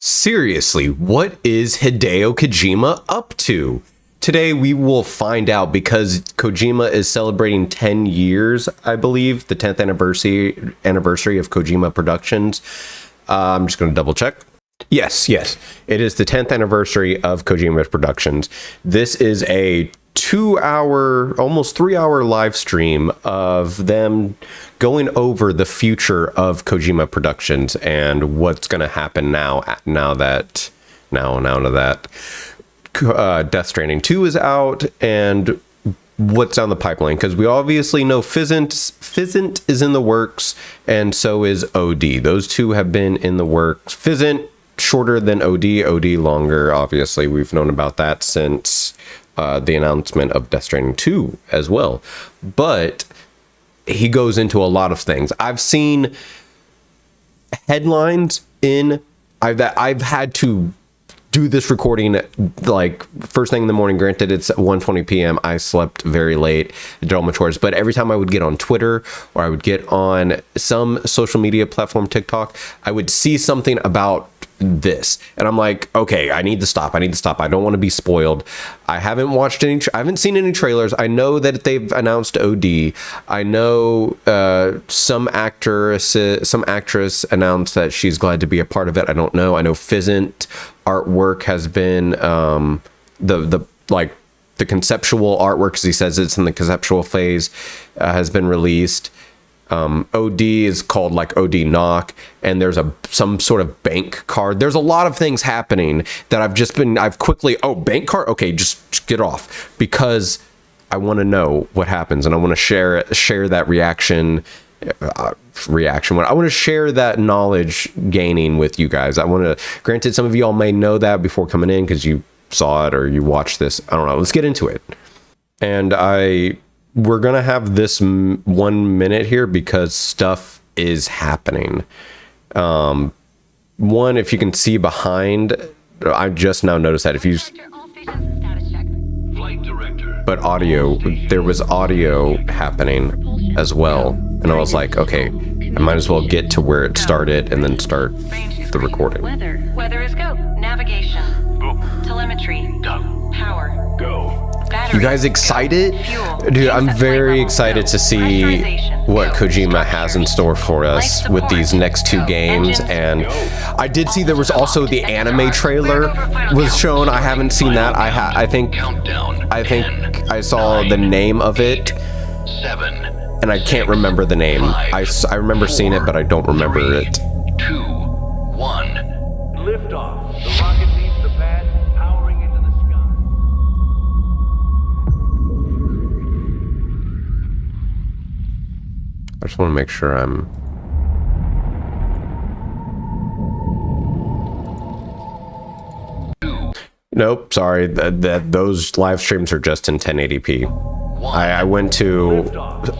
Seriously, what is Hideo Kojima up to? Today we will find out, because Kojima is celebrating 10 years, I believe, the 10th anniversary of Kojima Productions. I'm just going to double check. Yes, it is the 10th anniversary of Kojima Productions. This is a 2-hour, almost 3-hour live stream of them going over the future of Kojima Productions and what's going to happen now that Death Stranding 2 is out and what's on the pipeline, because we obviously know Fizzant is in the works, and so is OD. Those two have been in the works. Fizzant shorter than OD longer. Obviously, we've known about that since the announcement of Death Stranding 2 as well. But he goes into a lot of things. I've seen headlines that I've had to do this recording like first thing in the morning. Granted, it's 1:20 p.m. I slept very late, did all my chores, but every time I would get on Twitter or I would get on some social media platform, TikTok, I would see something about this and I'm like, okay, I need to stop. I don't want to be spoiled. I haven't seen any trailers. I know that they've announced OD. I know some actress announced that she's glad to be a part of it. I don't know. I know Fizzant artwork has been the conceptual artwork, as he says it's in the conceptual phase, has been released. OD is called like OD Knock, and there's some sort of bank card. There's a lot of things happening that I've quickly, bank card, okay, just get off, because I want to know what happens and I want to share that reaction. I want to share that knowledge gaining with you guys. Granted, some of y'all may know that before coming in because you saw it or you watched this. I don't know. Let's get into it. And we're going to have this 1 minute here because stuff is happening. One, if you can see behind, I just now noticed that if you... But audio, there was audio happening as well. And I was like, okay, I might as well get to where it started and then start the recording. Weather is go. Navigation. Go. Telemetry. Done. Power. Go. Battery. You guys excited? Fuel. Dude, I'm Set very level. excited Go. to see Pressurization. what Go. Kojima has in store for us Life with these support. next two Go. games. Engines. And Go. I did see there was also the anime trailer was shown. I haven't seen that. I think Countdown. I saw the name of it 7. and I can't remember the name. I remember seeing it, but I don't remember it. 2, 1. Liftoff. The rocket leaves the pad, powering into the sky. I just want to make sure I'm... Nope, sorry. Those live streams are just in 1080p. I went to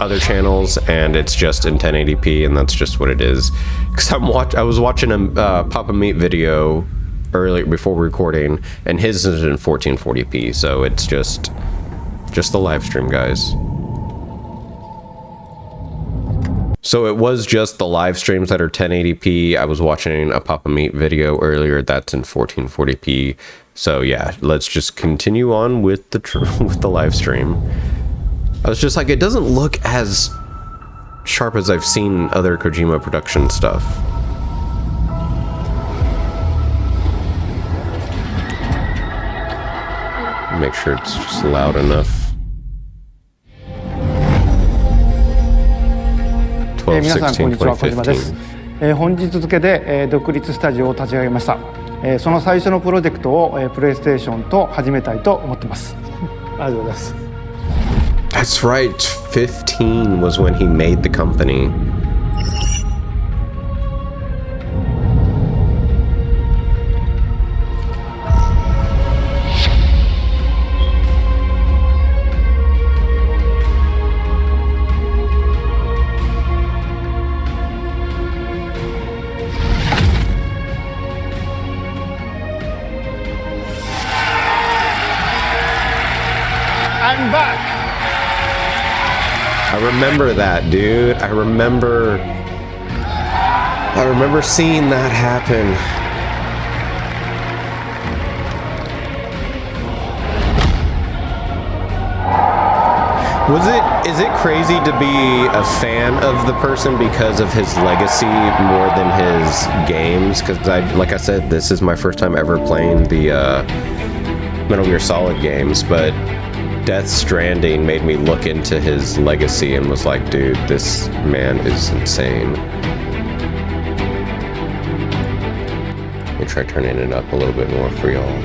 other channels and it's just in 1080p, and that's just what it is. Because I was watching a Papa Meat video earlier before recording, and his is in 1440p, so it's just the live stream, guys. So it was just the live streams that are 1080p. I was watching a Papa Meat video earlier that's in 1440p. So yeah, let's just continue on with the live stream. I was just like, it doesn't look as sharp as I've seen other Kojima production stuff. Make sure it's just loud enough. 皆さんこんにちは、小島です。 12/16/2015本日付で独立スタジオを立ち上げました。その最初のプロジェクトをプレイステーションと始めたいと思ってます。ありがとうございます。 That's right, 15 was when he made the company. I'm back! I remember that, dude. I remember seeing that happen. Is it crazy to be a fan of the person because of his legacy more than his games? Because like I said, this is my first time ever playing the Metal Gear Solid games, but Death Stranding made me look into his legacy and was like, dude, this man is insane. Let me try turning it up a little bit more for y'all.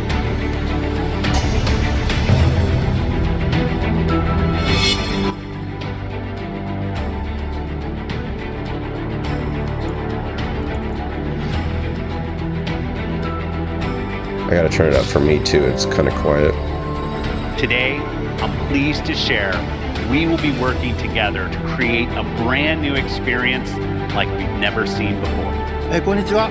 I gotta turn it up for me too, it's kind of quiet. Today, I'm pleased to share we will be working together to create a brand new experience like we've never seen before. こんにちは、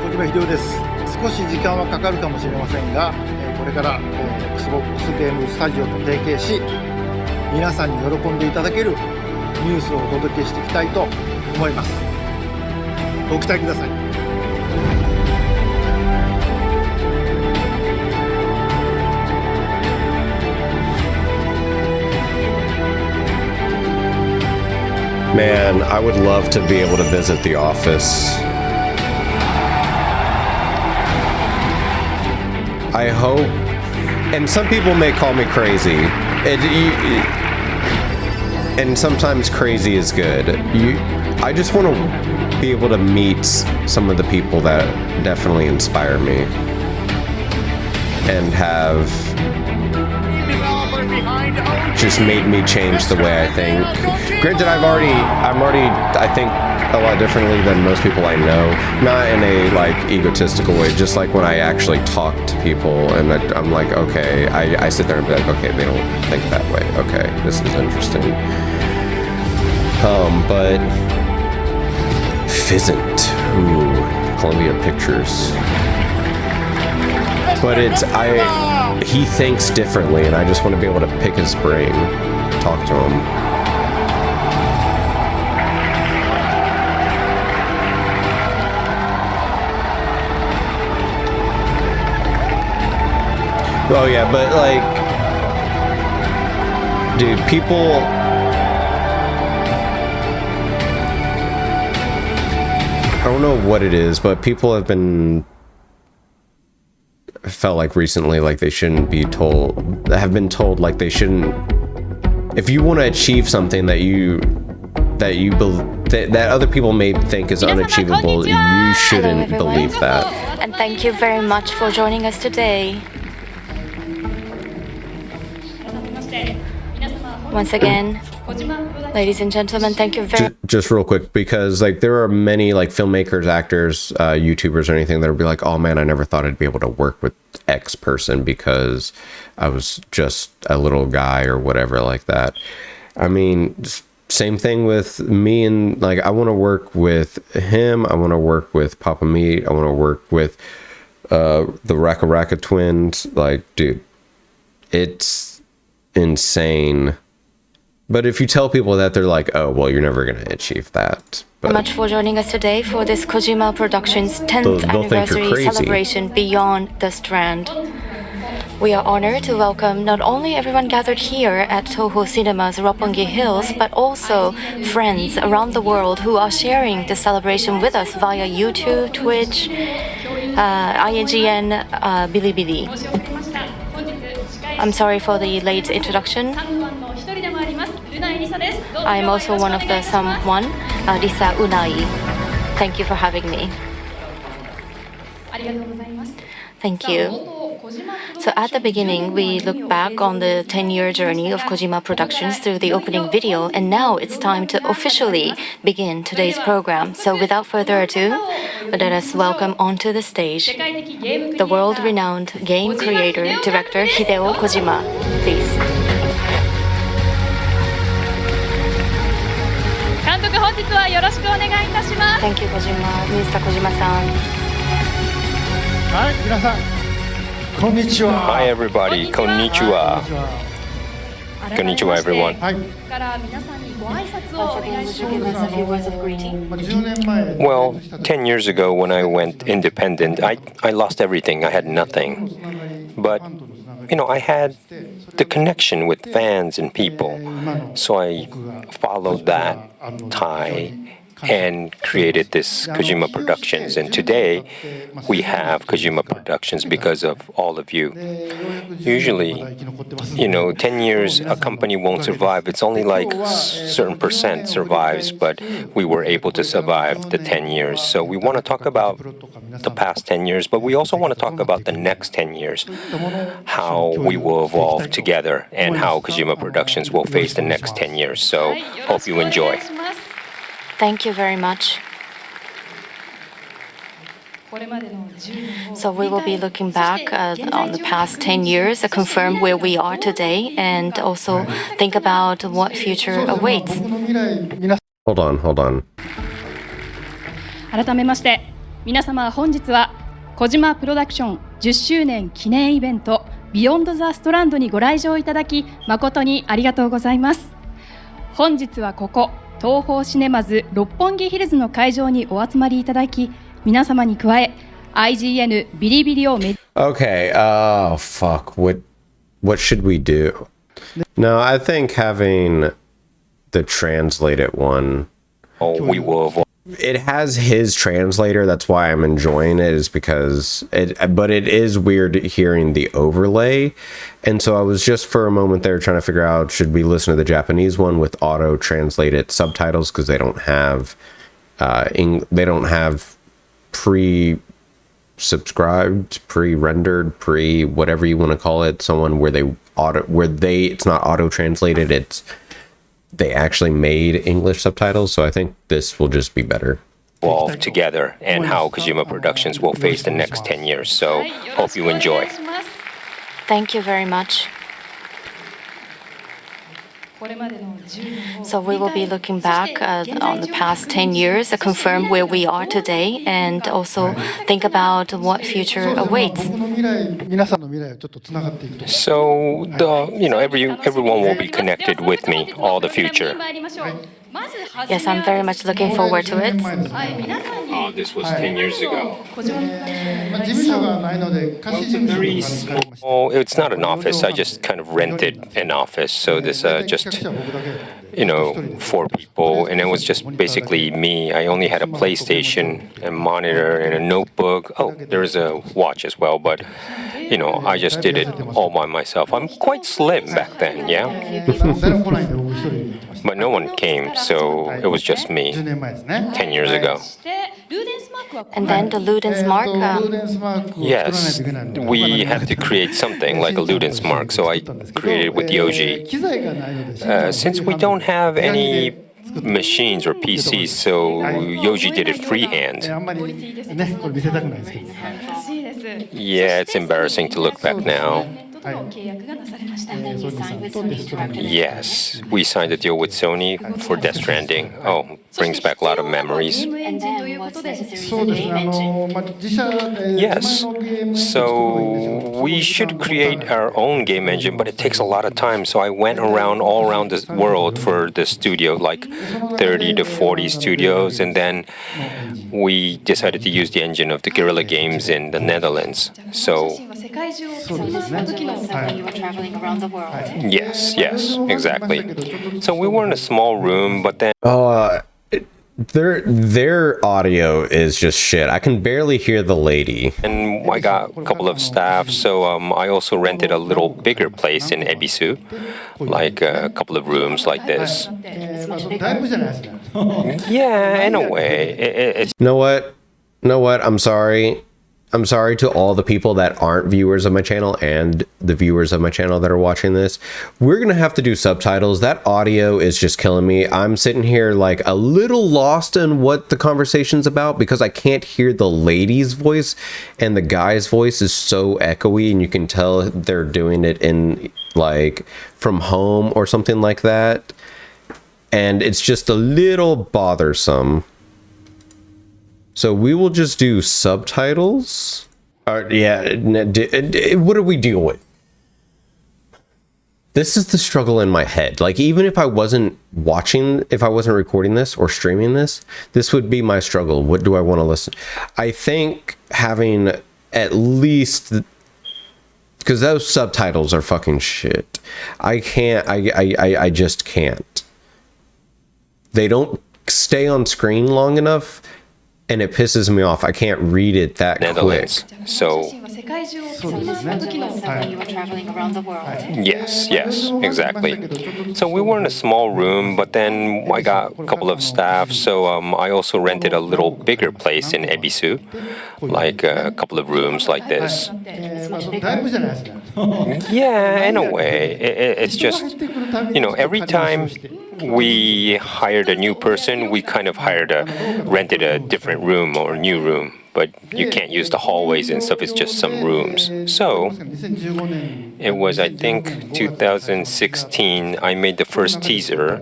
小島秀夫です。少し時間はかかるかもしれませんが、これから、Xbox ゲームスタジオと提携し、皆さんに喜んでいただけるニュースをお届けしていきたいと思います。ご期待ください。Man, I would love to be able to visit the office. I hope, and some people may call me crazy, and sometimes crazy is good. I just want to be able to meet some of the people that definitely inspire me and have just made me change the way I think. Granted, I'm already, I think a lot differently than most people I know. Not in a like egotistical way, just like when I actually talk to people and I'm like, okay, I sit there and be like, okay, they don't think that way. Okay, this is interesting. But Fizzant, ooh, Columbia Pictures. But he thinks differently, and I just want to be able to pick his brain, talk to him. Oh yeah, but like, dude, people, I don't know what it is, but people have felt like recently like they shouldn't be told, have been told like they shouldn't, if you want to achieve something that other people may think is unachievable, you shouldn't believe that. And thank you very much for joining us today. Once again, ladies and gentlemen, thank you very much. Just real quick, because like there are many like filmmakers, actors, YouTubers or anything that would be like, oh man, I never thought I'd be able to work with X person because I was just a little guy or whatever like that. I mean, same thing with me, and like I want to work with him, I want to work with Papa Meat, I want to work with the Raka Raka twins. Like, dude, it's insane. But if you tell people that, they're like, oh, well, you're never going to achieve that. But much for joining us today for this Kojima Productions 10th anniversary celebration Beyond the Strand. We are honored to welcome not only everyone gathered here at Toho Cinema's Roppongi Hills, but also friends around the world who are sharing the celebration with us via YouTube, Twitch, IGN, Bilibili. I'm sorry for the late introduction. I'm also one of the someone, Lisa Unai. Thank you for having me. Thank you. So at the beginning, we look back on the 10-year journey of Kojima Productions through the opening video, and now it's time to officially begin today's program. So without further ado, let us welcome onto the stage the world-renowned game creator, director Hideo Kojima. Please. Thank you, Kojima. Mr. Kojima-san. Hi everybody, konnichiwa. Konnichiwa everyone. Once again, would you give us a few words of greeting? Well, 10 years ago when I went independent, I lost everything. I had nothing. But, I had the connection with fans and people. So I followed that tie and created this Kojima Productions. And today we have Kojima Productions because of all of you. Usually, 10 years a company won't survive. It's only like certain percent survives, but we were able to survive the 10 years. So we want to talk about the past 10 years, but we also want to talk about the next 10 years, how we will evolve together and how Kojima Productions will face the next 10 years. So hope you enjoy. Thank you very much. So we will be looking back on the past 10 years, confirm where we are today, and also think about what future awaits. Hold on. 改めまして皆様本日は小島プロダクション10周年記念イベントビヨンドザストランドにご来場いただき誠にありがとうございます。本日はここ東宝シネマズ六本木ヒルズの会場にお集まりいただき皆様に加え IGN ビリビリをOkay, fuck. What should we do? No, I think having the translated one. We will evolve. It has his translator. That's why I'm enjoying it, is because but it is weird hearing the overlay. And so I was just for a moment there trying to figure out, should we listen to the Japanese one with auto translated subtitles? Because they don't have, pre-subscribed, pre-rendered, whatever you want to call it. Someone where it's not auto translated. They actually made English subtitles, so I think this will just be better. Evolve together and how Kojima Productions will face the next 10 years. So hope you enjoy. Thank you very much. So we will be looking back on the past 10 years, confirm where we are today, and also think about what future awaits. So everyone will be connected with me, all the future. Yes, I'm very much looking forward to it. Oh, this was 10 years ago. It's a very small, it's not an office. I just kind of rented an office. So this just 4 people, and it was just basically me. I only had a PlayStation, a monitor, and a notebook. Oh, there was a watch as well, but I just did it all by myself. I'm quite slim back then, yeah? But no one came, so it was just me 10 years ago. And then the Ludens mark. Yes, we had to create something like a Ludens mark, so I created it with Yoji. Since we don't have any machines or PCs, so Yoji did it freehand. Yeah, it's embarrassing to look back now. Yes, we signed a deal with Sony for Death Stranding. Oh, brings back a lot of memories. Yes, so we should create our own game engine, but it takes a lot of time. So I went all around the world for the studio, like 30 to 40 studios, and then we decided to use the engine of the Guerrilla Games in the Netherlands. So yes, exactly. So we were in a small room, but then their audio is just shit. I can barely hear the lady. And I got a couple of staff, so I also rented a little bigger place in Ebisu, like a couple of rooms like this. Yeah, in a way. It's You know what? I'm sorry. I'm sorry to all the people that aren't viewers of my channel and the viewers of my channel that are watching this. We're going to have to do subtitles. That audio is just killing me. I'm sitting here like a little lost in what the conversation's about because I can't hear the lady's voice, and the guy's voice is so echoey, and you can tell they're doing it in like from home or something like that. And it's just a little bothersome. So we will just do subtitles. What do we deal with? This is the struggle in my head. Like, even if I wasn't recording this or streaming this, this would be my struggle. What do I want to listen? I think having at least because those subtitles are fucking shit. I can't. I just can't. They don't stay on screen long enough, and it pisses me off. I can't read it that Netherlands. quick. So When you were traveling around the world. yes, exactly. So we were in a small room, but then I got a couple of staff. So I also rented a little bigger place in Ebisu, like a couple of rooms like this. だいぶじゃないですね。 Yeah, in a way. It's just, every time we hired a new person, we kind of rented a different room or a new room. But you can't use the hallways and stuff, it's just some rooms. So 2015年 it was, I think, 2016, I made the first teaser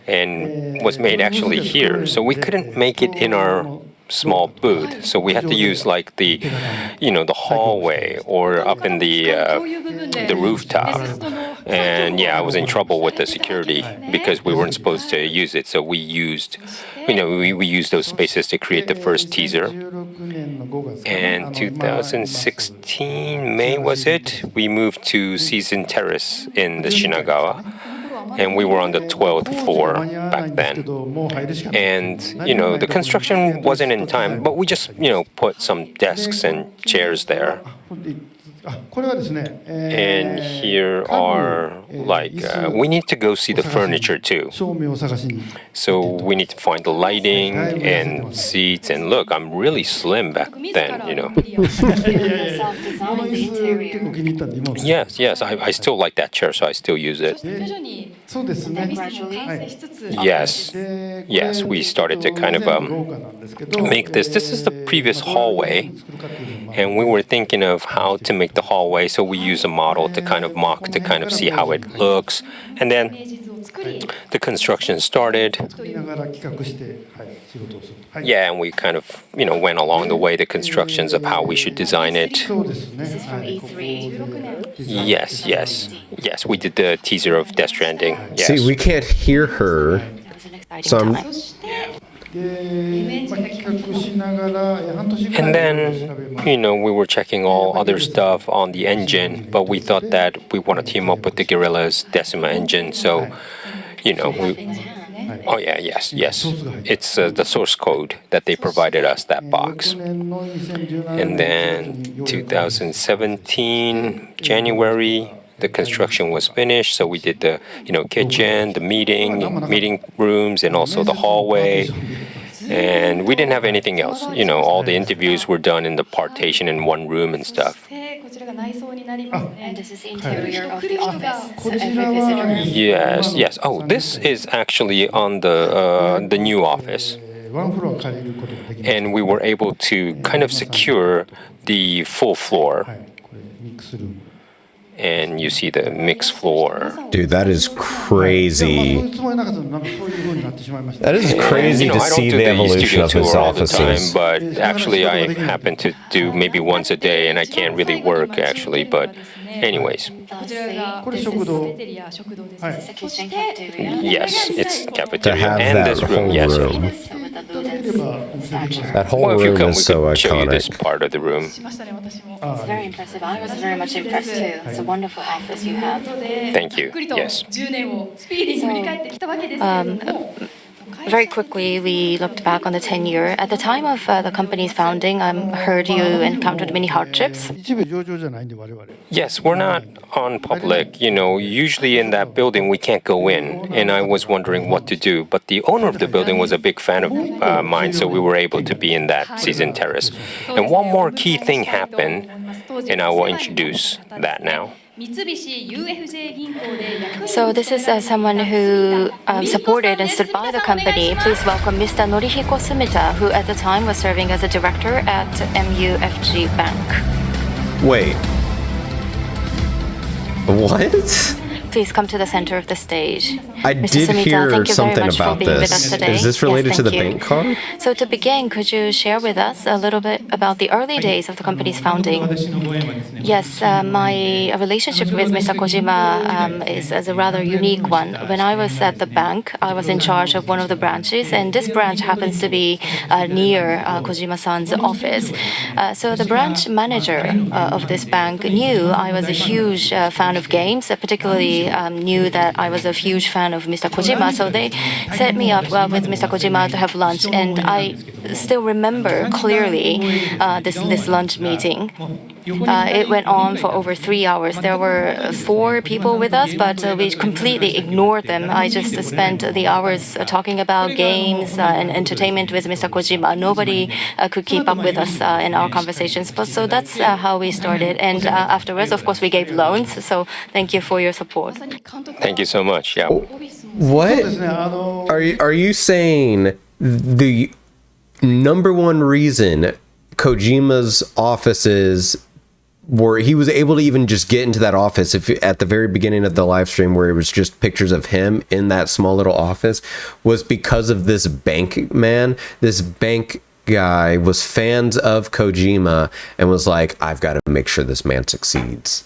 and was made actually here. So we couldn't make it in our small booth. So we had to use like the hallway or up in the rooftop. And yeah, I was in trouble with the security because we weren't supposed to use it. So we used, we used those spaces to create the first teaser. 16年の5月 And 2016, May was it? We moved to Season Terrace in the Shinagawa. And we were on the 12th floor back then. And, the construction wasn't in time, but we just, put some desks and chairs there. あ、これはですね、 And here are, we need to go see the furniture too. 照明を探しに So we need to find the lighting and seats. And look, I'm really slim back then, この椅子結構気に入ったんで今も Yes, I still like that chair, so I still use it. そうですね。 Yes, we started to kind of make this. This is the previous hallway, and we were thinking of how to make the hallway. So we use a model to kind of mock to kind of see how it looks, and then the construction started. 作りながら企画して仕事をする。はい。 Yeah, and we kind of went along the way the constructions of how we should design it. そうですね。 This is は from い。ここで E3. Yes, we did the teaser of Death Stranding. Yes. See, we can't hear her. It was an exciting So I'm- time. で、企画しながら半年ぐらい And 調 then, べます we were checking all other stuff on the engine, but we thought that we want to team up with the Guerrilla's Decima engine. So, we. Oh yeah, yes. It's the source code that they provided us, that box. 翌年の2017 And then 2017 January, the construction was finished. So we did the kitchen, the meeting rooms, and also the hallway. And we didn't have anything else. All the interviews were done in the partition in one room and stuff. こちらが内装になりますね。 And this is the interior of the office. こちらは Yes. Oh, this is actually on the new office. ワンフロア借りることができます。 And we were able to kind of secure the full floor. はい。これミックスルーム。 And you see the mixed floor. Dude, that is まあそう crazy. いうつもりなかったのでなんかそういう風になってしまいました。 That is crazy to I don't see do the the evolution studio of his tour all the time, offices. but actually I happen to do maybe once a day, and I can't really work actually. But anyways, こちらがこれ食堂カフェテリア食堂です。はい。 The kitchen cafeteria. yes, it's To cafeteria have and that this room. whole Yes. room. So with the 見ればお見せできます。 That whole Well, if you room come, we is so could show you this iconic. part of the room. しましたね、私も。 あ It's very impressive. I was very much impressed too. It's a wonderful office you have. Thank you. ゆっくりと Yes. 10年をスピーディーに振り返ってきたわけですけれども。 Very quickly, we looked back on the tenure. At the time of the company's founding, I heard you encountered many hardships. 一部上場じゃないんで我々。 Yes, we're not on public. Usually in that building we can't go in, and I was wondering what to do. But the owner of the building was a big fan of mine, so we were able to be in that season terrace. And one more key thing happened, and I will introduce that now. 三菱 UFJ 銀行で役員 So this is someone who supported and stood by the company. Please welcome Mr. Norihiko Sumita, who at the time was serving as a director at MUFG Bank. Wait. What? Please come to the center of the stage. I Mr. did Sumita, hear thank you something very much about for being with us this. today. Is this related Yes, to the thank you. bank card? So to begin, could you share with us a little bit about the early days of the company's founding? Yes, my relationship with Mr. Kojima is a rather unique one. When I was at the bank, I was in charge of one of the branches, and this branch happens to be near Kojima-san's office. So the branch manager of this bank knew I was a huge fan of games, particularly knew that I was a huge fan of Mr. Kojima. So they set me up with Mr. Kojima to have lunch, and I still remember clearly this lunch meeting. It went on for over 3 hours. There were 4 people with us, but we completely ignored them. I just spent the hours talking about games and entertainment with Mr. Kojima. Nobody could keep up with us in our conversations. But so that's how we started. And afterwards, of course, we gave loans. So thank you for your support. Thank you so much. Yeah. What are you saying? The number one reason Kojima's offices were he was able to even just get into that office if at the very beginning of the live stream where it was just pictures of him in that small little office was because of this bank man. This bank guy was fans of Kojima and was like, I've got to make sure this man succeeds.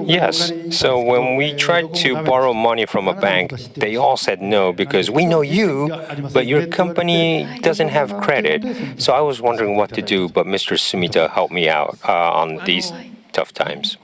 Yes. So when we tried to borrow money from a bank, they all said no because we know you, but your company doesn't have credit. So I was wondering what to do, but Mr. Sumita helped me out on these tough times.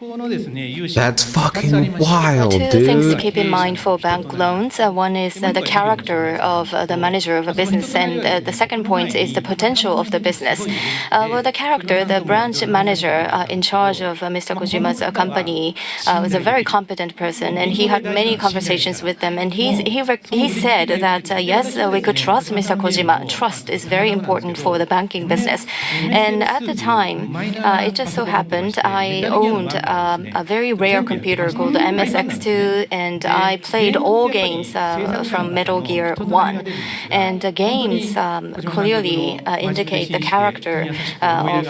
That's fucking wild, dude. 2 things to keep in mind for bank loans. One is the character of the manager of a business, and the second point is the potential of the business. Well, the character, the branch manager in charge of Mr. Kojima's company, was a very competent person, and he had many conversations with them. And he said that yes, we could trust Mr. Kojima. Trust is very important for the banking business. And at the time, it just so happened I owned a very rare computer called the MSX2, and I played all games from Metal Gear 1. And the games clearly indicate the character of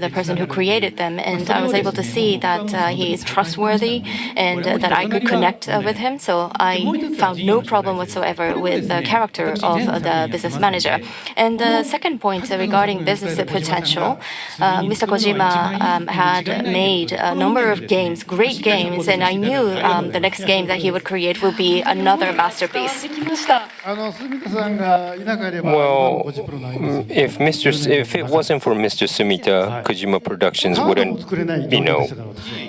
the person who created them, and I was able to see that he is trustworthy and that I could connect with him. So I found no problem whatsoever with the character of the business manager. And the second point regarding business potential, Mr. Kojima had made a number of games, great games, and I knew the next game that he would create will be another masterpiece. Well, if it wasn't for Mr. Sumita, Kojima Productions wouldn't,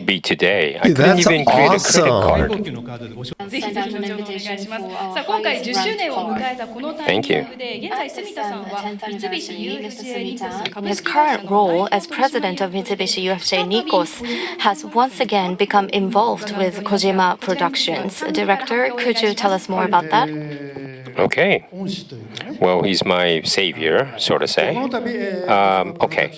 be today. I couldn't That's even create a credit awesome. card. ぜひご承知をお願いします。さあ今回10周年を迎えたこのタイミングで、現在住田さんは三菱 UFJ ニコス株 His 式会社 current の role 代 as 表取締 president of 役 Mitsubishi UFJ Nikos has once again become involved with Kojima Productions. Director, could you tell us more about that? Okay. Well, he's my savior, so to say. Okay.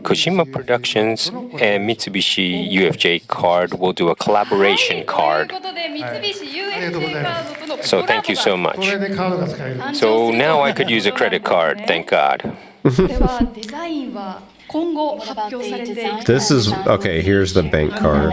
Kojima Productions and Mitsubishi UFJ Card will do a collaboration とい card. うことで三菱 UFJ カードとのコラボ So thank you so much. So now I could use a credit card, thank God. これはデザインは今後発表されていく This is okay. Here's the bank card.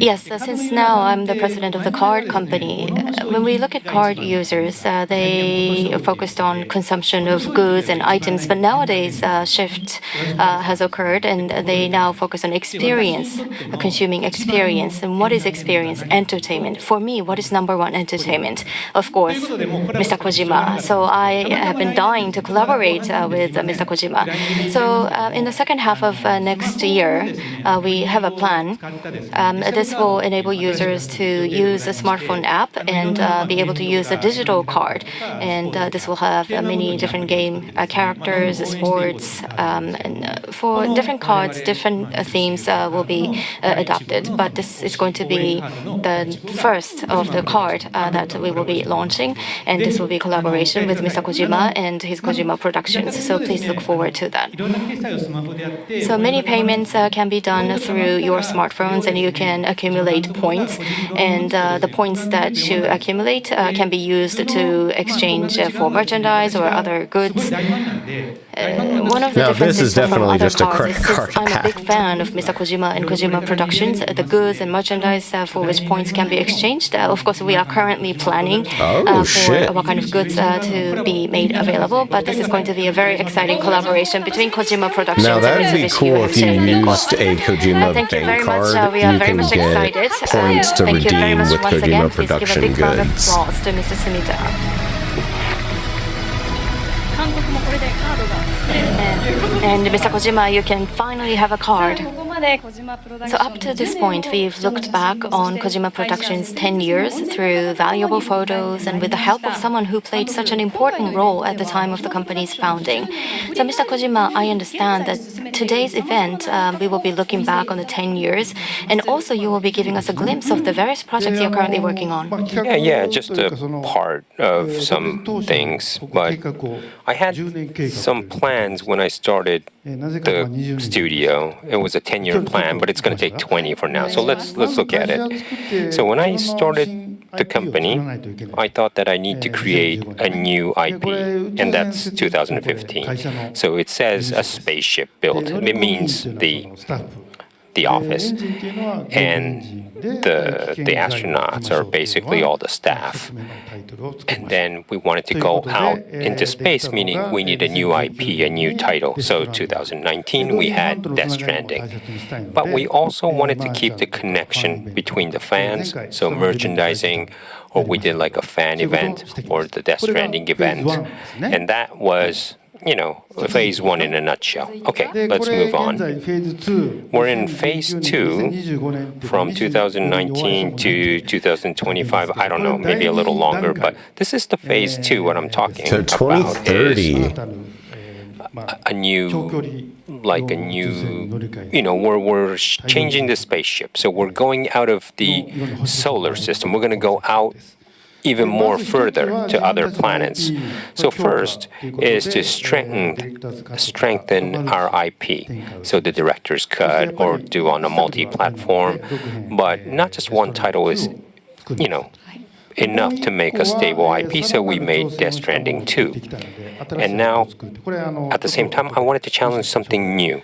Yes, since now I'm the president of the card company, when we look at card users, they are focused on consumption of goods and items, but nowadays a shift has occurred and they now focus on experience, consuming experience. And what is experience? Entertainment. For me, what is number one? Entertainment. Of course, Mr. Kojima. So I have been dying to collaborate with Mr. Kojima. So in the second half of next year, we have a plan. This will enable users to use a smartphone app and be able to use a digital card. And this will have many different game characters, sports, and for different cards, different themes will be adopted. But this is going to be the first of the card that we will be launching. And this will be collaboration with Mr. Kojima and his Kojima Productions. So please look forward to that. So many payments can be done through your smartphones, and you can accumulate points. And the points that you accumulate can be used to exchange for merchandise or other goods. one of the Now, this differences is from definitely other just a cars credit is card since I'm a big pack. fan of Mr. Kojima and Kojima Productions, the goods and merchandise for which points can be exchanged. Of course, we are currently planning Oh, for shit. what kind of goods to be made available, but this is going to be a very exciting collaboration between Kojima Productions Now, and that'd be Mitsubishi cool if you UFJ Nikon. used a Kojima Thank you very bank much. card. We are You very can much get excited. points to Thank you very redeem much with once again. Kojima Please give a production big round of goods. applause to Mr. Sumita. 韓国もこれでカードが作れるということで And Mr. Kojima, you can finally have a card. ここまで小島プロダクシ So ョン up to this point, we've looked back on Kojima Productions' 10 years through valuable photos and with the help of someone who played such an important role at the time of the company's founding. So Mr. Kojima, I understand that today's event, we will be looking back on the 10 years, and also you will be giving us a glimpse of the various projects you're currently working on. Yeah, just a part of some things, but I had some plans when I started the studio. It was a 10-year plan, but it's going to take 20 for now. So let's look at it. So when I started the company, I thought that I need to create a new IP, and that's 2015. So it says a spaceship built. It means the office, and the astronauts are basically all the staff. And then we wanted to go out into space, meaning we need a new IP, a new title. So 2019 we had Death Stranding. But we also wanted to keep the connection between the fans, so merchandising, or we did like a fan event or the Death Stranding event. And that was, you know, phase one in a nutshell. Okay, let's move on. We're in phase two from 2019 to 2025. I don't know, maybe a little longer, but this is the phase two. What I'm talking So about 2030. is a new, you know, we're changing the spaceship. So we're going out of the solar system. We're going to go out even more further to other planets. So first is to strengthen our IP, so the director's cut or do on a multi-platform. But not just one title is, you know, enough to make a stable IP, so we made Death Stranding 2. And now, at the same time, I wanted to challenge something new.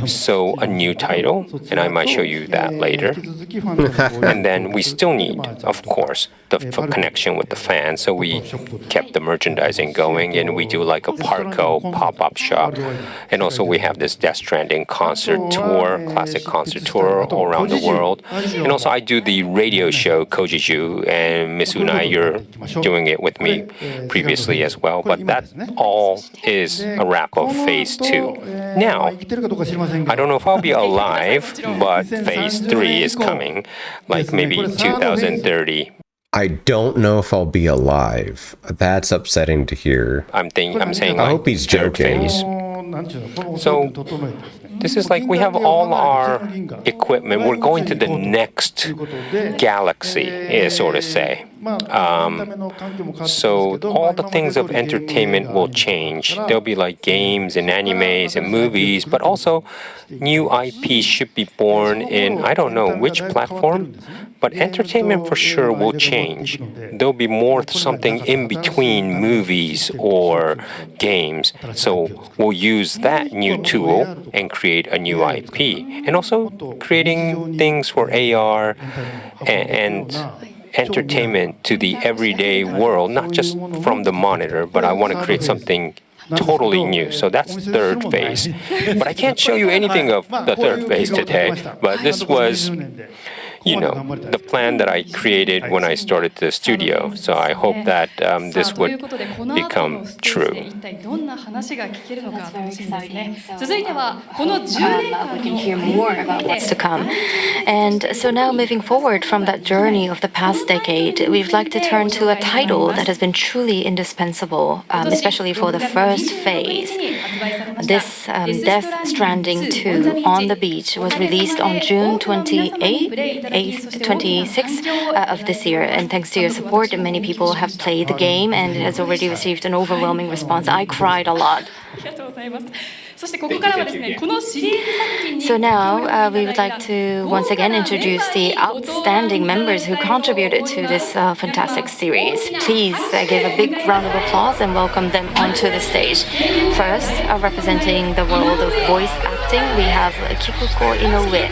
So a new title, and I might show you that later. And then we still need, of course, the connection with the fans, so we kept the merchandising going, and we do like a Parco pop-up shop. And also we have this Death Stranding concert tour, classic concert tour all around the world. And also I do the radio show Kojiju, and Miss Unai, you're doing it with me previously as well. But that all is a wrap of phase two. Now, I don't know if I'll be alive, but phase three is coming, like maybe 2030. I don't know if I'll be alive. That's upsetting to hear. I'm saying I like hope he's third joking. phase. So this is like we have all our equipment. We're going to the next galaxy, so to say. So all the things of entertainment will change. There'll be like games and animes and movies, but also new IPs should be born in, I don't know which platform, but entertainment for sure will change. There'll be more something in between movies or games. So we'll use that new tool and create a new IP. And also creating things for AR and entertainment to the everyday world, not just from the monitor, but I want to create something totally new. So that's third phase. But I can't show you anything of the third phase today. But this was, you know, the plan that I created when I started the studio. So I hope that this would become true. We can hear more about what's to come. And so now moving forward from that journey of the past decade, we'd like to turn to a title that has been truly indispensable, especially for the first phase. This Death Stranding 2 on the Beach was released on June 26th of this year. And thanks to your support, many people have played the game and it has already received an overwhelming response. I cried a lot. そしてここからはですね、このシリーズ作品に So now we would like to once again introduce the outstanding members who contributed to this fantastic series. Please give a big round of applause and welcome them onto the stage. First, representing the world of voice acting, we have Kikuko Inoue.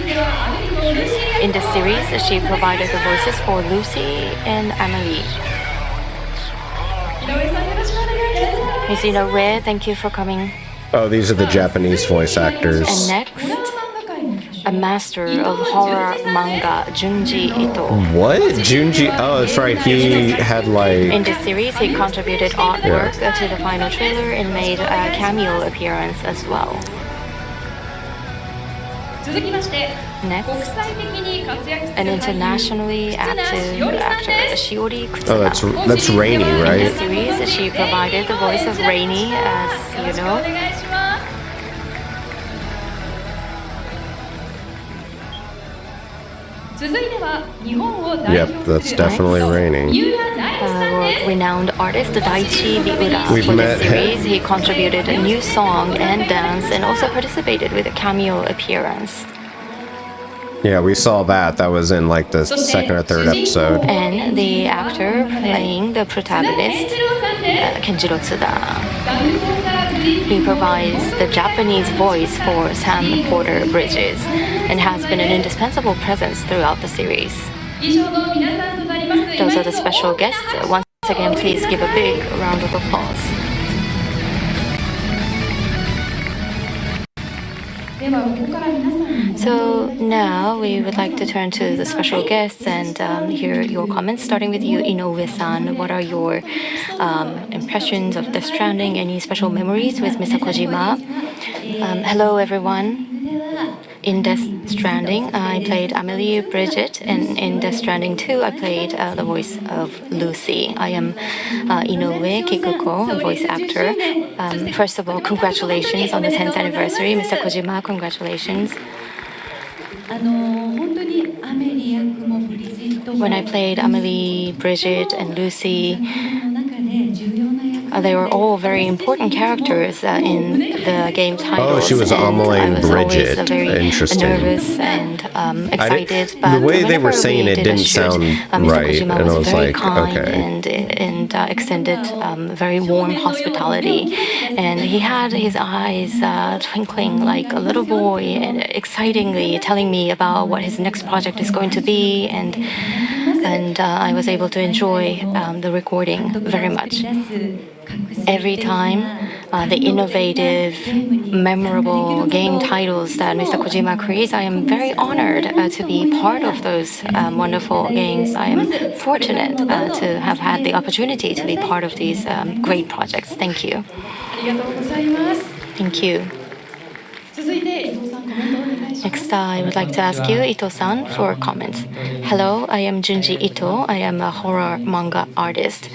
In this series, she provided the voices for Lucy and Amelie. Ms. Inoue, thank you for coming. Oh, these are the Japanese voice actors. And next, a master of horror manga, Junji Ito. What? Junji? Oh, that's right. He had like. In this series, he contributed artwork to the final trailer and made a cameo appearance as well. Next, an internationally active actor, Shiori Kutsuna. Oh, that's Rainy, In right? this series, she provided the voice of Rainy, as you know. Yep, that's definitely Rainy. World-renowned artist Daichi Miura. We've For met this him. series, he contributed a new song and dance, and also participated with a cameo appearance. Yeah, we saw that. That was in like the second or third episode. And the actor playing the protagonist, Kenjiro Tsuda. He provides the Japanese voice for Sam Porter Bridges and has been an indispensable presence throughout the series. Those are the special guests. Once again, please give a big round of applause. So now we would like to turn to the special guests and hear your comments, starting with you, Inoue-san. What are your impressions of Death Stranding? Any special memories with Mr. Kojima? Hello, everyone. In Death Stranding, I played Amelie Bridget, and in Death Stranding 2, I played the voice of Lucy. I am Inoue Kikuko, a voice actor. First of all, congratulations on the 10th anniversary. Mr. Kojima, congratulations. When I played Amelie, Bridget, and Lucy, they were all very important characters in the game titles. Oh, she was Amelie and Bridget. I was always very Interesting. nervous and excited. The way they were whenever saying we it did a didn't shoot, sound Mr. right, Kojima and I was was very like, kind okay. and extended very warm hospitality. And he had his eyes twinkling like a little boy, and excitingly telling me about what his next project is going to be. And I was able to enjoy the recording very much. Every time, the innovative, memorable game titles that Mr. Kojima creates, I am very honored to be part of those wonderful games. I am fortunate to have had the opportunity to be part of these great projects. Thank you. Thank you. Next, I would like to ask you, Ito-san, for comments. Hello, I am Junji Ito. I am a horror manga artist.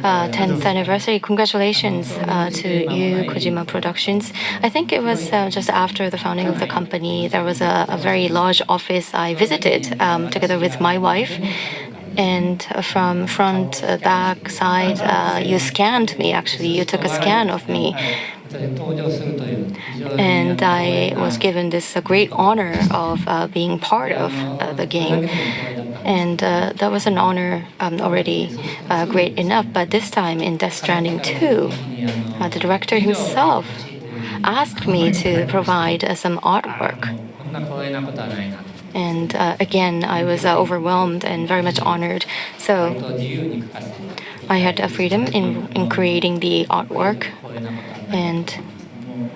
10th anniversary. Congratulations to you, Kojima Productions. I think it was just after the founding of the company. There was a very large office I visited together with my wife. And from front, back, side, you scanned me, actually. You took a scan of me. And I was given this great honor of being part of the game. And that was an honor already great enough. But this time in Death Stranding 2, the director himself asked me to provide some artwork. And again, I was overwhelmed and very much honored. So I had freedom in creating the artwork. And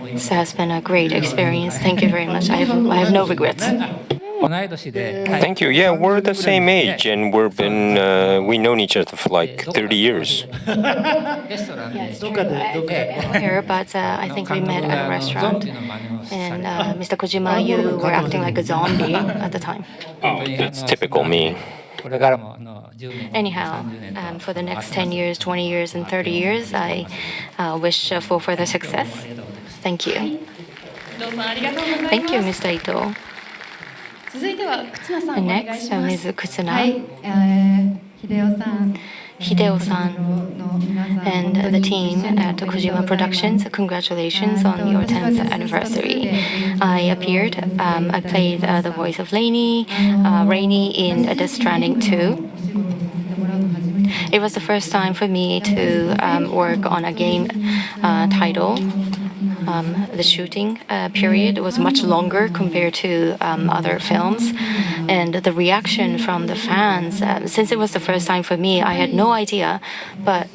this has been a great experience. Thank you very much. I have no regrets. Thank you. Yeah, we're the same age, and we've known each other for like 30 years. Here, but I think we met at a restaurant. And Mr. Kojima, you were acting like a zombie at the time. It's typical me. Anyhow, for the next 10 years, 20 years, and 30 years, I wish for further success. Thank you. Thank you, Mr. Ito. And next, Ms. Kutsuna. Hideo-san and the team at Kojima Productions, congratulations on your 10th anniversary. I appeared, I played the voice of Rainy in Death Stranding 2. It was the first time for me to work on a game title. The shooting period was much longer compared to other films. And the reaction from the fans, since it was the first time for me, I had no idea. But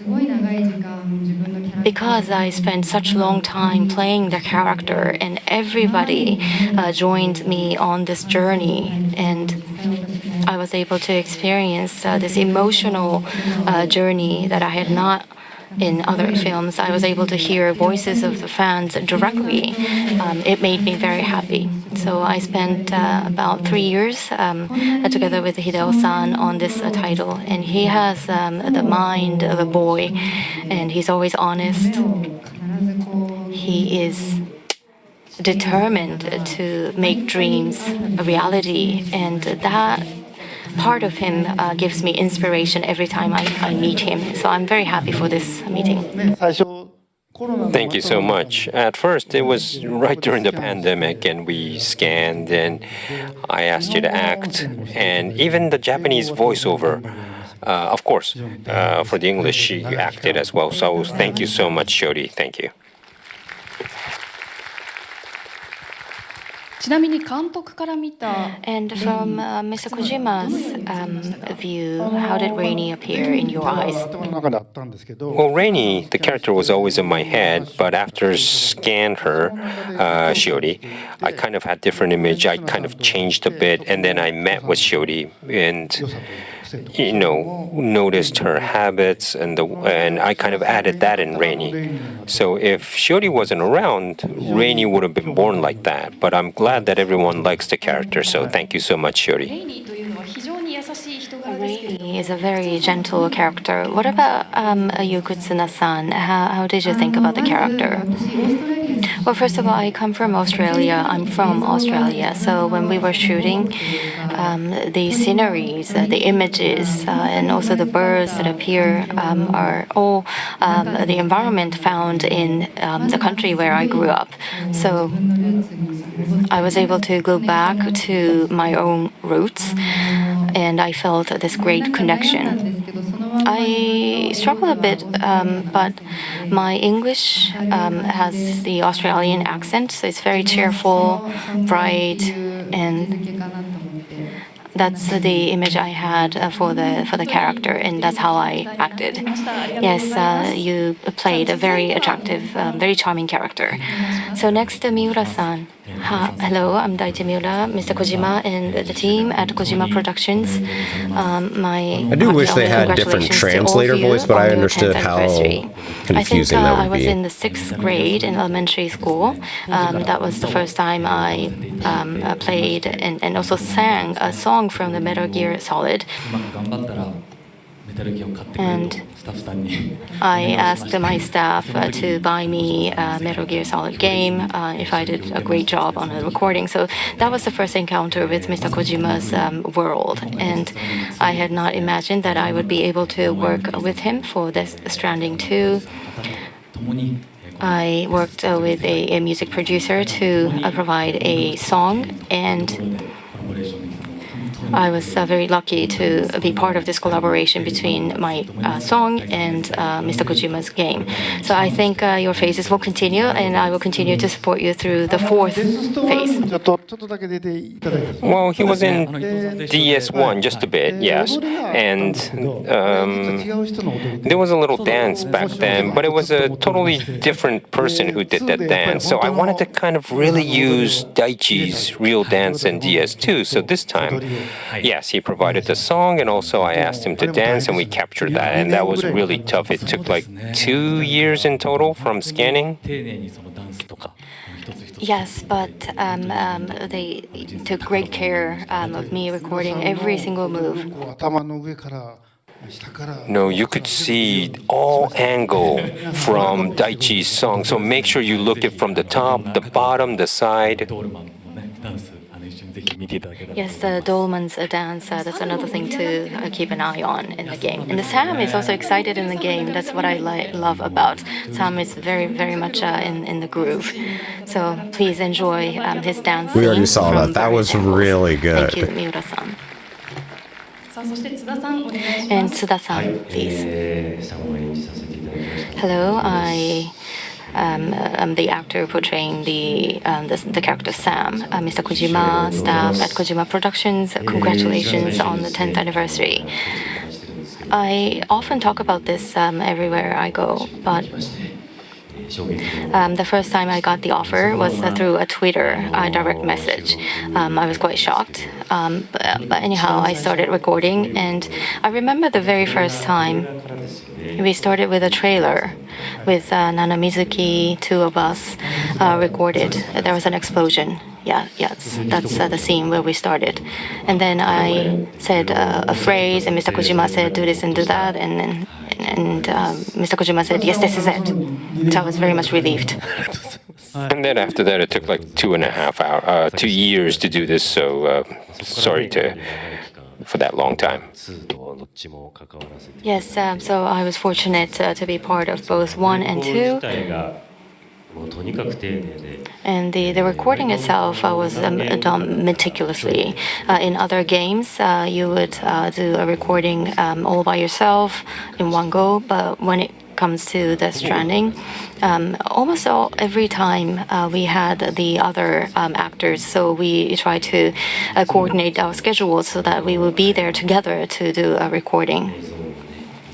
because I spent such long time playing the character and everybody joined me on this journey, and I was able to experience this emotional journey that I had not in other films. I was able to hear voices of the fans directly. It made me very happy. So I spent about 3 years together with Hideo-san on this title, and he has the mind of a boy, and he's always honest. He is determined to make dreams a reality, and that part of him gives me inspiration every time I meet him. So I'm very happy for this meeting. Thank you so much. At first, it was right during the pandemic, and we scanned, and I asked you to act, and even the Japanese voiceover. Of course, for the English, you acted as well. So thank you so much, Shodi. Thank you. ちなみに監督から見た And from Mr. Kojima's view, how did Rainy appear in your eyes? Well, Rainy, the character was always in my head, but after scanned her, Shiori, I kind of had different image. I kind of changed a bit, and then I met with Shiori and noticed her habits, and I kind of added that in Rainy. So if Shiori wasn't around, Rainy would have been born like that. But I'm glad that everyone likes the character, so thank you so much, Shiori. レイニーというのは非常に優しい人柄ですけど Rainy is a very gentle character. What about Yukutsuna-san? How did you think about the character? Well, first of all, I come from Australia. I'm from Australia. So when we were shooting, the sceneries, the images, and also the birds that appear are all the environment found in the country where I grew up. So I was able to go back to my own roots, and I felt this great connection. I struggle a bit, but my English has the Australian accent, so it's very cheerful, bright, and that's the image I had for the character, and that's how I acted. Yes, you played a very attractive, very charming character. So next, Miura-san. Hello, I'm Daichi Miura, Mr. Kojima, and the team at Kojima Productions. I do wish they had different translator voice, but I understood how confusing that would be. I was in the 6th grade in elementary school. That was the first time I played and also sang a song from the Metal Gear Solid. And I asked my staff to buy me a Metal Gear Solid game if I did a great job on the recording. So that was the first encounter with Mr. Kojima's world. And I had not imagined that I would be able to work with him for this Stranding 2. I worked with a music producer to provide a song, and I was very lucky to be part of this collaboration between my song and Mr. Kojima's game. So I think your phases will continue, and I will continue to support you through the 4th phase. Well, he was in DS1 just a bit, yes. And there was a little dance back then, but it was a totally different person who did that dance. So I wanted to kind of really use Daichi's real dance in DS2. So this time, yes, he provided the song, and also I asked him to dance, and we captured that. And that was really tough. It took like 2 years in total from scanning. Yes, but they took great care of me recording every single move. No, you could see all angle from Daichi's song. So make sure you look it from the top, the bottom, the side. Yes, the Dolman's dance, that's another thing to keep an eye on in the game. And the Sam is also excited in the game. That's what I love about Sam. Is very, very much in the groove. So please enjoy his dance. We already scenes saw from that. That was various angles. really good. Thank you, Miura-san. And Tsuda-san, please. Hello, I'm the actor portraying the character Sam. Mr. Kojima, staff at Kojima Productions, congratulations on the 10th anniversary. I often talk about this everywhere I go, but the first time I got the offer was through a Twitter direct message. I was quite shocked. But anyhow, I started recording, and I remember the very first time we started with a trailer with Nana Mizuki, two of us recorded. There was an explosion. Yes, that's the scene where we started. And then I said a phrase, and Mr. Kojima said, do this and do that, and Mr. Kojima said, yes, this is it. So I was very much relieved. And then after that, it took like 2 years to do this. So sorry for that long time. Yes, so I was fortunate to be part of both 1 and 2. And the recording itself was done meticulously. In other games, you would do a recording all by yourself in one go, but when it comes to the Stranding, almost every time we had the other actors, so we try to coordinate our schedules so that we would be there together to do a recording.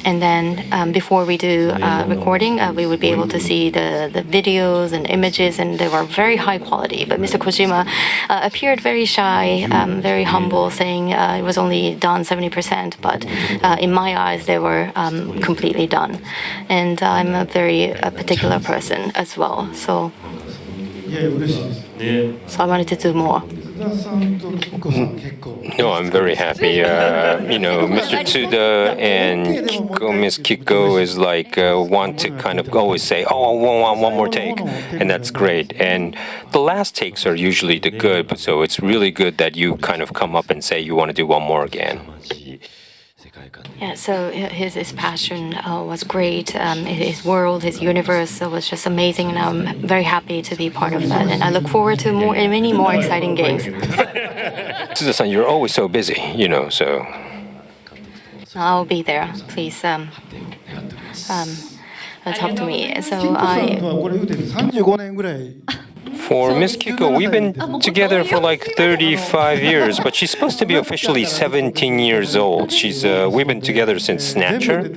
And then before we do recording, we would be able to see the videos and images, and they were very high quality. But Mr. Kojima appeared very shy, very humble, saying it was only done 70%. But in my eyes, they were completely done. And I'm a very particular person as well. So I wanted to do more. No, I'm very happy. Mr. Tsuda and Miss Kiko is like want to kind of always say, "Oh, I want one more take," and that's great. And the last takes are usually the good, so it's really good that you kind of come up and say you want to do one more again. Yeah, so his passion was great. His world, his universe was just amazing, and I'm very happy to be part of that. And I look forward to many more exciting games. Tsuda-san, you're always so busy, so. I'll be there. Please talk to me. So For Miss Kiko, we've been together for like 35 years, but she's supposed to be officially 17 years old. We've been together since Snatcher,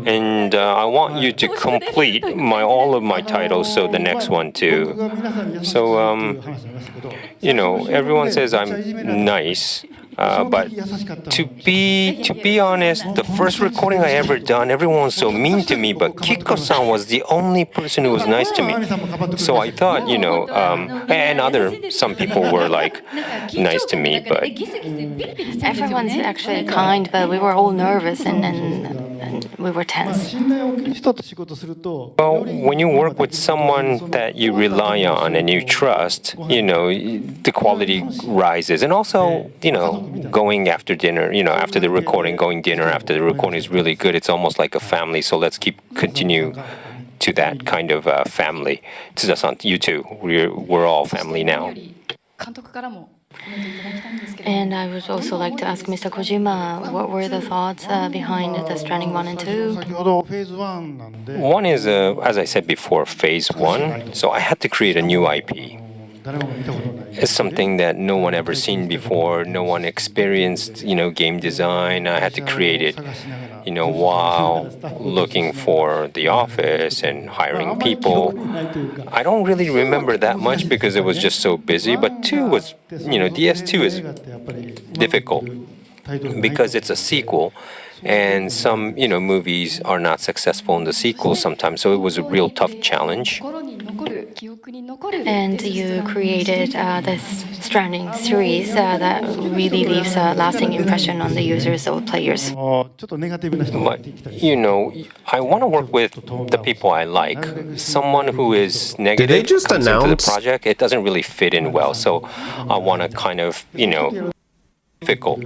and I want you to complete all of my titles, so the next one too. So, everyone says I'm nice. But to be honest, the first recording I ever done, everyone was so mean to me. But Kiko-san was the only person who was nice to me. So I thought, and some people were like nice to me. But everyone's actually kind, but we were all nervous and we were tense. Well, when you work with someone that you rely on and you trust, the quality rises, and also, going after dinner, after the recording, going dinner after the recording is really good. It's almost like a family. So let's continue to that kind of family. Tsuda-san, you too. We're all family now. And I would also like to ask Mr. Kojima, what were the thoughts behind the Stranding 1 and 2? One is, as I said before, phase 1. So I had to create a new IP. It's something that no one ever seen before. No one experienced, game design. I had to create it, while looking for the office and hiring people. I don't really remember that much because it was just so busy. But 2 was, DS2 is difficult because it's a sequel. And some, movies are not successful in the sequel sometimes. So it was a real tough challenge. And you created this Stranding series that really leaves a lasting impression on the users or players. ちょっとネガティブな人が入っていきたい。 You know, I want to work with the people I like. Someone who is negative they just comes into the announce- project, it doesn't really fit in well. So I want to kind of, difficult.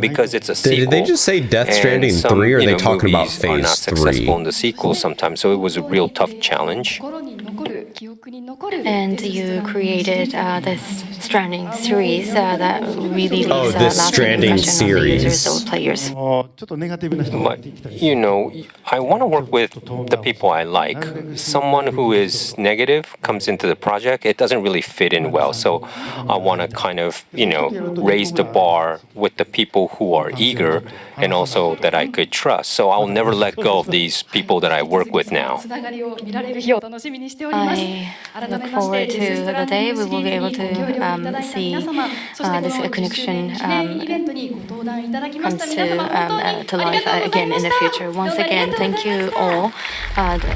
Because it's a sequel. Did they just say Death and Stranding some, 3, or are they talking about movies are not Phase successful 3? in the sequel sometimes, so it was a real tough challenge. 心に残る記憶に残る And you created this Stranding series that really leaves Oh, a this lasting Stranding impression on the users series. or players. ちょっとネガティブな人が入 But っていきたい。 you know, I want to work with the people I like. Someone who is negative comes into the project, it doesn't really fit in well. So I want to kind of, raise the bar with the people who are eager and also that I could trust. So I'll never let go of these people that I work with now. つながりを見られる日を楽しみにしております。 I 改め look まして forward to the day we will be able ご協力いただいた to 皆様、そしてこの this 10周年 connection 記念イベントにご登壇いただきまし comes た to 皆様本当に to あり life がとうござい again ま in し the た。 future. Once どうもありが again, とうござい thank ま you した all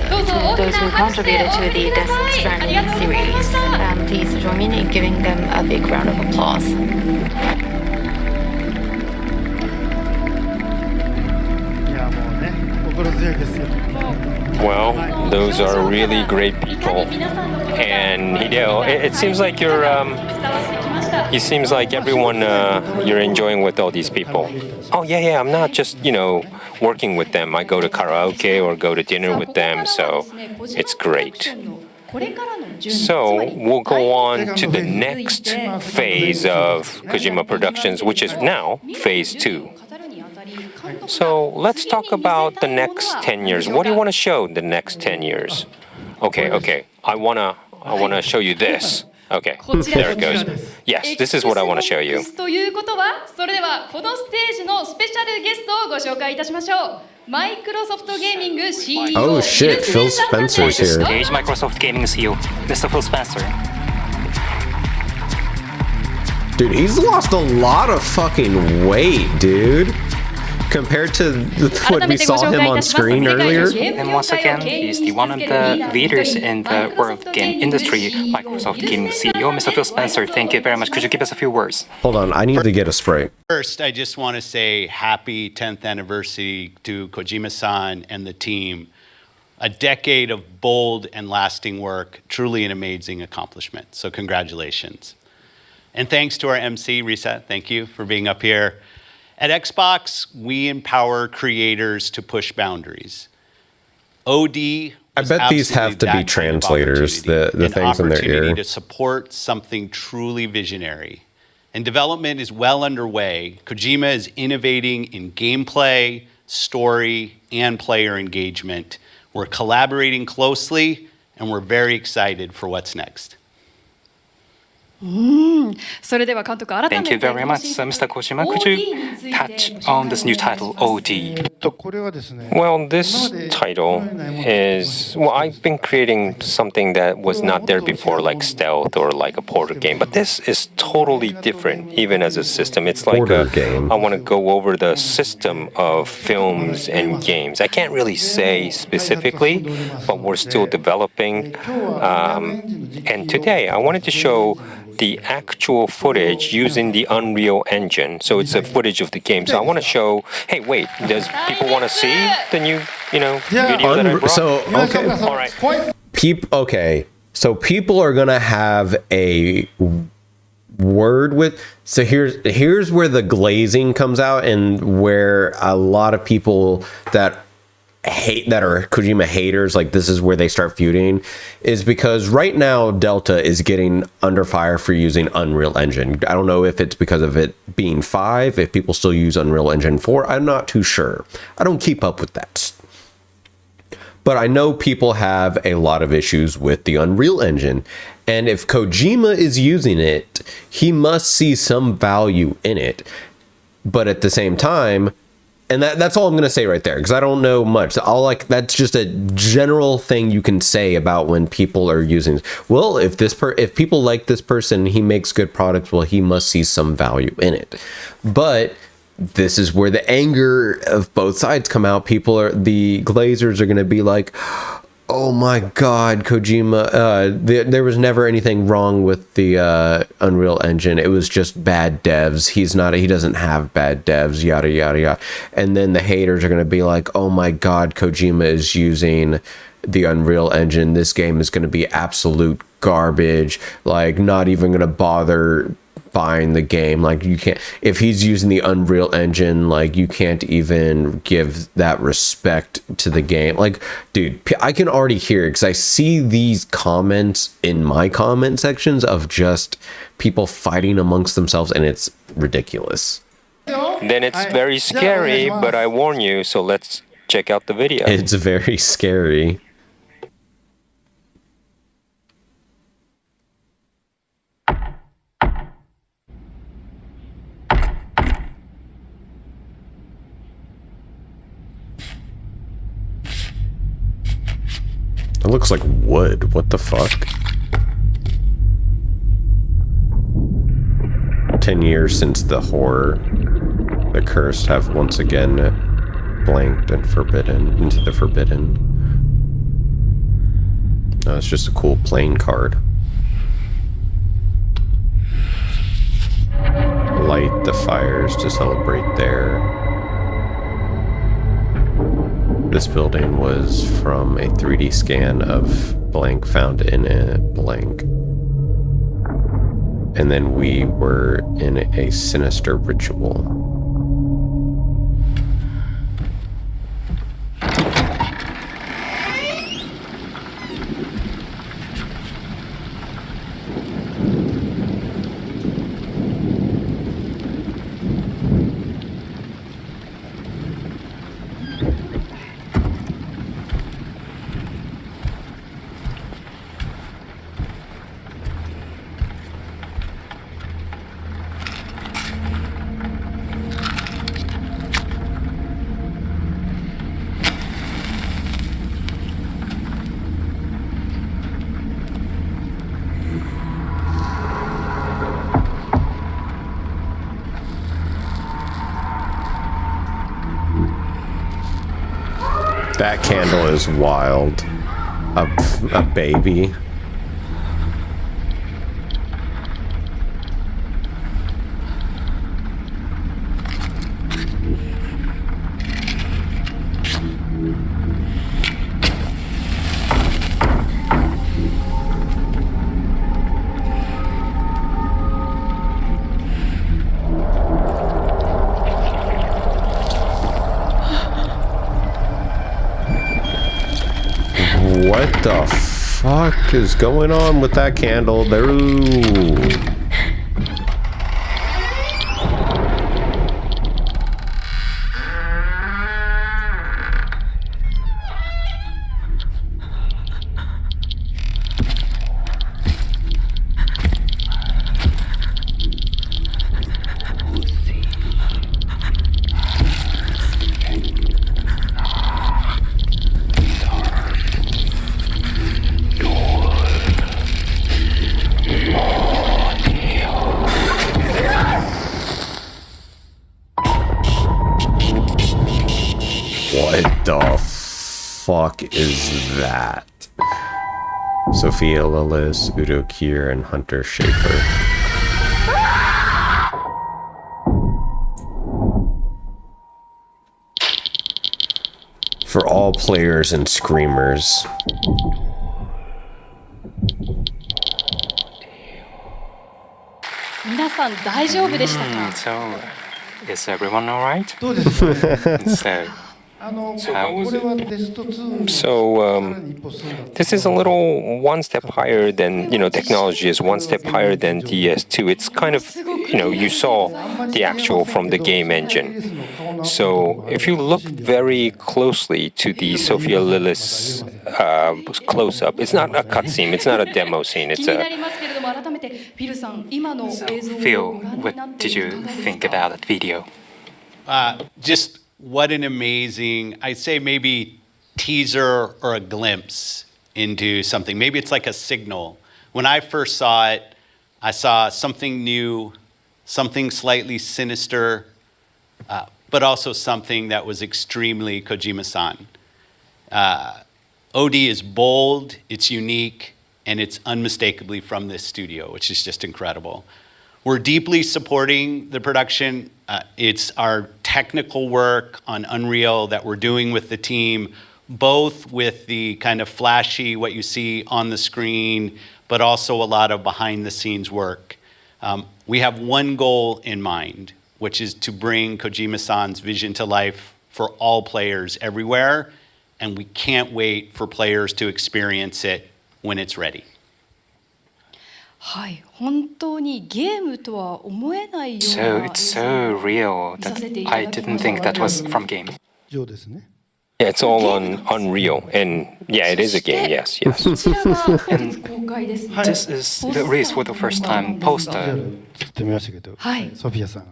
どうぞ to 大き those な who 拍手で contributed お to 送り the くだ Death さい。ありが Stranding とうございまし series. た。 Please join me in giving them a big round of applause. いやもうね、心強いですよ。 Well, those are really great people. And, it seems like it seems like everyone you're enjoying with all these people. Oh, yeah, I'm not just, working with them. I go to karaoke or go to dinner with them, so it's great. So we'll go on to the next phase of Kojima Productions, which is now phase 2. So let's talk about the next 10 years. What do you want to show the next 10 years? Okay. I wanna show you this. Okay, there it goes. Yes, this is what I want to show you. ということは、それではこのステージのスペシャルゲストをご紹介いたしましょう。マイクロソフトゲーミング CEO Oh shit, Phil Spencer's here. Stage Microsoft Gaming CEO, Mr. Phil Spencer. Dude, he's lost a lot of fucking weight, dude. Compared to what we saw him on screen earlier. And once again, he's one of the leaders in the world game industry, Microsoft Gaming CEO, Mr. Phil Spencer. Thank you very much. Could you give us a few words? Hold on, I need to get a spray. First, I just want to say happy 10th anniversary to Kojima-san and the team. A decade of bold and lasting work, truly an amazing accomplishment. So congratulations. And thanks to our MC, Risa. Thank you for being up here. At Xbox, we empower creators to push boundaries. OD I bet these have to be translators, the things in their ear. To support something truly visionary. And development is well underway. Kojima is innovating in gameplay, story, and player engagement. We're collaborating closely, and we're very excited for what's next. それでは監督改め Thank て you very much, Mr. Kojima. Could you touch on this new title, OD? これはですね。 Well, this title is, I've been creating something that was not there before, like stealth or like a portal game, but this is totally different, even as a system. It's like Portal game. I want to go over the system of films and games. I can't really say specifically, but we're still developing. And today, I wanted to show the actual footage using the Unreal Engine. So it's a footage of the game. So I want to show, hey, wait, does people want to see the new, video that I brought? So, okay. All right. Okay. So people are gonna have a word with. So here's where the glazing comes out, and where a lot of people that are Kojima haters, like this is where they start feuding, is because right now Delta is getting under fire for using Unreal Engine. I don't know if it's because of it being 5, if people still use Unreal Engine 4. I'm not too sure. I don't keep up with that. But I know people have a lot of issues with the Unreal Engine. And if Kojima is using it, he must see some value in it. But at the same time, and that's all I'm going to say right there, because I don't know much. That's just a general thing you can say about when people are using. Well, if people like this person, he makes good products, well, he must see some value in it. But this is where the anger of both sides come out. The glazers are going to be like, Oh my God, Kojima! There was never anything wrong with the Unreal Engine. It was just bad devs. He doesn't have bad devs. Yada yada yada. And then the haters are gonna be like, "Oh my God, Kojima is using the Unreal Engine. This game is gonna be absolute garbage. Like, not even gonna bother buying the game. Like, you can't, if he's using the Unreal Engine, like, you can't even give that respect to the game." Like, dude, I can already hear it because I see these comments in my comment sections of just people fighting amongst themselves, and it's ridiculous. Then it's very scary, but I warn you, so let's check out the video. It's very scary. It looks like wood. What the fuck? 10 years since the horror. The cursed have once again blanked and forbidden into the forbidden. No, it's just a cool playing card. Light the fires to celebrate there. This building was from a 3D scan of blank found in a blank. And then we were in a sinister ritual. That candle is wild. A baby. What the fuck is going on with that candle? There. What the fuck is that? Sophia Lillis, Udo Kier, and Hunter Schafer. For all players and screamers. So, is everyone alright? So, this is a little one step higher than, technology is one step higher than DS2. It's kind of, you saw the actual from the game engine. So, if you look very closely to the Sophia Lillis close-up, it's not a cutscene, it's not a demo scene, it's a... Phil, what did you think about that video? Just what an amazing, I'd say maybe teaser or a glimpse into something. Maybe it's like a signal. When I first saw it, I saw something new, something slightly sinister, but also something that was extremely Kojima-san. OD is bold, it's unique, and it's unmistakably from this studio, which is just incredible. We're deeply supporting the production. It's our technical work on Unreal that we're doing with the team, both with the kind of flashy, what you see on the screen, but also a lot of behind the scenes work. We have one goal in mind, which is to bring Kojima-san's vision to life for all players everywhere, and we can't wait for players to experience it when it's ready. はい、本当にゲームとは思えないよう So な it's so real that I didn't think that was from game. 上ですね。 Yeah, it's all on Unreal, and yeah, it is a game. Yes, yes. こちらが本日公開ですね。 This is the release for the first time poster. 作ってみましたけど、はい。ソフィアさん。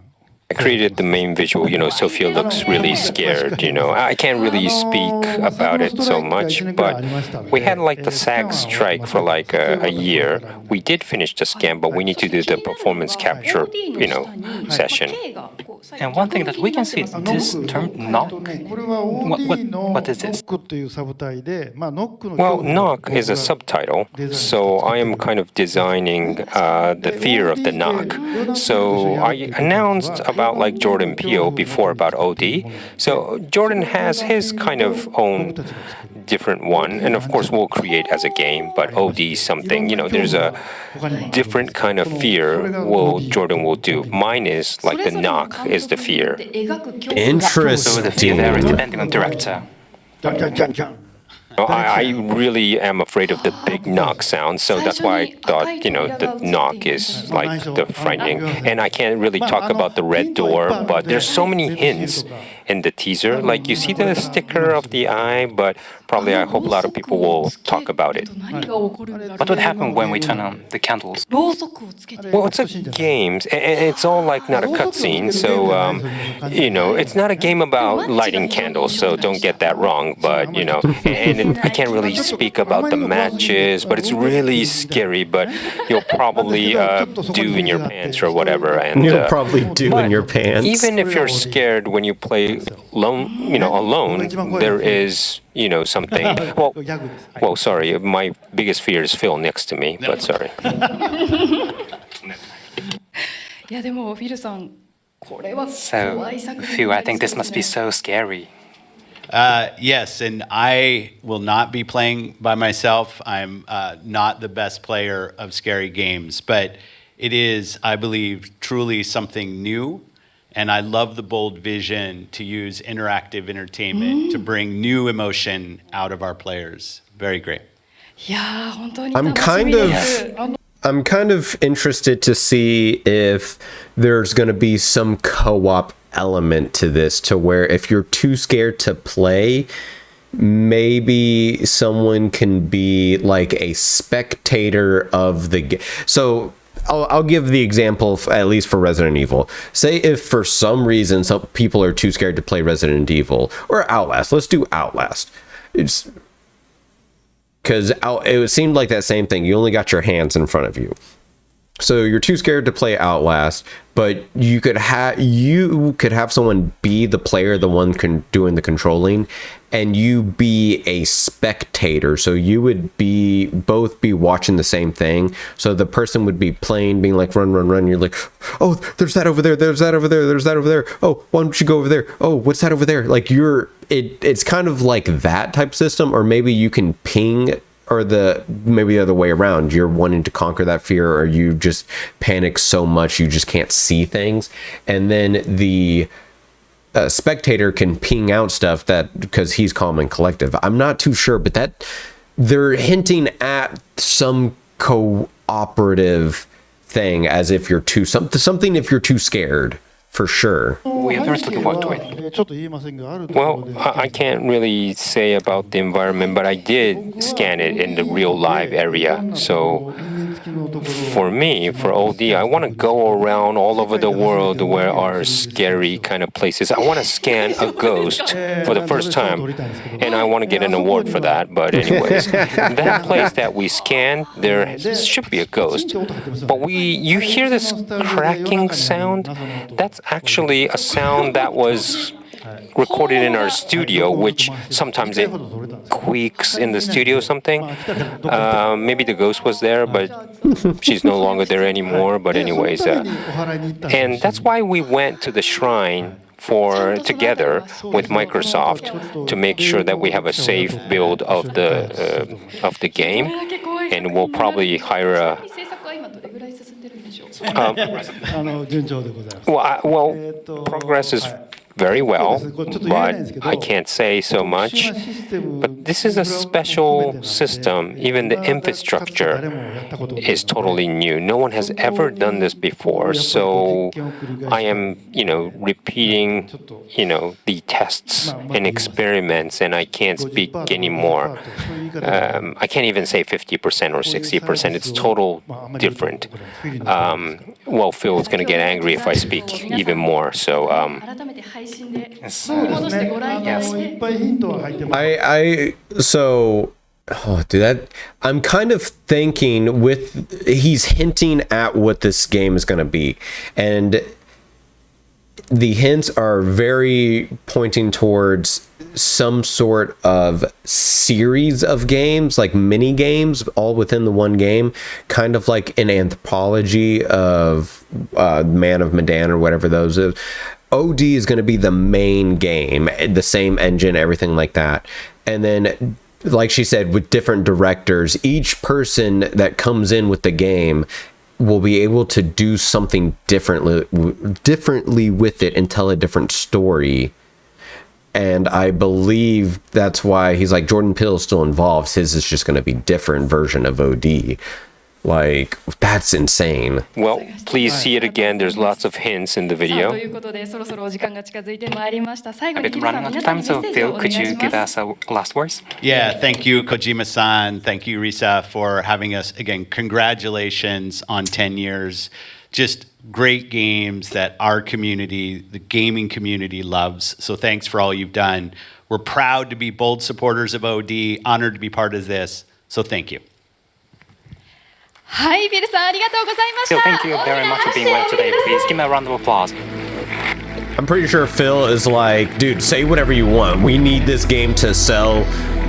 I created the main visual. Sophia looks really scared. I can't really speak about it so much, but we had like the SAG strike for like a year. We did finish the scan, but we need to do the performance capture, session. And one thing that we can see is this term knock. これは OD の What is this? ノックというサブタイで、まあノックの Well, knock is a subtitle, so I am kind of designing the fear of the knock. So I announced about like Jordan Peele before about OD. So Jordan has his kind of own different one, and of course we'll create as a game, but OD something, there's a different kind of fear Jordan will do. Mine is like the knock is the fear. So the fear there is Interesting. depending on director. ジャンジャンジャンジャン。 I really am afraid of the big knock sound, so that's why I thought, the knock is like the frightening. And I can't really talk about the red door, but there's so many hints in the teaser. Like you see the sticker of the eye, but probably I hope a lot of people will talk about it. 何が起こるんだろう What would happen when we turn on the candles? ろうそくをつけて Well, it's a game, and it's all like not a cutscene, so, it's not a game about lighting candles, so don't get that wrong, but, I can't really speak about the matches, but it's really scary, but you'll probably do in your pants or whatever. And You'll probably do in your pants. even if you're scared when you play alone, there is, something. Well, sorry, my biggest fear is Phil next to me, but sorry. いやでもフィルさんこれは So, 怖い作品 Phil, I think this must be so scary. Yes, and I will not be playing by myself. I'm not the best player of scary games, but it is, I believe, truly something new. And I love the bold vision to use interactive entertainment to bring new emotion out of our players. Very great. いやー本当に I'm 楽し kind みで of す I'm kind of interested to see if there's going to be some co-op element to this, to where if you're too scared to play, maybe someone can be like a spectator of the game. So I'll give the example, at least for Resident Evil. Say if for some reason some people are too scared to play Resident Evil or Outlast. Let's do Outlast. It's because it seemed like that same thing. You only got your hands in front of you. So you're too scared to play Outlast, but you could have someone be the player, the one doing the controlling, and you be a spectator. So you would both be watching the same thing. So the person would be playing, being like, run, run, run. You're like, oh, there's that over there. There's that over there. There's that over there. Oh, why don't you go over there? Oh, what's that over there? Like it's kind of like that type system, or maybe you can ping. Or maybe the other way around, you're wanting to conquer that fear, or you just panic so much you just can't see things, and then the spectator can ping out stuff that because he's calm and collective. I'm not too sure, but that they're hinting at some cooperative thing, as if you're something if you're too scared. For sure. We are very looking forward to it. ちょっと言えませんがあるとこ Well, ろで I can't really say about the environment, but I did scan it in the real live area. So for me, for OD, I want to go around all over the world where are scary kind of places. I want to scan a ghost for the first time, and I want to get an award for that. But anyways, that place that we scanned, there should be a ghost. But you hear this cracking sound? That's actually a sound that was recorded in our studio, which sometimes it squeaks in the studio or something. Maybe the ghost was there, but she's no longer there anymore. But anyways, and that's why we went to the shrine together with Microsoft to make sure that we have a safe build of the game, and we'll probably hire a. Progress is very well, but I can't say so much. But this is a special system. Even the infrastructure is totally new. No one has ever done this before. So I am, repeating, the tests and experiments, and I can't speak anymore. I can't even say 50% or 60%. It's total different. Phil is going to get angry if I speak even more. So. I'm kind of thinking he's hinting at what this game is going to be, and the hints are very pointing towards some sort of series of games, like mini games, all within the one game, kind of like an anthology of Man of Medan or whatever those is. OD is going to be the main game, the same engine, everything like that. And then, like she said, with different directors, each person that comes in with the game will be able to do something differently with it and tell a different story. And I believe that's why he's like, Jordan Peele is still involved. His is just going to be different version of OD. Like, that's insane. Well, please see it again. There's lots of hints in the video. A bit running out of time, so Phil, could you give us a last words? Yeah, thank you, Kojima-san. Thank you, Risa, for having us. Again, congratulations on 10 years. Just great games that our community, the gaming community, loves. So thanks for all you've done. We're proud to be bold supporters of OD, honored to be part of this. So thank you. Hi, Phil さん、ありがとうございました。 Phil, thank you very much for being well today. Please give me a round of applause. I'm pretty sure Phil is like, dude, say whatever you want. We need this game to sell.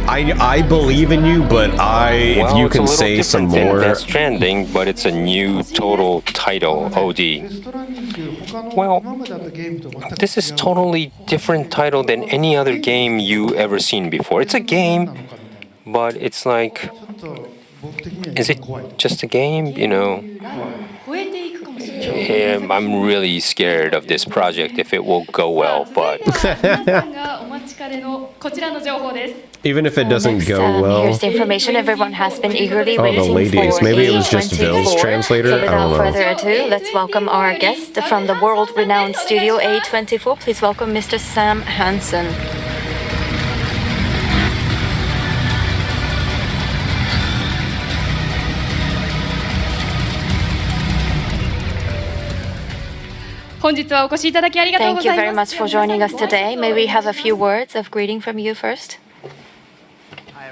I believe in you, but if you can say some more. Death Stranding, but it's a new total title, OD. Well, this is totally different title than any other game you ever seen before. It's a game, but it's like, is it just a game? I'm really scared of this project if it will go well, but even if it doesn't go well. Here's the information everyone has been eagerly waiting the ladies. for. Maybe it was just Phil's translator. So I don't without know. further ado, let's welcome our guest from the world-renowned studio A24. Please welcome Mr. Sam Hansen. Thank you very much for joining us today. May we have a few words of greeting from you first? Hi,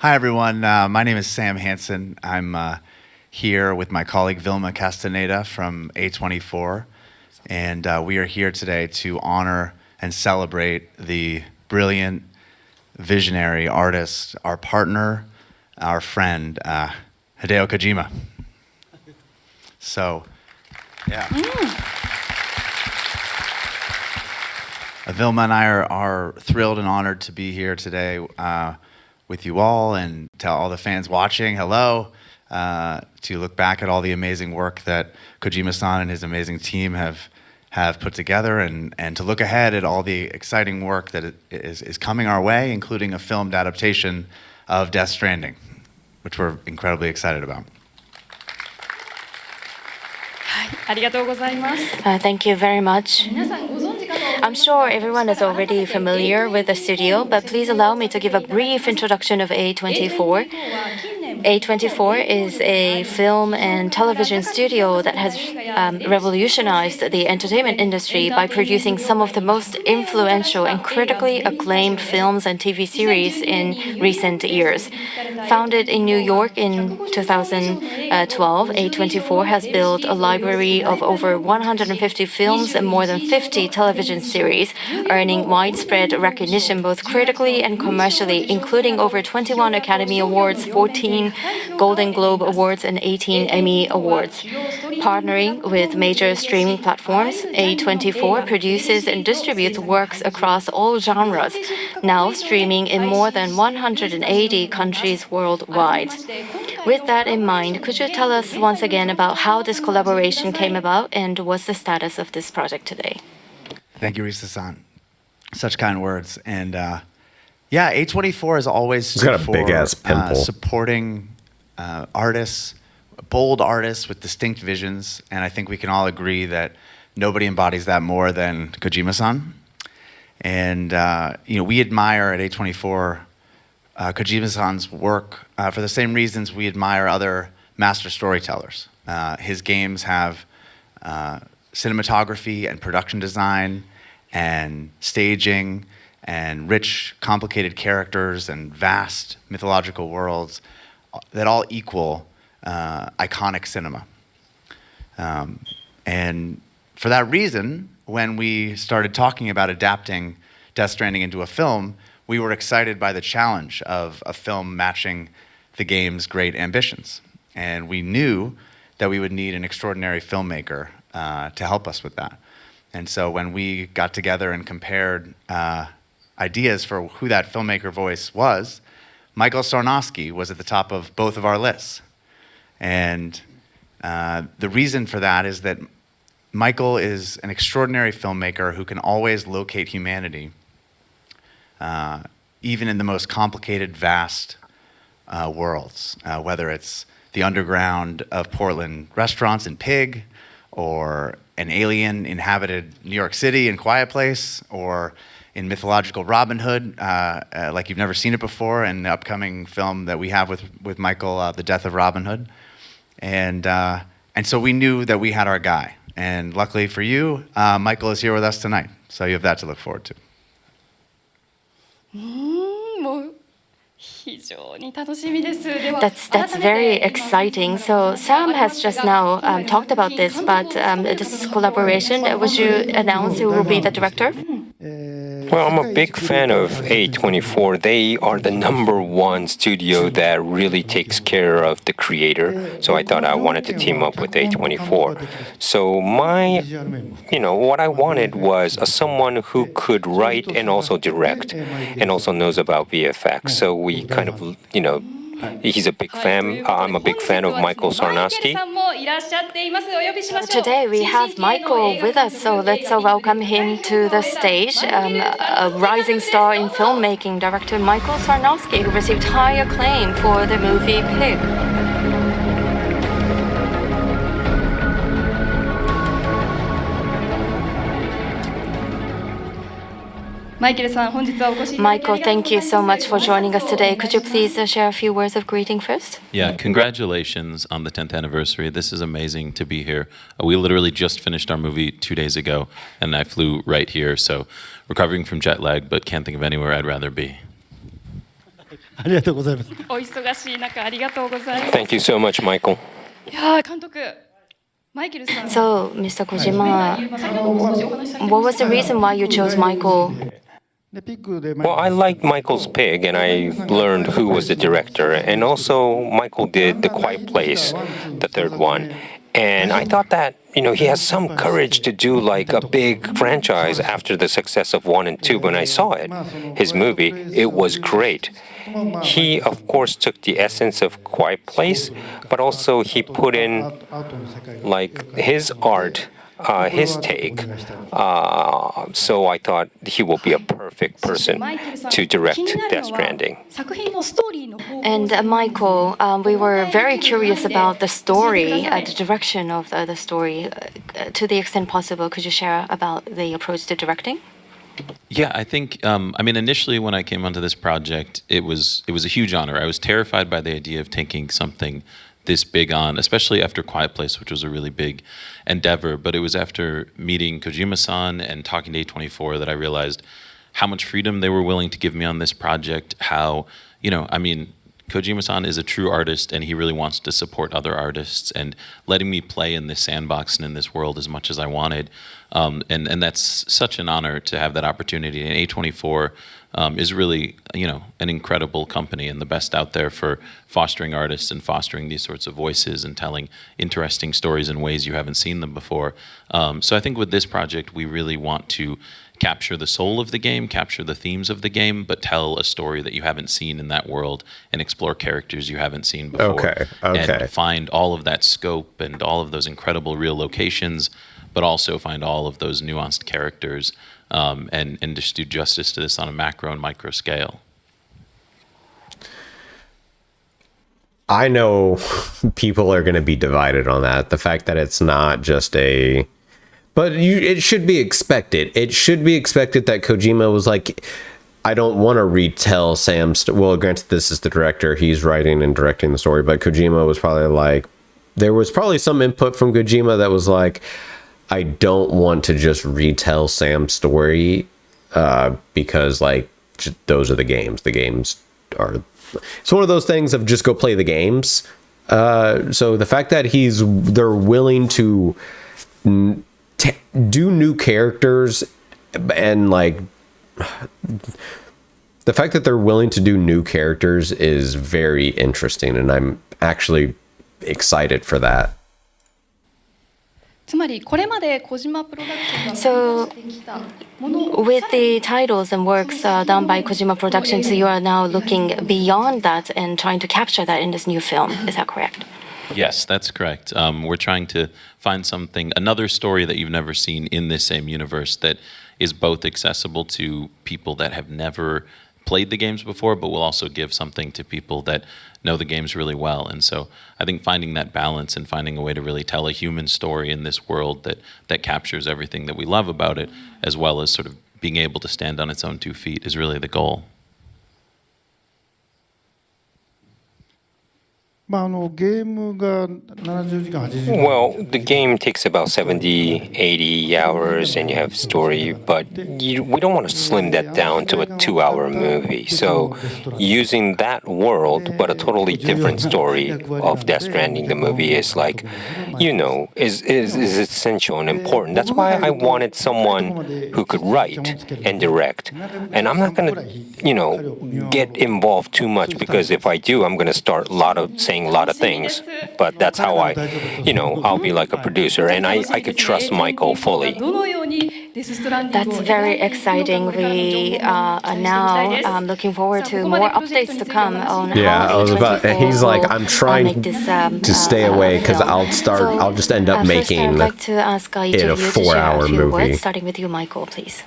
everyone. My name is Sam Hansen. I'm here with my colleague Vilma Castaneda from A24. And we are here today to honor and celebrate the brilliant, visionary artist, our partner, our friend, Hideo Kojima. So, yeah. Vilma and I are thrilled and honored to be here today with you all and tell all the fans watching hello, to look back at all the amazing work that Kojima-san and his amazing team have put together and to look ahead at all the exciting work that is coming our way, including a filmed adaptation of Death Stranding, which we're incredibly excited about. Thank you very much. I'm sure everyone is already familiar with the studio, but please allow me to give a brief introduction of A24. A24 is a film and television studio that has revolutionized the entertainment industry by producing some of the most influential and critically acclaimed films and TV series in recent years. Founded in New York in 2012, A24 has built a library of over 150 films and more than 50 television series, earning widespread recognition both critically and commercially, including over 21 Academy Awards, 14 Golden Globe Awards, and 18 Emmy Awards. Partnering with major streaming platforms, A24 produces and distributes works across all genres, now streaming in more than 180 countries worldwide. With that in mind, could you tell us once again about how this collaboration came about and what's the status of this project today? Thank you, Risa-san. Such kind words. And yeah, A24 is always He's got a big-ass pimple. Supporting artists, bold artists with distinct visions. And I think we can all agree that nobody embodies that more than Kojima-san. And we admire at A24 Kojima-san's work for the same reasons we admire other master storytellers. His games have cinematography and production design and staging and rich, complicated characters and vast mythological worlds that all equal iconic cinema. And for that reason, when we started talking about adapting Death Stranding into a film, we were excited by the challenge of a film matching the game's great ambitions. And we knew that we would need an extraordinary filmmaker to help us with that. And so when we got together and compared ideas for who that filmmaker voice was, Michael Sarnowski was at the top of both of our lists. And the reason for that is that Michael is an extraordinary filmmaker who can always locate humanity, even in the most complicated, vast worlds, whether it's the underground of Portland restaurants in Pig, or an alien inhabited New York City in Quiet Place, or in mythological Robin Hood, like you've never seen it before, in the upcoming film that we have with Michael, The Death of Robin Hood. And so we knew that we had our guy. And luckily for you, Michael is here with us tonight. So you have that to look forward to. That's very exciting. So Sam has just now talked about this, but this collaboration, would you announce who will be the director? Well, I'm a big fan of A24. They are the #1 studio that really takes care of the creator. So I thought I wanted to team up with A24. So what I wanted was someone who could write and also direct and also knows about VFX. So we kind of, he's a big fan. I'm a big fan of Michael Sarnowski. Today we have Michael with us, so let's welcome him to the stage. A rising star in filmmaking, director Michael Sarnowski, who received high acclaim for the movie Pig. Michael, thank you so much for joining us today. Could you please share a few words of greeting first? Yeah, congratulations on the 10th anniversary. This is amazing to be here. We literally just finished our movie 2 days ago, and I flew right here, so recovering from jet lag, but can't think of anywhere I'd rather be. Thank you so much, Michael. So, Mr. Kojima, what was the reason why you chose Michael? Well, I liked Michael's Pig, and I learned who was the director. And also, Michael did The Quiet Place, the third one. And I thought that, he has some courage to do like a big franchise after the success of 1 and 2. When I saw it, his movie, it was great. He, of course, took the essence of Quiet Place, but also he put in like his art, his take. So I thought he will be a perfect person to direct Death Stranding. And Michael, we were very curious about the story, the direction of the story. To the extent possible, could you share about the approach to directing? Yeah, I think. I mean, initially when I came onto this project, it was a huge honor. I was terrified by the idea of taking something this big on, especially after Quiet Place, which was a really big endeavor. But it was after meeting Kojima-san and talking to A24 that I realized how much freedom they were willing to give me on this project. How, I mean, Kojima-san is a true artist, and he really wants to support other artists, and letting me play in this sandbox and in this world as much as I wanted. And that's such an honor to have that opportunity. And A24 is really, an incredible company and the best out there for fostering artists and fostering these sorts of voices and telling interesting stories in ways you haven't seen them before. So I think with this project, we really want to capture the soul of the game, capture the themes of the game, but tell a story that you haven't seen in that world and explore characters you haven't seen before. Okay. And find all of that scope and all of those incredible real locations, but also find all of those nuanced characters and just do justice to this on a macro and micro scale. I know people are going to be divided on that. The fact that it's not just a... But it should be expected. It should be expected that Kojima was like, I don't want to retell Sam's... Well, granted, this is the director. He's writing and directing the story. But Kojima was probably like... There was probably some input from Kojima that was like, I don't want to just retell Sam's story because, like, those are the games. The games are... It's one of those things of just go play the games. So the fact that they're willing to... do new characters and like the fact that they're willing to do new characters is very interesting, and I'm actually excited for that. So, with the titles and works done by Kojima Productions, you are now looking beyond that and trying to capture that in this new film. Is that correct? Yes, that's correct. We're trying to find another story that you've never seen in this same universe that is both accessible to people that have never played the games before, but will also give something to people that know the games really well. And so I think finding that balance and finding a way to really tell a human story in this world that captures everything that we love about it, as well as sort of being able to stand on its own 2 feet, is really the goal. Well, the game takes about 70, 80 hours and you have story, but we don't want to slim that down to a 2-hour movie. So using that world, but a totally different story of Death Stranding, the movie is like, is essential and important. That's why I wanted someone who could write and direct. And I'm not going to, get involved too much, because if I do, I'm going to start saying a lot of things, but that's how I'll be like a producer, and I could trust Michael fully. That's very exciting. We are now looking forward to more updates to come on how he's like, I'm trying to stay away because I'll just end up making I'd like to ask each it a of you to share 4-hour a few movie. words, starting with you, Michael, please.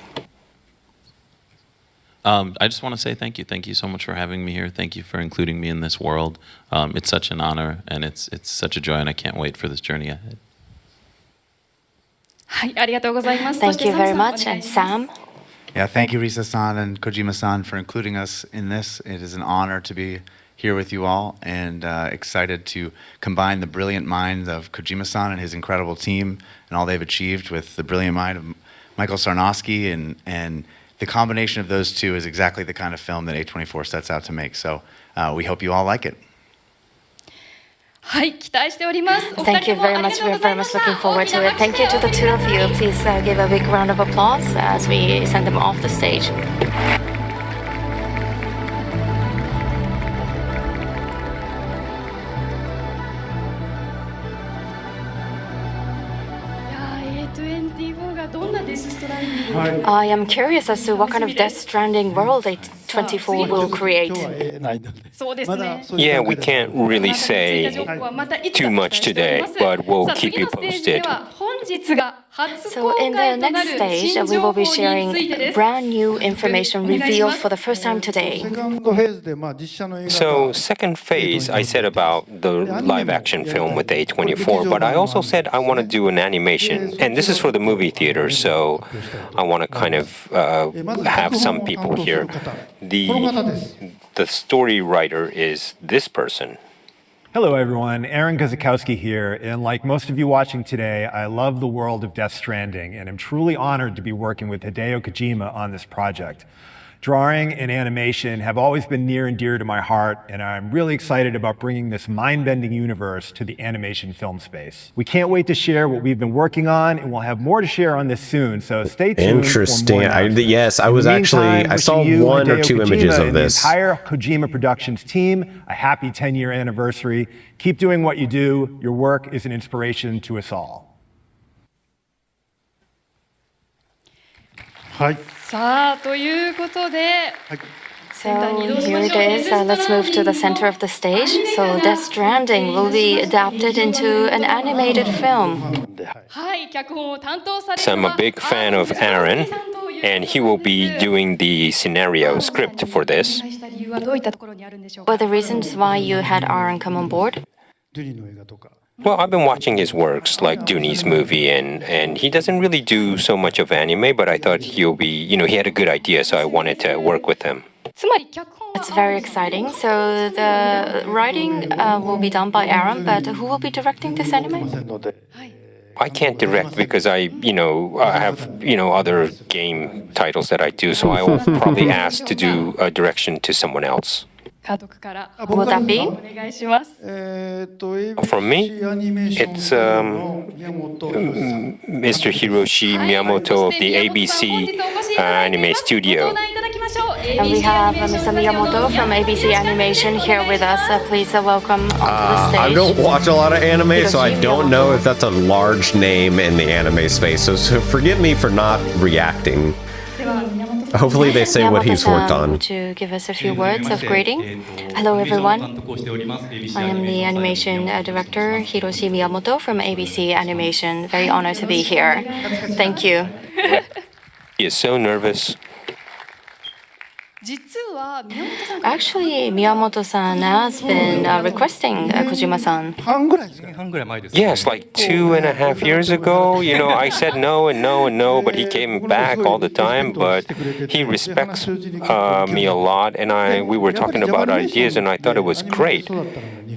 I just want to say thank you. Thank you so much for having me here. Thank you for including me in this world. It's such an honor, and it's such a joy, and I can't wait for this journey ahead. Thank you very much. And Sam? Yeah, thank you, Risa-san and Kojima-san, for including us in this. It is an honor to be here with you all, and excited to combine the brilliant minds of Kojima-san and his incredible team and all they've achieved with the brilliant mind of Michael Sarnowski, and the combination of those two is exactly the kind of film that A24 sets out to make. So we hope you all like it. Thank you very much. We're very much looking forward to it. Thank you to the two of you. Please give a big round of applause as we send them off the stage. I am curious as to what kind of Death Stranding world A24 will create. Yeah, we can't really say too much today, but we'll keep you posted. So in the next stage, we will be sharing brand new information revealed for the first time today. So, second phase, I said about the live action film with A24, but I also said I want to do an animation. And this is for the movie theater, so I want to kind of have some people here. The story writer is this person. Hello, everyone. Aaron Guzikowski here. And like most of you watching today, I love the world of Death Stranding, and I'm truly honored to be working with Hideo Kojima on this project. Drawing and animation have always been near and dear to my heart, and I'm really excited about bringing this mind-bending universe to the animation film space. We can't wait to share what we've been working on, and we'll have more to share on this soon, so stay tuned. Interesting. Yes, I was actually, I saw one or two images of this. The entire Kojima Productions team, a happy 10-year anniversary. Keep doing what you do. Your work is an inspiration to us all. さあということで、So here it is. Let's move to the center of the stage. So Death Stranding will be adapted into an animated film. はい脚本を担当され So る I'm の a は big fan of Aaron, and he will be doing the scenario script for this. した理由はどういったところにあるんでしょうか。 What are the reasons why you had Aaron come on board? Well, I've been watching his works, like Dooney's movie, and he doesn't really do so much of anime, but I thought he'll be, he had a good idea, so I wanted to work with him. つまり脚本は It's very exciting. So the writing will be done by Aaron, but who will be directing this anime? I can't direct because I have, other game titles that I do, so I will probably ask to do a direction to someone else. 監督から Will that be? お願いします。 From me, it's Mr. Hiroshi Miyamoto of the ABC Anime Studio. いただきましょう。 And we have Mr. Miyamoto from ABC Animation here with us. Please welcome onto the stage. I don't watch a lot of anime, so I don't know if that's a large name in the anime space. So forgive me for not reacting. では宮本さん Hopefully they say what he's worked Yamato-san, on. would you give us a few words of greeting? Hello, everyone. I am the animation director, Hiroshi Miyamoto from ABC Animation. Very honored to be here. Thank you. He is so nervous. 実は宮本さん Actually, Miyamoto-san has been requesting Kojima-san. Yes, like 2.5 years ago, I said no and no and no, but he came back all the time. But he respects me a lot, and we were talking about ideas, and I thought it was great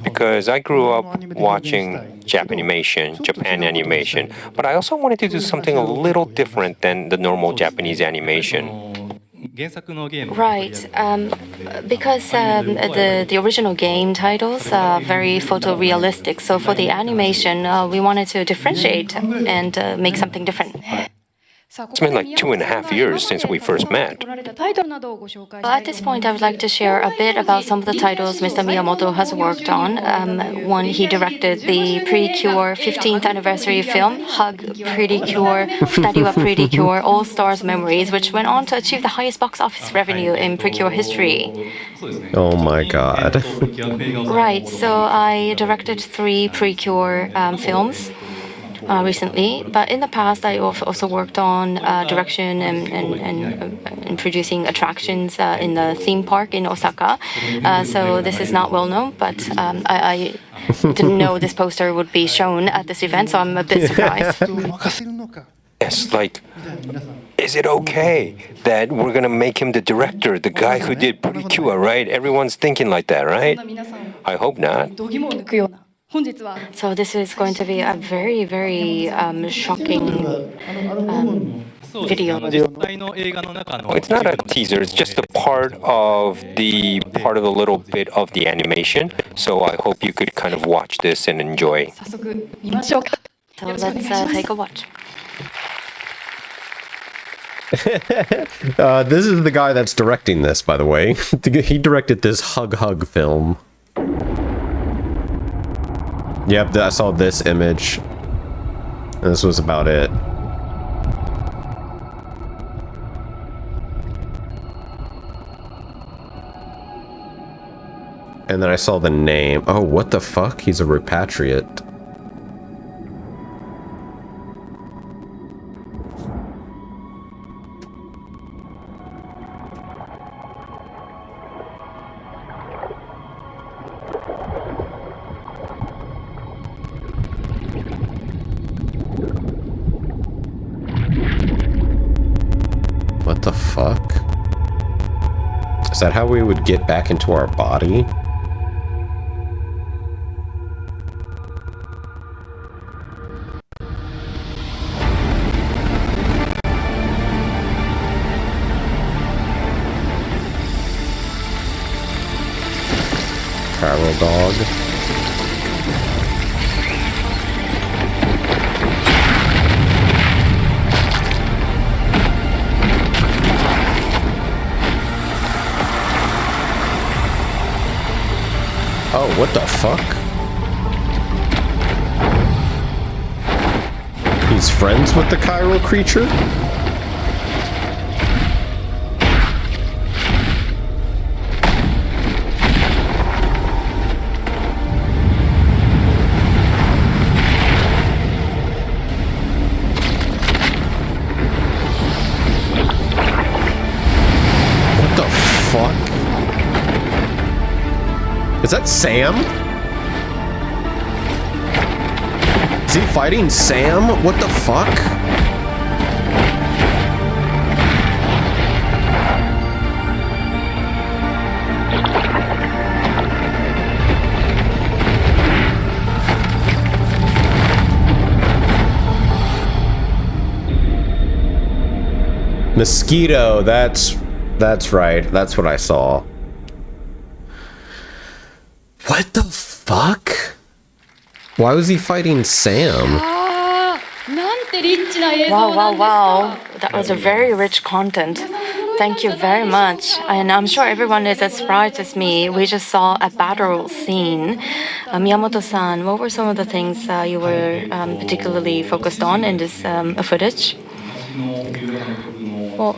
because I grew up watching Japan animation, but I also wanted to do something a little different than the normal Japanese animation. Right, because the original game titles are very photorealistic. So for the animation, we wanted to differentiate and make something different. It's been like 2.5 years since we first met. タイトルなどをご紹介 Well, at this point, I would like to share a bit about some of the titles Mr. Miyamoto has worked on. One, he directed the Pretty-Cure 15th anniversary film, Hug Pretty Cure, Futari Pretty Cure, All Stars Memories, which went on to achieve the highest box office revenue in Precure history. Oh my god. Right, so I directed 3 Precure films. Recently, but in the past I also worked on direction and producing attractions in the theme park in Osaka. So this is not well known, but I didn't know this poster would be shown at this event, so I'm a bit surprised. Yes, like, is it okay that we're gonna make him the director, the guy who did Pretty-Cure, right? Everyone's thinking like that, right? I hope not. 度肝を抜くような本日は So this is going to be a very, very shocking video. Well, it's not a teaser, it's just a part of the little bit of the animation. So I hope you could kind of watch this and enjoy. 早速見ましょうか。 So let's take a watch. This is the guy that's directing this, by the way. He directed this Hug film. Yep, I saw this image. This was about it. And then I saw the name. Oh, what the fuck? He's a repatriate. What the fuck? Is that how we would get back into our body? Carol dog. Oh, what the fuck? He's friends with the chiral creature? What the fuck? Is that Sam? Is he fighting Sam? What the fuck? Mosquito, that's right. That's what I saw. What the fuck? Why was he fighting Sam? Wow. That was a very rich content. Thank you very much. And I'm sure everyone is as surprised as me. We just saw a battle scene. Miyamoto-san, what were some of the things you were particularly focused on in this footage? Well,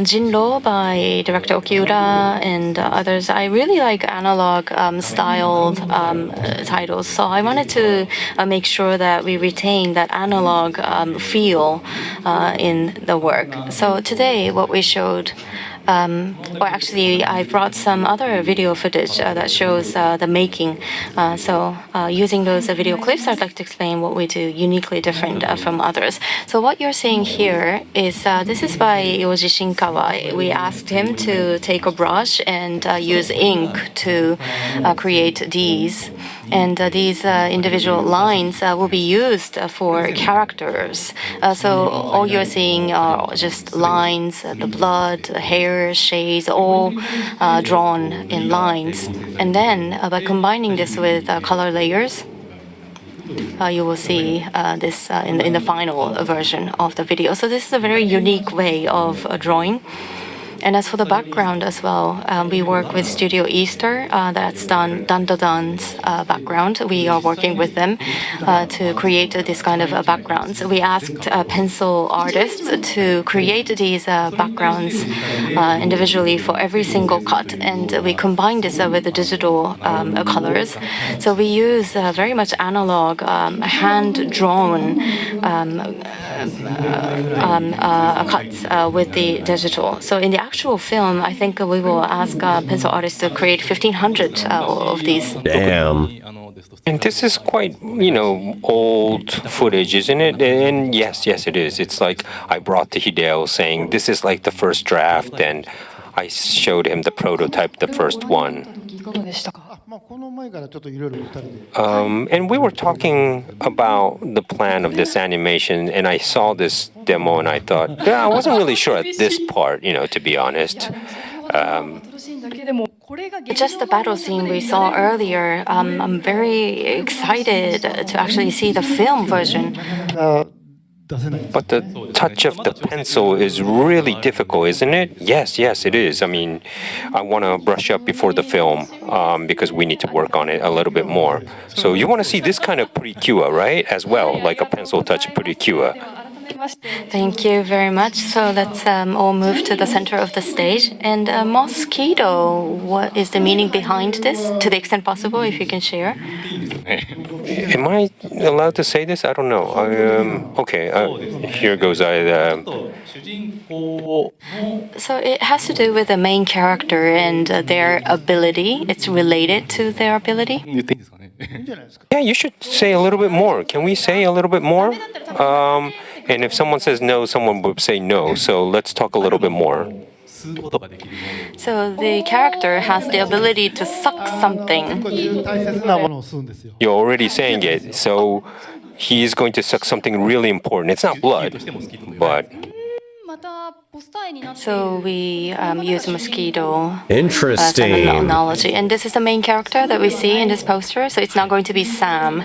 Jinro by director Okiura and others, I really like analog styled titles. So I wanted to make sure that we retain that analog feel in the work. So today, what we showed, or actually, I brought some other video footage that shows the making. So using those video clips, I'd like to explain what we do uniquely different from others. So what you're seeing here is, this is by Yoji Shinkawa. We asked him to take a brush and use ink to create these. And these individual lines will be used for characters. So all you're seeing are just lines, the blood, the hair, shades, all drawn in lines. And then by combining this with color layers, you will see this in the final version of the video. So this is a very unique way of drawing. And as for the background as well, we work with Studio Easter, that's done Dandadan's background. We are working with them to create this kind of backgrounds. We asked pencil artists to create these backgrounds individually for every single cut, and we combine this with the digital colors. So we use very much analog, hand-drawn cuts with the digital. So in the actual film, I think we will ask pencil artists to create 1,500 of these. Damn. And this is quite, old footage, isn't it? And yes, it is. It's like I brought to Hideo saying, this is like the first draft, and I showed him the prototype, the first one. And we were talking about the plan of this animation, and I saw this demo, and I thought, I wasn't really sure at this part, to be honest. Just the battle scene we saw earlier, I'm very excited to actually see the film version. But the touch of the pencil is really difficult, isn't it? Yes, it is. I mean, I want to brush up before the film because we need to work on it a little bit more. So you want to see this kind of precure, right? As well, like a pencil touch precure. Thank you very much. So let's all move to the center of the stage. And mosquito, what is the meaning behind this? To the extent possible, if you can share. Am I allowed to say this? I don't know. Okay, here goes So it has to do with the main character and their ability. It's related to their ability. Yeah, you should say a little bit more. Can we say a little bit more? And if someone says no, someone would say no. So let's talk a little bit more. So the character has the ability to suck something. 大切なものを吸うんですよ。 You're already saying it. So he's going to suck something really important. It's not blood, but So we use mosquito as an Interesting. analogy. And this is the main character that we see in this poster. So it's not going to be Sam.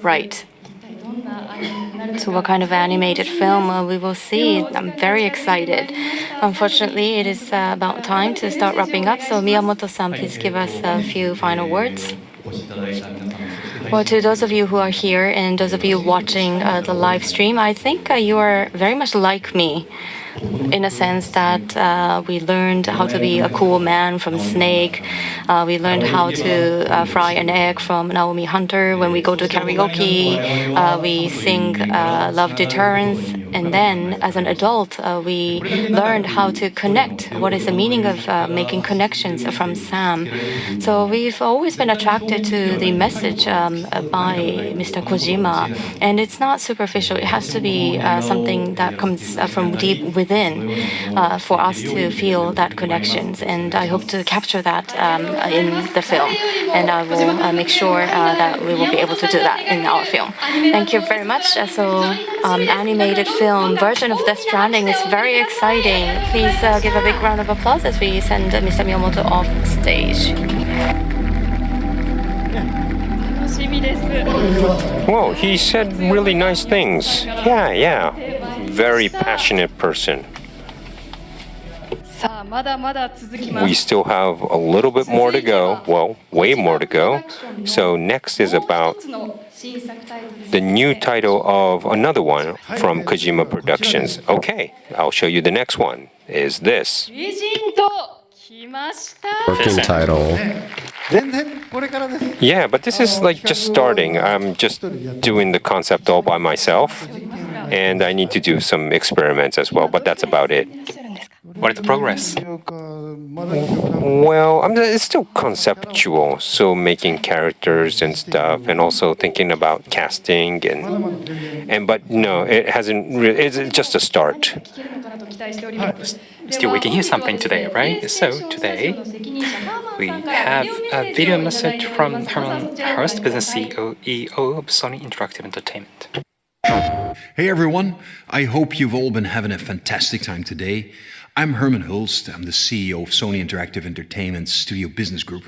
Right. So what kind of animated film we will see? I'm very excited. Unfortunately, it is about time to start wrapping up. So Miyamoto-san, please give us a few final words. Well, to those of you who are here and those of you watching the live stream, I think you are very much like me, in a sense that we learned how to be a cool man from Snake. We learned how to fry an egg from Naomi Hunter. When we go to karaoke, we sing Love Deterrence. And then, as an adult, we learned how to connect. What is the meaning of making connections from Sam? So we've always been attracted to the message by Mr. Kojima. And it's not superficial. It has to be something that comes from deep within for us to feel that connections. And I hope to capture that in the film. And I will make sure that we will be able to do that in our film. Thank you very much. Animated film version of Death Stranding is very exciting. Please give a big round of applause as we send Mr. Miyamoto off stage. well, he said really nice things. Yeah. Very passionate person. We still have a little bit more to go. Well, way more to go. So next is about the new title of another one from Kojima Productions. Okay, I'll show you the next one. Is this. Working title. 全然これからです。 Yeah, but this is like just starting. I'm just doing the concept all by myself. And I need to do some experiments as well, but that's about it. What is the progress? Well, it's still conceptual, so making characters and stuff, and also thinking about casting and but no, it hasn't. It's just a start. Still, we can hear something today, right? So today, we have a video message from Herman Hurst, Business CEO of Sony Interactive Entertainment. Hey everyone, I hope you've all been having a fantastic time today. I'm Herman Hulst, I'm the CEO of Sony Interactive Entertainment's Studio Business Group.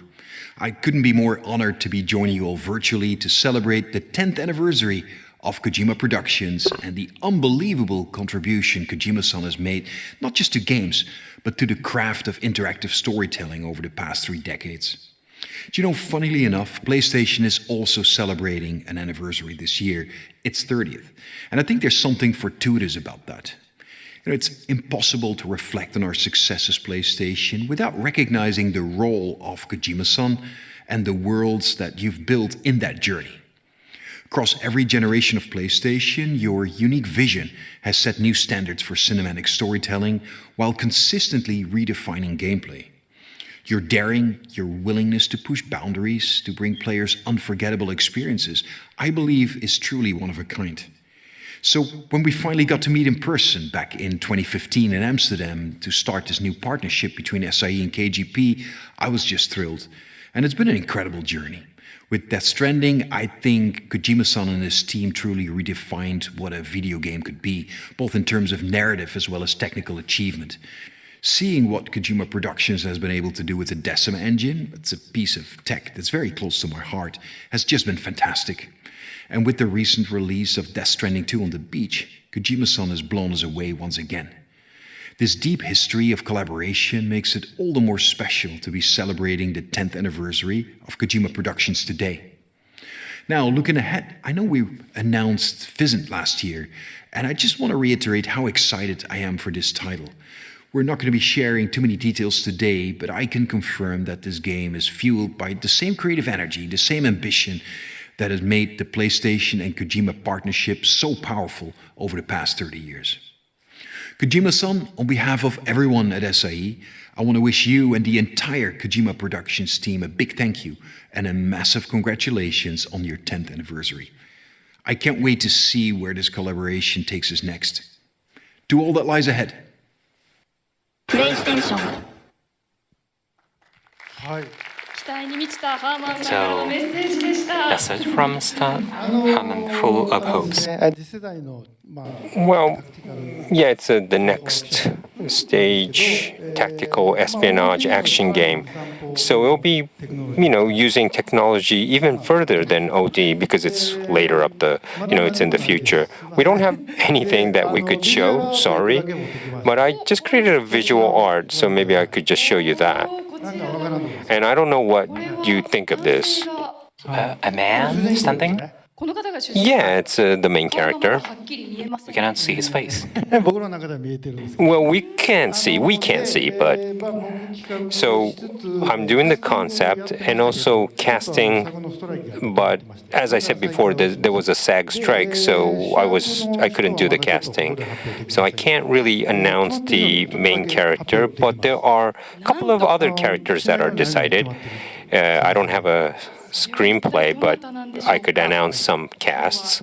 I couldn't be more honored to be joining you all virtually to celebrate the 10th anniversary of Kojima Productions and the unbelievable contribution Kojima-san has made, not just to games, but to the craft of interactive storytelling over the past 3 decades. Do you know, funnily enough, PlayStation is also celebrating an anniversary this year, its 30th. And I think there's something fortuitous about that. You know, it's impossible to reflect on our success as PlayStation without recognizing the role of Kojima-san and the worlds that you've built in that journey. Across every generation of PlayStation, your unique vision has set new standards for cinematic storytelling while consistently redefining gameplay. Your daring, your willingness to push boundaries, to bring players unforgettable experiences, I believe is truly one of a kind. So when we finally got to meet in person back in 2015 in Amsterdam to start this new partnership between SIE and KGP, I was just thrilled. And it's been an incredible journey. With Death Stranding, I think Kojima-san and his team truly redefined what a video game could be, both in terms of narrative as well as technical achievement. Seeing what Kojima Productions has been able to do with the Decima engine, it's a piece of tech that's very close to my heart, has just been fantastic. And with the recent release of Death Stranding 2 on the beach, Kojima-san has blown us away once again. This deep history of collaboration makes it all the more special to be celebrating the 10th anniversary of Kojima Productions today. Now, looking ahead, I know we announced Physint last year, and I just want to reiterate how excited I am for this title. We're not going to be sharing too many details today, but I can confirm that this game is fueled by the same creative energy, the same ambition that has made the PlayStation and Kojima partnership so powerful over the past 30 years. Kojima-san, on behalf of everyone at SIE, I want to wish you and the entire Kojima Productions team a big thank you and a massive congratulations on your 10th anniversary. I can't wait to see where this collaboration takes us next. To all that lies ahead. プレイステーション。はい。期待に満ちたハーマンさんからのメッセージでした。Message from Stan Herman, full of hopes. 次世代の Well, yeah, it's the next stage tactical espionage action game. So it'll be, using technology even further than OD because it's later up it's in the future. We don't have anything that we could show, sorry. But I just created a visual art, so maybe I could just show you that. And I don't know what you think of this. A man standing? Yeah, it's the main character. We cannot see his face. Well, we can't see, but... So, I'm doing the concept and also casting, but as I said before, there was a SAG strike, so I couldn't do the casting. So I can't really announce the main character, but there are a couple of other characters that are decided. I don't have a screenplay, but I could announce some casts.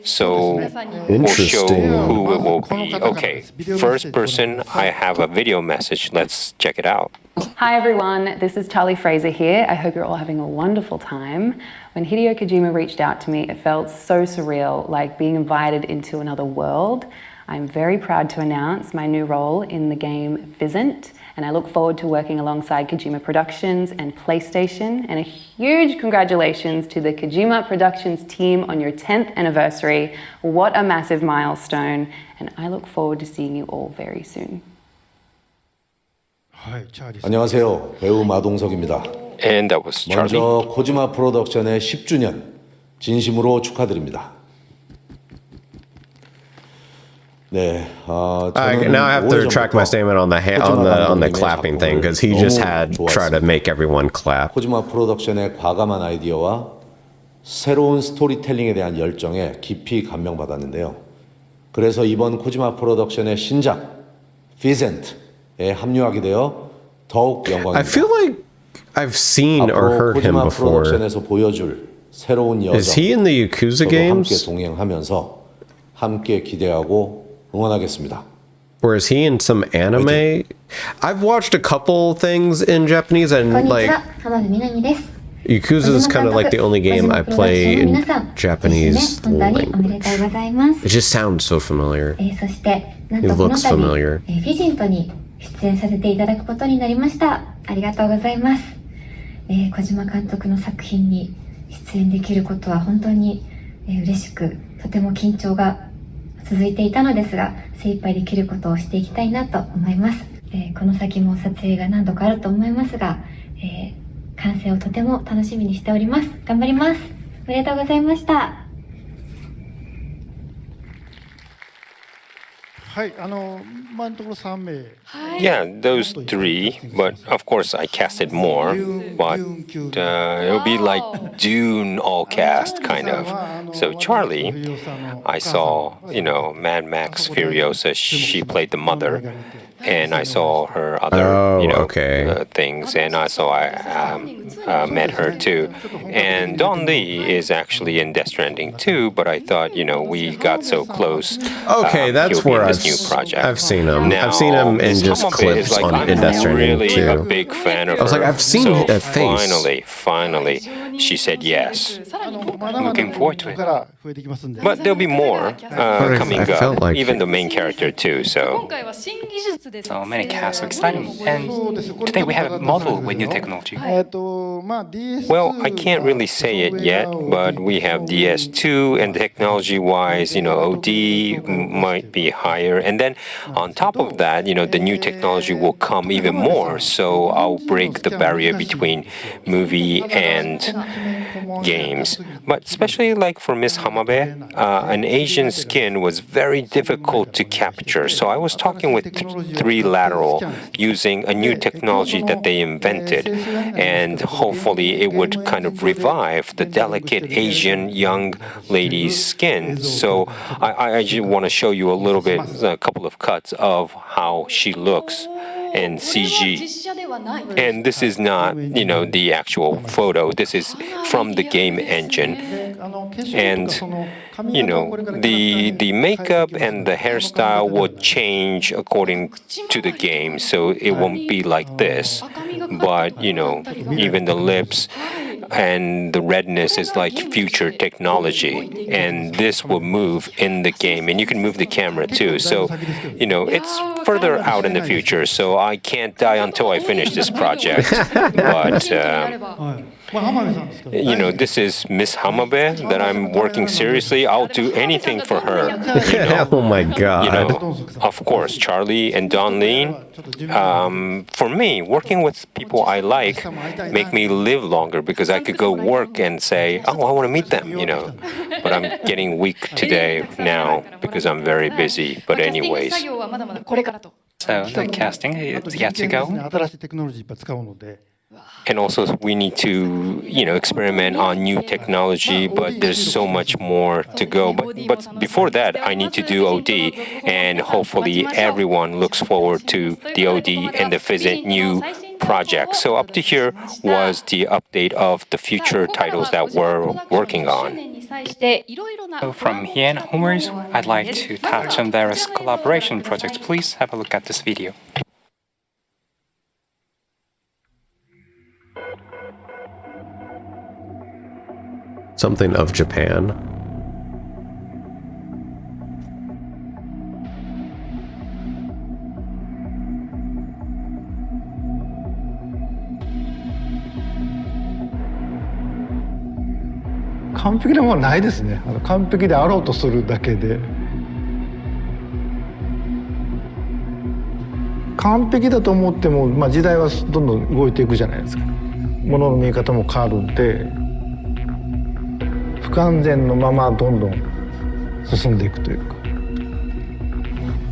So we'll show who it will be. Okay, first person, I have a video message. Let's check it out. Hi everyone, this is Charlie Fraser here. I hope you're all having a wonderful time. When Hideo Kojima reached out to me, it felt so surreal, like being invited into another world. I'm very proud to announce my new role in the game Pheasant, and I look forward to working alongside Kojima Productions and PlayStation, and a huge congratulations to the Kojima Productions team on your 10th anniversary. What a massive milestone, and I look forward to seeing you all very soon. 안녕하세요. 배우 마동석입니다. And that was Charlie. 먼저 코지마 프로덕션의 10주년 진심으로 축하드립니다. 네, now I have to retract my statement on the clapping thing because he just had tried to make everyone clap. 코지마 프로덕션의 과감한 아이디어와 새로운 스토리텔링에 대한 열정에 깊이 감명받았는데요. 그래서 이번 코지마 프로덕션의 신작 Pheasant에 합류하게 되어 더욱 영광입니다. I feel like I've seen or heard him before. 프로덕션에서 보여줄 새로운 여정. Is he in the Yakuza games? 함께 동행하면서 함께 기대하고 응원하겠습니다. Or is he in some anime? I've watched a couple things in Japanese and like Yakuza is kind of like the only game I play in Japanese language. It just sounds so familiar. It looks familiar. 出演させていただくことになりました。ありがとうございます。小島監督の作品に出演できることは本当に嬉しく、とても緊張が続いていたのですが、精一杯できることをしていきたいなと思います。この先も撮影が何度かあると思いますが、完成をとても楽しみにしております。頑張ります。ありがとうございました。Yeah, those three, but of course I casted more, but it'll be like Dune all cast, kind of. So Charlie, I saw, Mad Max Furiosa, she played the mother, and I saw her other, things, and I met her too. And Don Lee is actually in Death Stranding too, but I thought, we got so close. Okay, that's where I've seen him. Now, I've seen him in just clips in Death Stranding really too. A big fan of her. I was like, I've seen a face. Finally, she said yes. Looking forward to it. But there'll be more coming up, like even the main character too. So many casts, so exciting. And today we have a model with new technology. Well, I can't really say it yet, but we have DS2, and technology-wise, OD might be higher. And then on top of that, the new technology will come even more. So I'll break the barrier between movie and games. But especially like for Miss Hamabe, an Asian skin was very difficult to capture. So I was talking with Three Lateral using a new technology that they invented. And hopefully it would kind of revive the delicate Asian young lady's skin. So I just want to show you a couple of cuts of how she looks in CG. And this is not, the actual photo. This is from the game engine. And the makeup and the hairstyle would change according to the game, so it won't be like this. But even the lips and the redness is like future technology, and this will move in the game, and you can move the camera too. So it's further out in the future, so I can't die until I finish this project. But this is Miss Hamabe that I'm working seriously. I'll do anything for her. Oh my God. Of course, Charlie and Don Lean. For me, working with people I like make me live longer, because I could go work and say, oh, I want to meet them, But I'm getting weak today now because I'm very busy. But anyways. So the casting is yet to go. And also, we need to, experiment on new technology, but there's so much more to go. But before that, I need to do OD, and hopefully everyone looks forward to the OD and the Fizzit new project. So up to here was the update of the future titles that we're working on. So from here and onwards, I'd like to touch on various collaboration projects. Please have a look at this video. Something of Japan.完璧なものはないですね。完璧であろうとするだけで。完璧だと思っても、時代はどんどん動いていくじゃないですか。物の見え方も変わるんで、不完全のままどんどん進んでいくというか、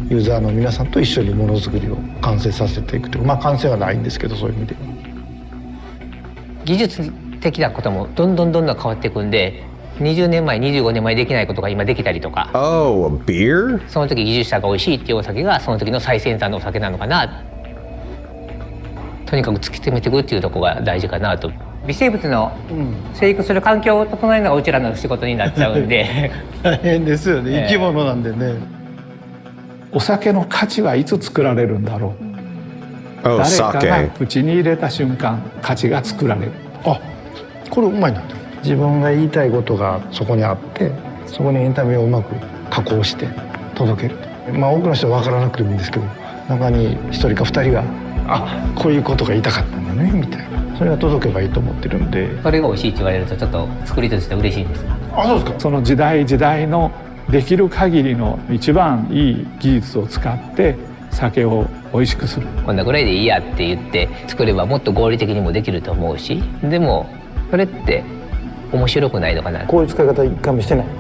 ユーザーの皆さんと一緒にものづくりを完成させていくというか、完成はないんですけど、そういう意味では。技術的なこともどんどん変わっていくんで、20年前25年前できないことが今できたりとか。Oh, a beer? その時技術者が美味しいっていうお酒がその時の最先端のお酒なのかな。とにかく突き詰めていくっていうところが大事かなと。微生物の生育する環境を整えるのがうちらの仕事になっちゃうんで大変ですよね、生き物なんでね。お酒の価値はいつ作られるんだろう。Oh, 誰かが口に入れた瞬間価値が作られる。あ、これうまいな。自分が言いたいことがそこにあって、そこにエンタメをうまく加工して届ける。多くの人は分からなくてもいいんですけど、中に1人か2人がこういうことが言いたかったんだねみたいな、それが届けばいいと思ってるんで。それが美味しいって言われるとちょっと作りとして嬉しいんです。あ、そうですか。その時代時代のできる限りの一番いい技術を使って酒を美味しくする。こんなぐらいでいいやって言って作ればもっと合理的にもできると思うし、でもそれって面白くないのかな。こういう使い方一回もしてないんで、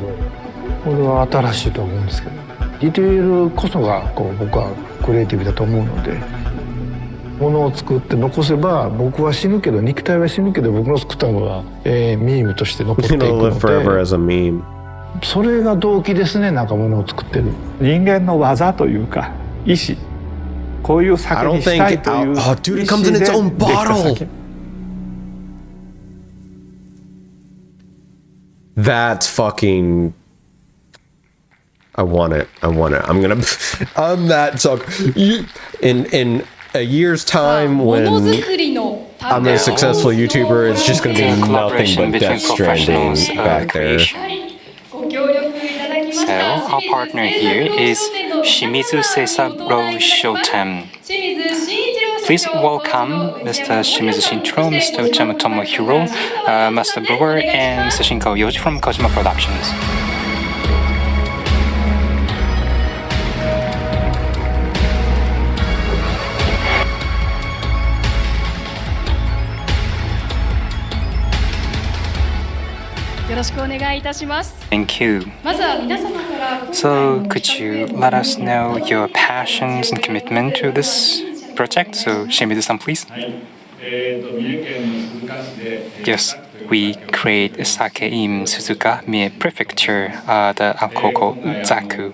これは新しいと思うんですけど、ディテールこそが僕はクリエイティブだと思うので、物を作って残せば僕は死ぬけど、肉体は死ぬけど僕の作ったものはミームとして残っていくので、それが動機ですね。なんか物を作ってる人間の技というか意志、こういう酒にしたいという意志でできた酒。That's fucking. I want it. I'm gonna. I'm that sucker. In a year's time, when I'm a successful YouTuber, it's just gonna be nothing but Death Stranding back there. So our partner here is Shimizu Seisaburo Shoten. Please welcome Mr. Shimizu Shintaro, Mr. Uchama Tomohiro, Master Brewer, and Mr. Shinko Yoji from Kojima Productions. Thank you. So could you let us know your passions and commitment to this project? So Shimizu-san, please. Yes, we create sake in Suzuka, Mie Prefecture, the Ankoko Zaku.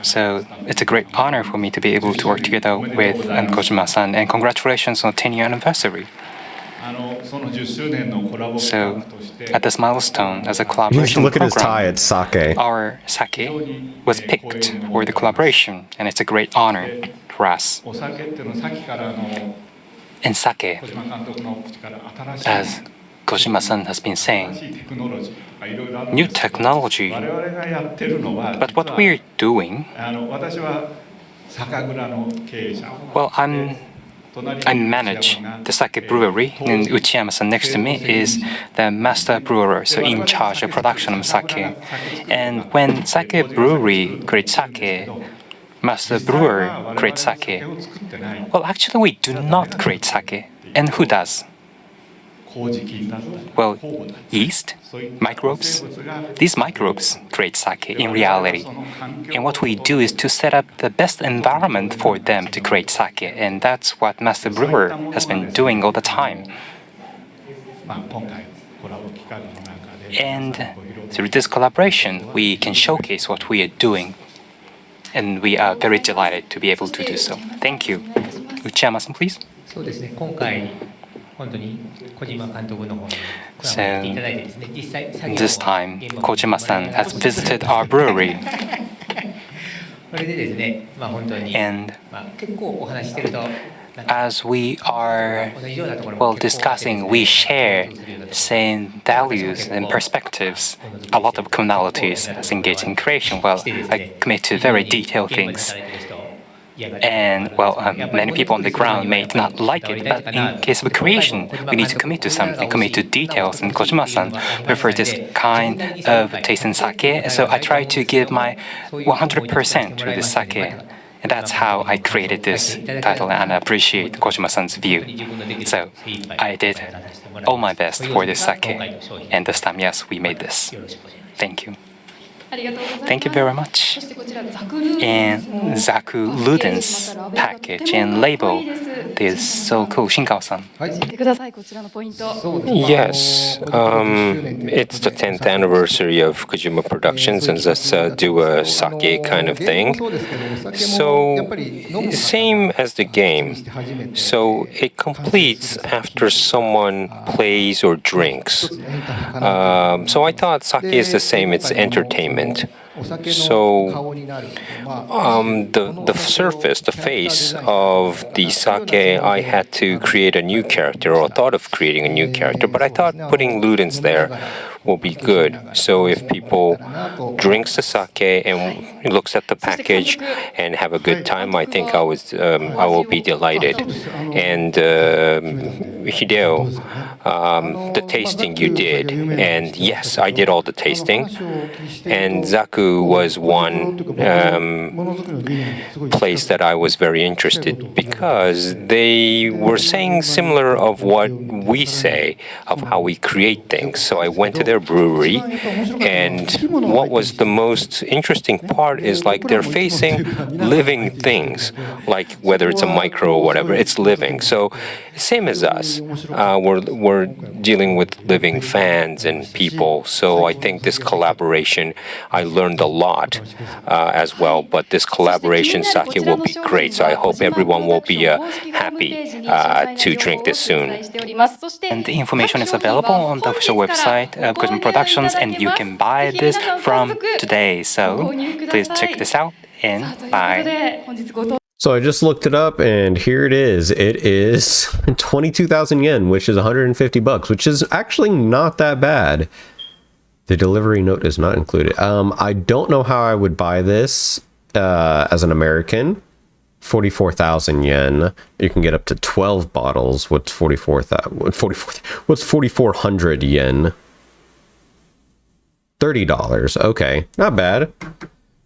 So it's a great honor for me to be able to work together with Kojima-san, and congratulations on 10-year anniversary. So at this milestone as a collaboration Look at his program, tie, it's sake. our sake was picked for the collaboration, and it's a great honor for us. お酒っていうのはさっきからAnd sake, 小島監督の口から新しい as Kojima-san has been 新 saying, しいテクノロジーいろいろあるん new ですけど technology. 我々がやってるのは But what we're doing, 私は酒蔵の経営者 well, I manage the sake brewery, and Uchiyama-san next to me is the master brewer, so in charge of production of sake. And when sake brewery creates sake, master brewer creates sake. Well, actually, we do not create sake. And who does? 麹菌だったり Well, yeast, microbes. These microbes create sake in reality. And what we do is to set up the best environment for them to create sake. And that's what Master Brewer has been doing all the time. まあ今回コラボ企画の中で And through this collaboration, we can showcase what we are doing. And we are very delighted to be able to do so. Thank you. Uchiyama-san, please. そうですね、今回本当に小島監督の方にコラボしていただいてですね、実際作業を This time, Kojima-san has visited our brewery. それでですね、まあ本当に And まあ結構お話ししてると as we are, well, discussing, we share same values and perspectives, a lot of commonalities as engaged in creation. Well, I commit to very detailed things. And, well, many people on the ground may not like it, but in case of creation, we need to commit to something, commit to details. And Kojima-san prefers this kind of taste in sake, so I try to give my 100% to this sake. And that's how I created this title, and I appreciate Kojima-san's view. So I did all my best for this sake, and this time, yes, we made this. Thank you. Thank you very much. And Zaku Luden's package and label is so cool. Shinkao-san. Yes, it's the 10th anniversary of Kojima Productions, and let's do a sake kind of thing. So, same as the game. So, it completes after someone plays or drinks. So, I thought sake is the same, it's entertainment. So, the surface, the face of the sake, I had to create a new character, or thought of creating a new character, but I thought putting Ludens there will be good. So if people drinks the sake and looks at the package and have a good time, I think I will be delighted. And Hideo, the tasting you did, and yes, I did all the tasting. And Zaku was one place that I was very interested, because they were saying similar of what we say of how we create things. So I went to their brewery, and what was the most interesting part is like they're facing living things, like whether it's a micro or whatever, it's living. So same as us, we're dealing with living fans and people. So I think this collaboration, I learned a lot as well. But this collaboration sake will be great. So I hope everyone will be happy to drink this soon. And the information is available on the official website of Kojima Productions, and you can buy this from today. So please check this out and buy. So I just looked it up, and here it is. It is 22,000 yen, which is 150 bucks, which is actually not that bad. The delivery note is not included. I don't know how I would buy this as an American. 44,000 yen. You can get up to 12 bottles. What's 4,400 yen? $30. Okay, not bad.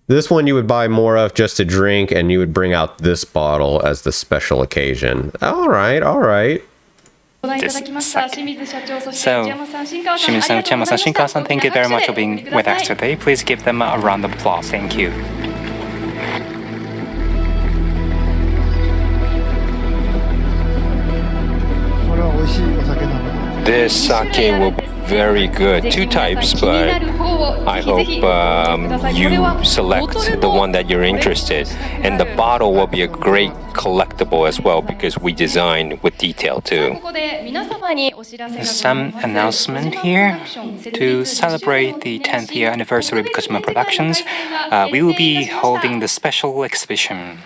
This one you would buy more of just to drink, and you would bring out this bottle as the special occasion. All right, all right. So, Shimizu-san, Uchiyama-san, Shinkawa-san, thank you very much for being with us today. Please give them a round of applause. Thank you. This sake will be very good. Two types, but I hope you select the one that you're interested. And the bottle will be a great collectible as well because we design with detail too. Some announcement here. To celebrate the 10th year anniversary of Kojima Productions, we will be holding the special exhibition.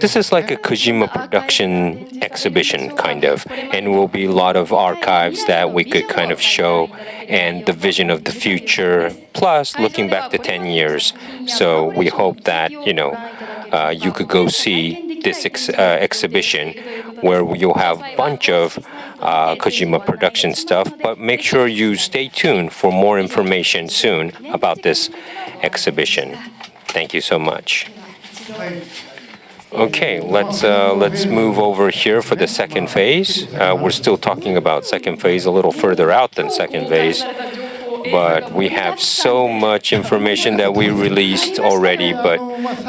This is like a Kojima production exhibition, kind of, and will be a lot of archives that we could kind of show and the vision of the future, plus looking back to 10 years. So we hope that, you could go see this exhibition where you'll have a bunch of Kojima production stuff, but make sure you stay tuned for more information soon about this exhibition. Thank you so much. Okay, let's move over here for the second phase. We're still talking about second phase a little further out than second phase, but we have so much information that we released already, but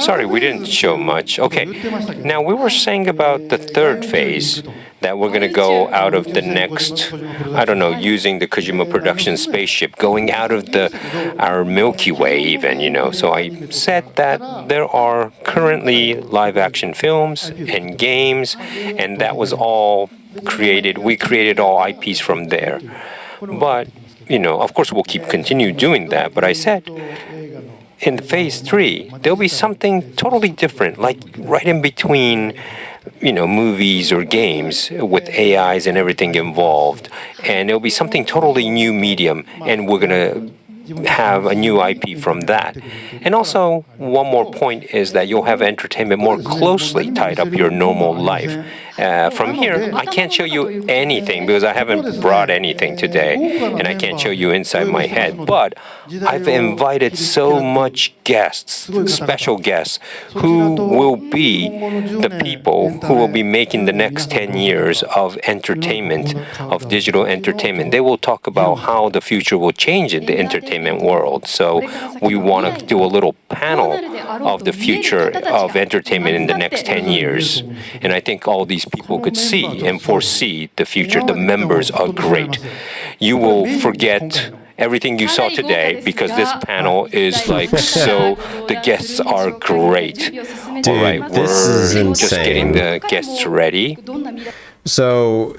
sorry, we didn't show much. Okay, now we were saying about the third phase, that we're going to go out of the next, I don't know, using the Kojima Productions spaceship, going out of our Milky Way even, So I said that there are currently live action films and games, and that was all created. We created all IPs from there. But, of course we'll continue doing that. But I said, in phase 3, there'll be something totally different, like right in between movies or games with AIs and everything involved. And it'll be something totally new medium, and we're going to have a new IP from that. And also, one more point is that you'll have entertainment more closely tied up your normal life. From here, I can't show you anything because I haven't brought anything today, and I can't show you inside my head. But I've invited so much guests, special guests, who will be the people who will be making the next 10 years of entertainment, of digital entertainment. They will talk about how the future will change in the entertainment world. So we want to do a little panel of the future of entertainment in the next 10 years. And I think all these people could see and foresee the future. The members are great. You will forget everything you saw today because this panel is so the guests are great. Dude, all right, this is we're just insane. getting the guests ready. So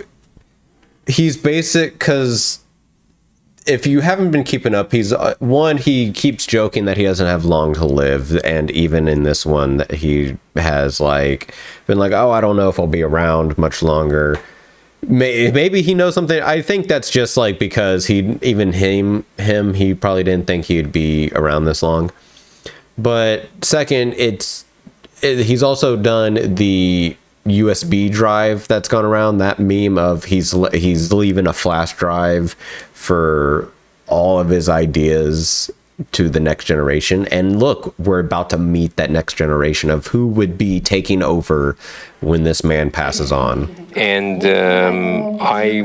he's basic because if you haven't been keeping up, he keeps joking that he doesn't have long to live, and even in this one that he has been like, oh, I don't know if I'll be around much longer. Maybe he knows something. I think that's just because he probably didn't think he'd be around this long. But second, he's also done the USB drive that's gone around, that meme of he's leaving a flash drive for all of his ideas to the next generation. And look, we're about to meet that next generation of who would be taking over when this man passes on. And I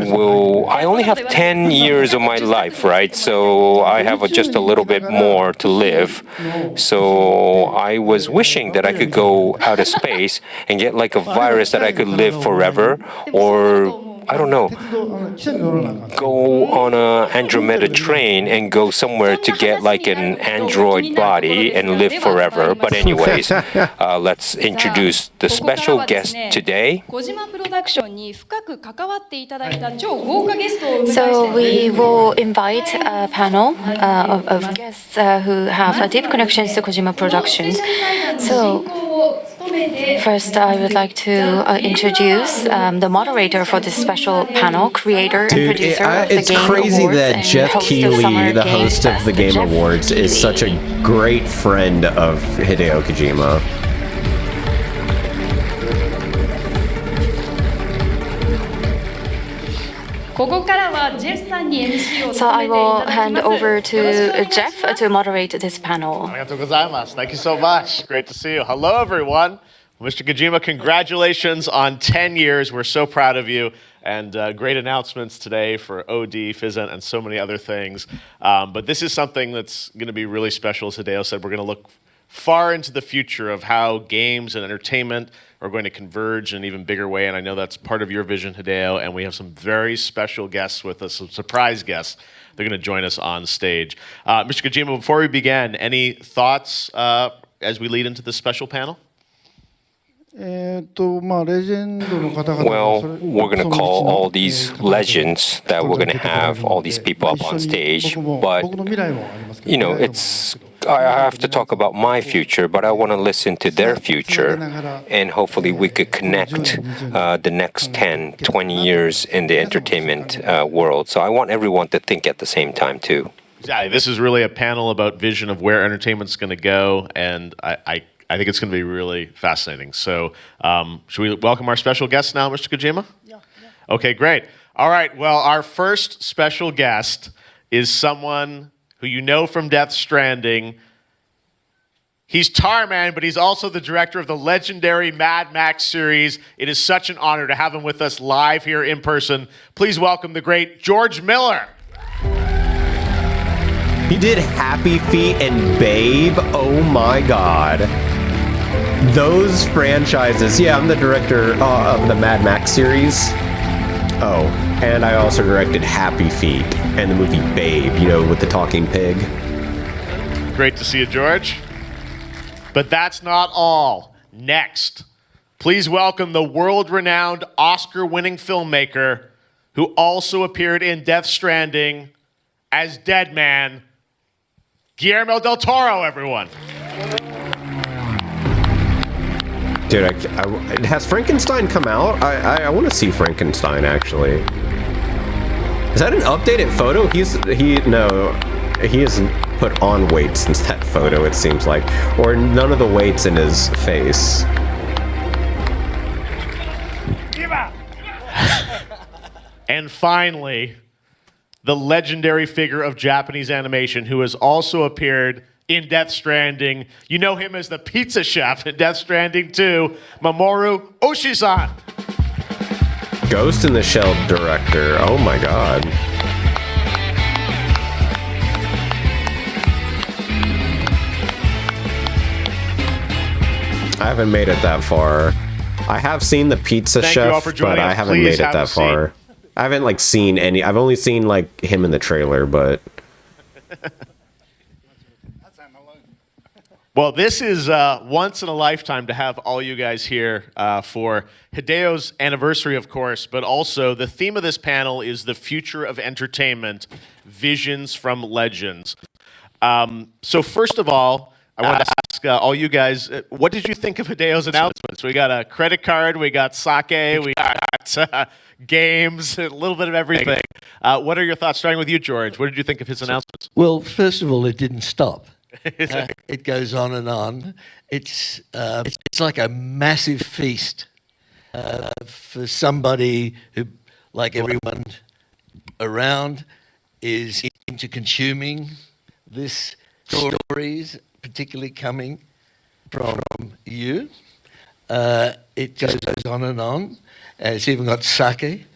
only have 10 years of my life, right? So I have just a little bit more to live. So I was wishing that I could go out of space and get a virus that I could live forever, or I don't know, go on a Andromeda train and go somewhere to get an android body and live forever. But anyways, let's introduce the special guest today. So we will invite a panel of guests who have deep connections to Kojima Productions. So first, I would like to introduce the moderator for this special panel, creator and producer of the it's Game crazy Awards that and Jeff host of Keighley, Summer the Game host of Fest. the Game Jeff Awards, is Keighley. such a great friend of Hideo Kojima. So I will hand over to Jeff to moderate this panel. Thank you so much. Great to see you. Hello, everyone. Mr. Kojima, congratulations on 10 years. We're so proud of you. And great announcements today for OD, Fizzent, and so many other things. But this is something that's going to be really special. As Hideo said, we're going to look far into the future of how games and entertainment are going to converge in an even bigger way, and I know that's part of your vision, Hideo, and we have some very special guests with us, some surprise guests. They're going to join us on stage. Mr. Kojima, before we begin, any thoughts as we lead into this special panel? Well, we're going to call all these legends that we're going to have all these people up on stage, but, you know, I have to talk about my future, but I want to listen to their future, and hopefully we could connect the next 10, 20 years in the entertainment world. So I want everyone to think at the same time, too. Exactly. This is really a panel about vision of where entertainment's going to go, and I think it's going to be really fascinating. So should we welcome our special guest now, Mr. Kojima? Yeah. Okay, great. All right, well, our first special guest is someone who you know from Death Stranding. He's Tarman, but he's also the director of the legendary Mad Max series. It is such an honor to have him with us live here in person. Please welcome the great George Miller. He did Happy Feet and Babe. Oh my God. Those franchises. Yeah, I'm the director of the Mad Max series. Oh, and I also directed Happy Feet and the movie Babe, you know, with the talking pig. Great to see you, George. But that's not all. Next, please welcome the world-renowned Oscar-winning filmmaker who also appeared in Death Stranding as Deadman, Guillermo del Toro, everyone. Dude, has Frankenstein come out? I want to see Frankenstein, actually. Is that an updated photo? He hasn't put on weight since that photo, it seems like. Or none of the weight's in his face. And finally, the legendary figure of Japanese animation who has also appeared in Death Stranding. You know him as the pizza chef in Death Stranding 2, Mamoru Oshii-san. Ghost in the Shell director. Oh my God. I haven't made it that far. I have seen the pizza Thank you all chef, for joining but I us. haven't Please made it have a that far. seat. I haven't like seen any. I've only seen like him in the trailer, but Well, this is once in a lifetime to have all you guys here for Hideo's anniversary, of course, but also the theme of this panel is the future of entertainment, visions from legends. So first of all, I want to ask all you guys, what did you think of Hideo's announcements? We got a credit card, we got sake, we got games, a little bit of everything. What are your thoughts? Starting with you, George. What did you think of his announcements? Well, first of all, it didn't stop. It goes on and on. It's like a massive feast for somebody who, like everyone around, is into consuming this stories, particularly coming from you. It goes on and on. It's even got sake,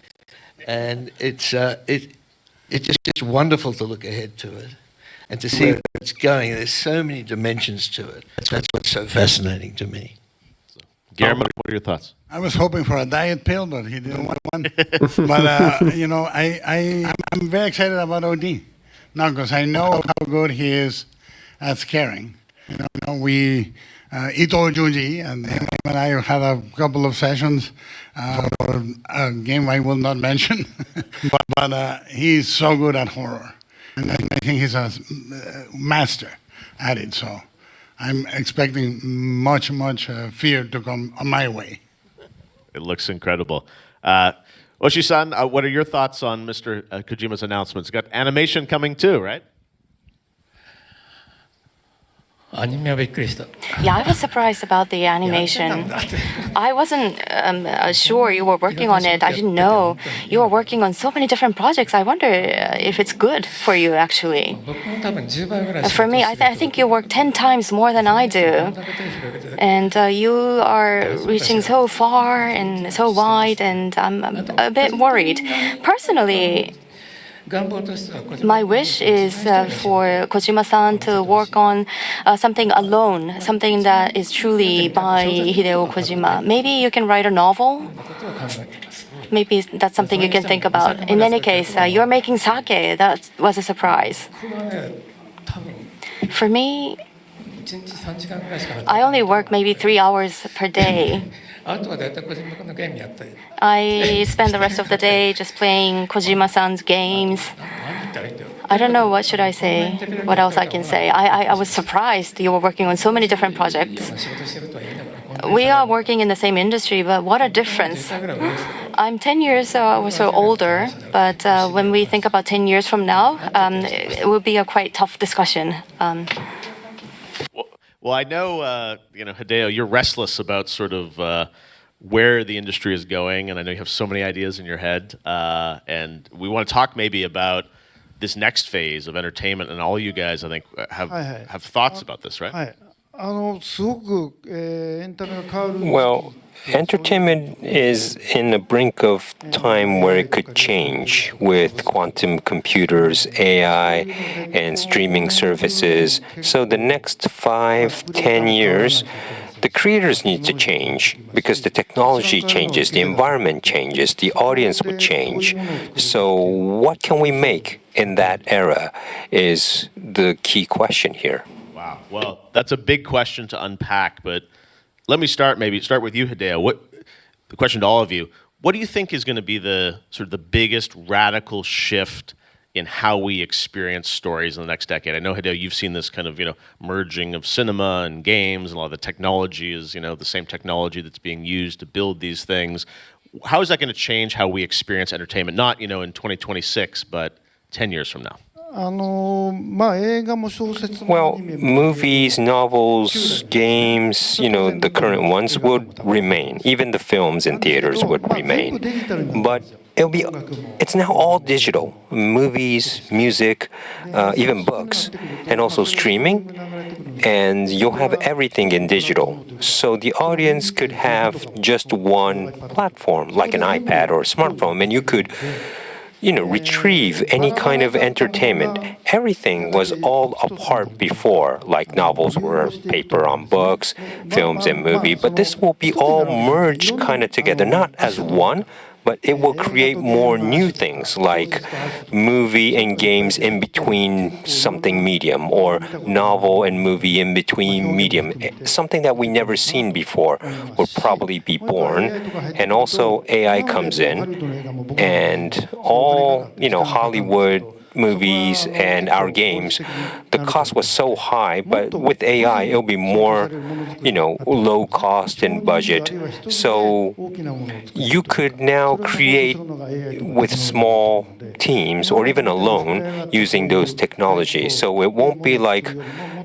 and it's just wonderful to look ahead to it. And to see where it's going, there's so many dimensions to it. That's what's so fascinating to me. Guillermo, what are your thoughts? I was hoping for a diet pill, but he didn't want one. But, you know, I'm very excited about OD now because I know how good he is at scaring. You know, we, Ito Juji and him and I had a couple of sessions for a game I will not mention. but he's so good at horror. And I think he's a master at it, so I'm expecting much fear to come my way. It looks incredible. Oshii-san, what are your thoughts on Mr. Kojima's announcements? Got animation coming too, right? Yeah, I was surprised about the animation. I wasn't sure you were working on it. I didn't know you were working on so many different projects. I wonder if it's good for you, actually. For me, I think you work 10 times more than I do. And you are reaching so far and so wide, and I'm a bit worried. Personally, My wish is for Kojima-san to work on something alone, something that is truly by Hideo Kojima. Maybe you can write a novel. Maybe that's something you can think about. In any case, you're making sake. That was a surprise. For me, I only work maybe 3 hours per day. I spend the rest of the day just playing Kojima-san's games. I don't know, what should I say? What else I can say? I was surprised you were working on so many different projects. We are working in the same industry, but what a difference. I'm 10 years or so older, but when we think about 10 years from now, it will be a quite tough discussion. Well, I know, Hideo, you're restless about sort of where the industry is going, and I know you have so many ideas in your head. And we want to talk maybe about this next phase of entertainment, and all you guys, I think, have thoughts about this, right? Well, entertainment is in the brink of time where it could change with quantum computers, AI, and streaming services. So the next 5-10 years, the creators need to change because the technology changes, the environment changes, the audience would change. So what can we make in that era is the key question here. Wow. Well, that's a big question to unpack, but let me start with you, Hideo. The question to all of you, what do you think is going to be the sort of the biggest radical shift in how we experience stories in the next decade? I know, Hideo, you've seen this kind of, merging of cinema and games, and a lot of the technology is, the same technology that's being used to build these things. How is that going to change how we experience entertainment? Not, in 2026, but 10 years from now. Well, movies, novels, games, the current ones would remain. Even the films in theaters would remain. But it's now all digital. Movies, music, even books, and also streaming. And you'll have everything in digital. So the audience could have just one platform, like an iPad or a smartphone, and you could retrieve any kind of entertainment. Everything was all apart before, like novels were paper on books, films and movie, but this will be all merged kind of together, not as one, but it will create more new things like movie and games in between something medium, or novel and movie in between medium. Something that we never seen before will probably be born. And also AI comes in, and all, Hollywood movies and our games, the cost was so high, but with AI, it'll be more, low cost and budget. So you could now create with small teams or even alone using those technologies. So it won't be like,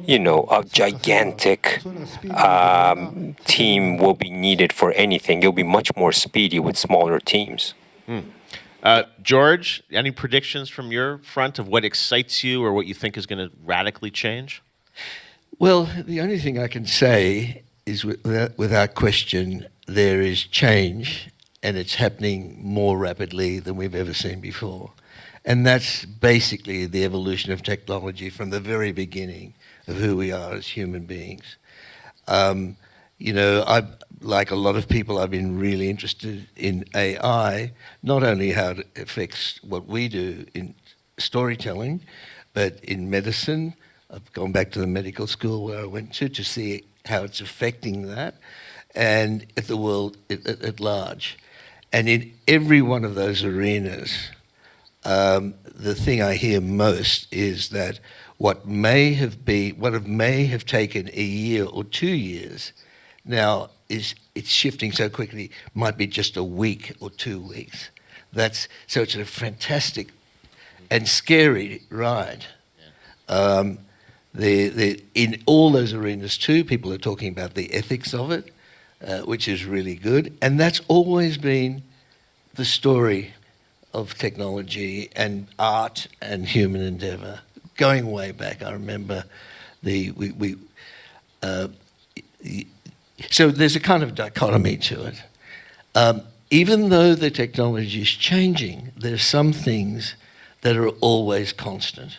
a gigantic team will be needed for anything. You'll be much more speedy with smaller teams. George, any predictions from your front of what excites you or what you think is going to radically change? Well, the only thing I can say is without question, there is change, and it's happening more rapidly than we've ever seen before. And that's basically the evolution of technology from the very beginning of who we are as human beings. Like a lot of people, I've been really interested in AI, not only how it affects what we do in storytelling, but in medicine. I've gone back to the medical school where I went to see how it's affecting that, and at the world at large. And in every one of those arenas, the thing I hear most is that what may have taken a year or 2 years now it's shifting so quickly, might be just a week or 2 weeks. So it's a fantastic and scary ride. In all those arenas too, people are talking about the ethics of it, which is really good. And that's always been the story of technology and art and human endeavor. Going way back, I remember so there's a kind of dichotomy to it. Even though the technology is changing, there's some things that are always constant.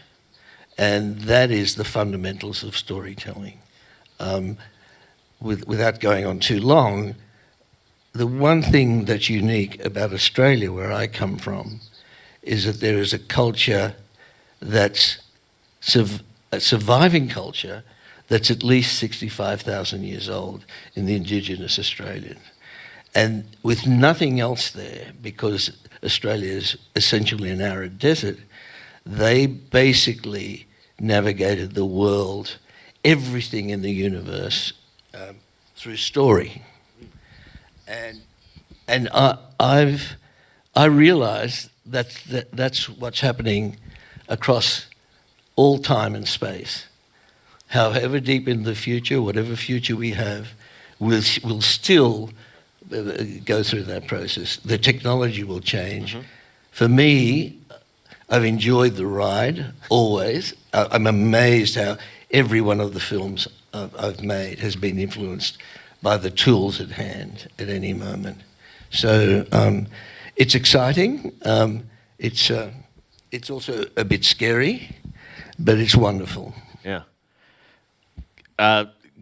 And that is the fundamentals of storytelling. Without going on too long, the one thing that's unique about Australia, where I come from, is that there is a culture that's a surviving culture that's at least 65,000 years old in the indigenous Australians. And with nothing else there, because Australia is essentially an arid desert, they basically navigated the world, everything in the universe, through story. And I realize that's what's happening across all time and space. However deep in the future, whatever future we have, we'll still go through that process. The technology will change. For me, I've enjoyed the ride, always. I'm amazed how every one of the films I've made has been influenced by the tools at hand at any moment. So it's exciting. It's also a bit scary, but it's wonderful. Yeah.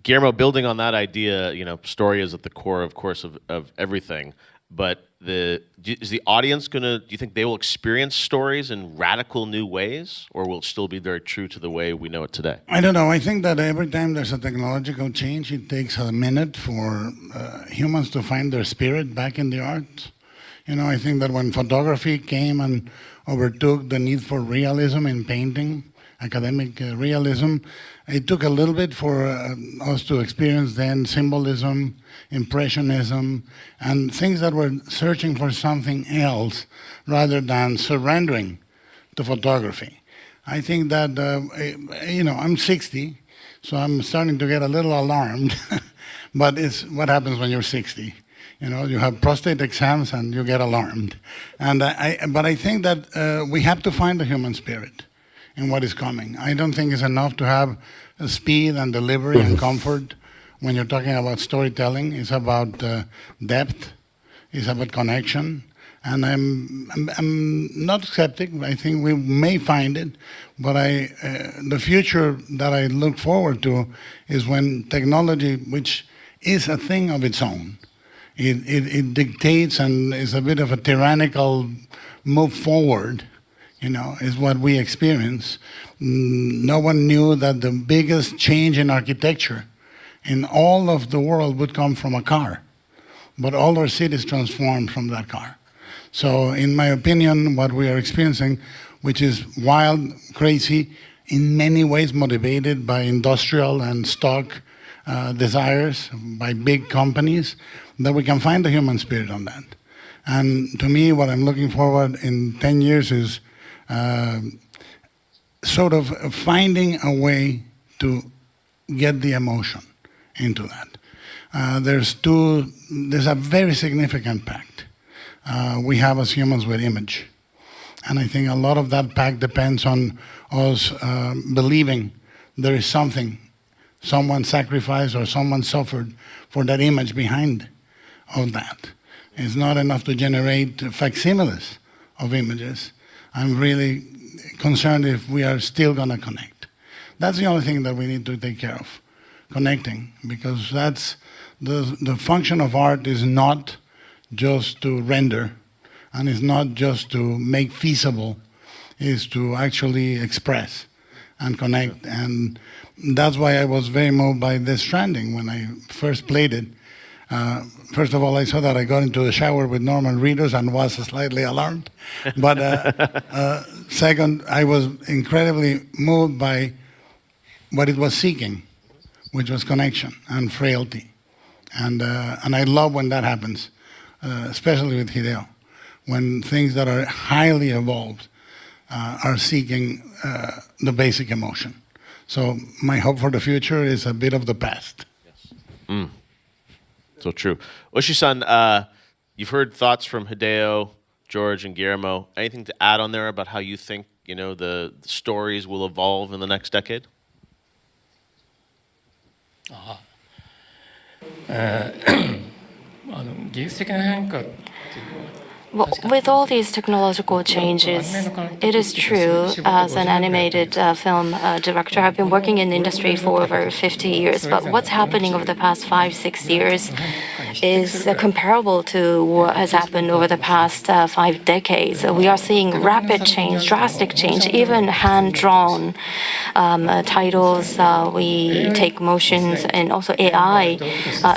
Guillermo, building on that idea, story is at the core, of course, of everything. But is the audience do you think they will experience stories in radical new ways, or will it still be very true to the way we know it today? I don't know. I think that every time there's a technological change, it takes a minute for humans to find their spirit back in the art. I think that when photography came and overtook the need for realism in painting, academic realism, it took a little bit for us to experience then symbolism, impressionism, and things that were searching for something else rather than surrendering to photography. I think that, I'm 60, so I'm starting to get a little alarmed, but it's what happens when you're 60. You have prostate exams and you get alarmed. But I think that we have to find the human spirit in what is coming. I don't think it's enough to have speed and delivery and comfort when you're talking about storytelling. It's about depth. It's about connection. And I'm not skeptic. I think we may find it, but the future that I look forward to is when technology, which is a thing of its own, it dictates and is a bit of a tyrannical move forward, is what we experience. No one knew that the biggest change in architecture in all of the world would come from a car, but all our cities transformed from that car. So in my opinion, what we are experiencing, which is wild, crazy, in many ways motivated by industrial and stock desires by big companies, that we can find the human spirit on that. And to me, what I'm looking forward in 10 years is sort of finding a way to get the emotion into that. There's a very significant pact we have as humans with image. And I think a lot of that pact depends on us believing there is something, someone sacrificed or someone suffered for that image behind of that. It's not enough to generate facsimiles of images. I'm really concerned if we are still going to connect. That's the only thing that we need to take care of, connecting, because that's the function of art is not just to render, and it's not just to make feasible, is to actually express and connect. And that's why I was very moved by Death Stranding when I first played it. First of all, I saw that I got into the shower with Norman Reedus and was slightly alarmed. But second, I was incredibly moved by what it was seeking, which was connection and frailty. And I love when that happens, especially with Hideo, when things that are highly evolved are seeking the basic emotion. So my hope for the future is a bit of the past. Yes. So true. Oshi-san, you've heard thoughts from Hideo, George, and Guillermo. Anything to add on there about how you think the stories will evolve in the next decade? 技術的な変化っていうのは Well, with all these technological changes, it is true, as an animated film director, I've been working in the industry for over 50 years, but what's happening over the past 5-6 years is comparable to what has happened over the past 5 decades. We are seeing rapid change, drastic change, even hand-drawn titles. We take motions, and also AI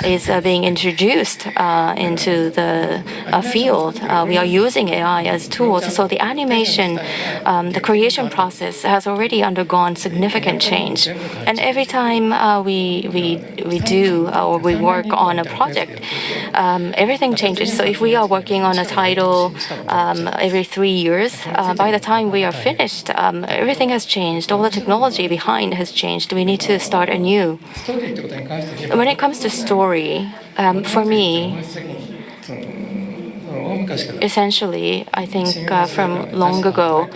is being introduced into the field. We are using AI as tools. So the animation, the creation process has already undergone significant change. And every time we do or we work on a project, everything changes. So if we are working on a title every 3 years, by the time we are finished, everything has changed. All the technology behind has changed. We need to start anew. When it comes to story, for me, essentially, I think from long ago,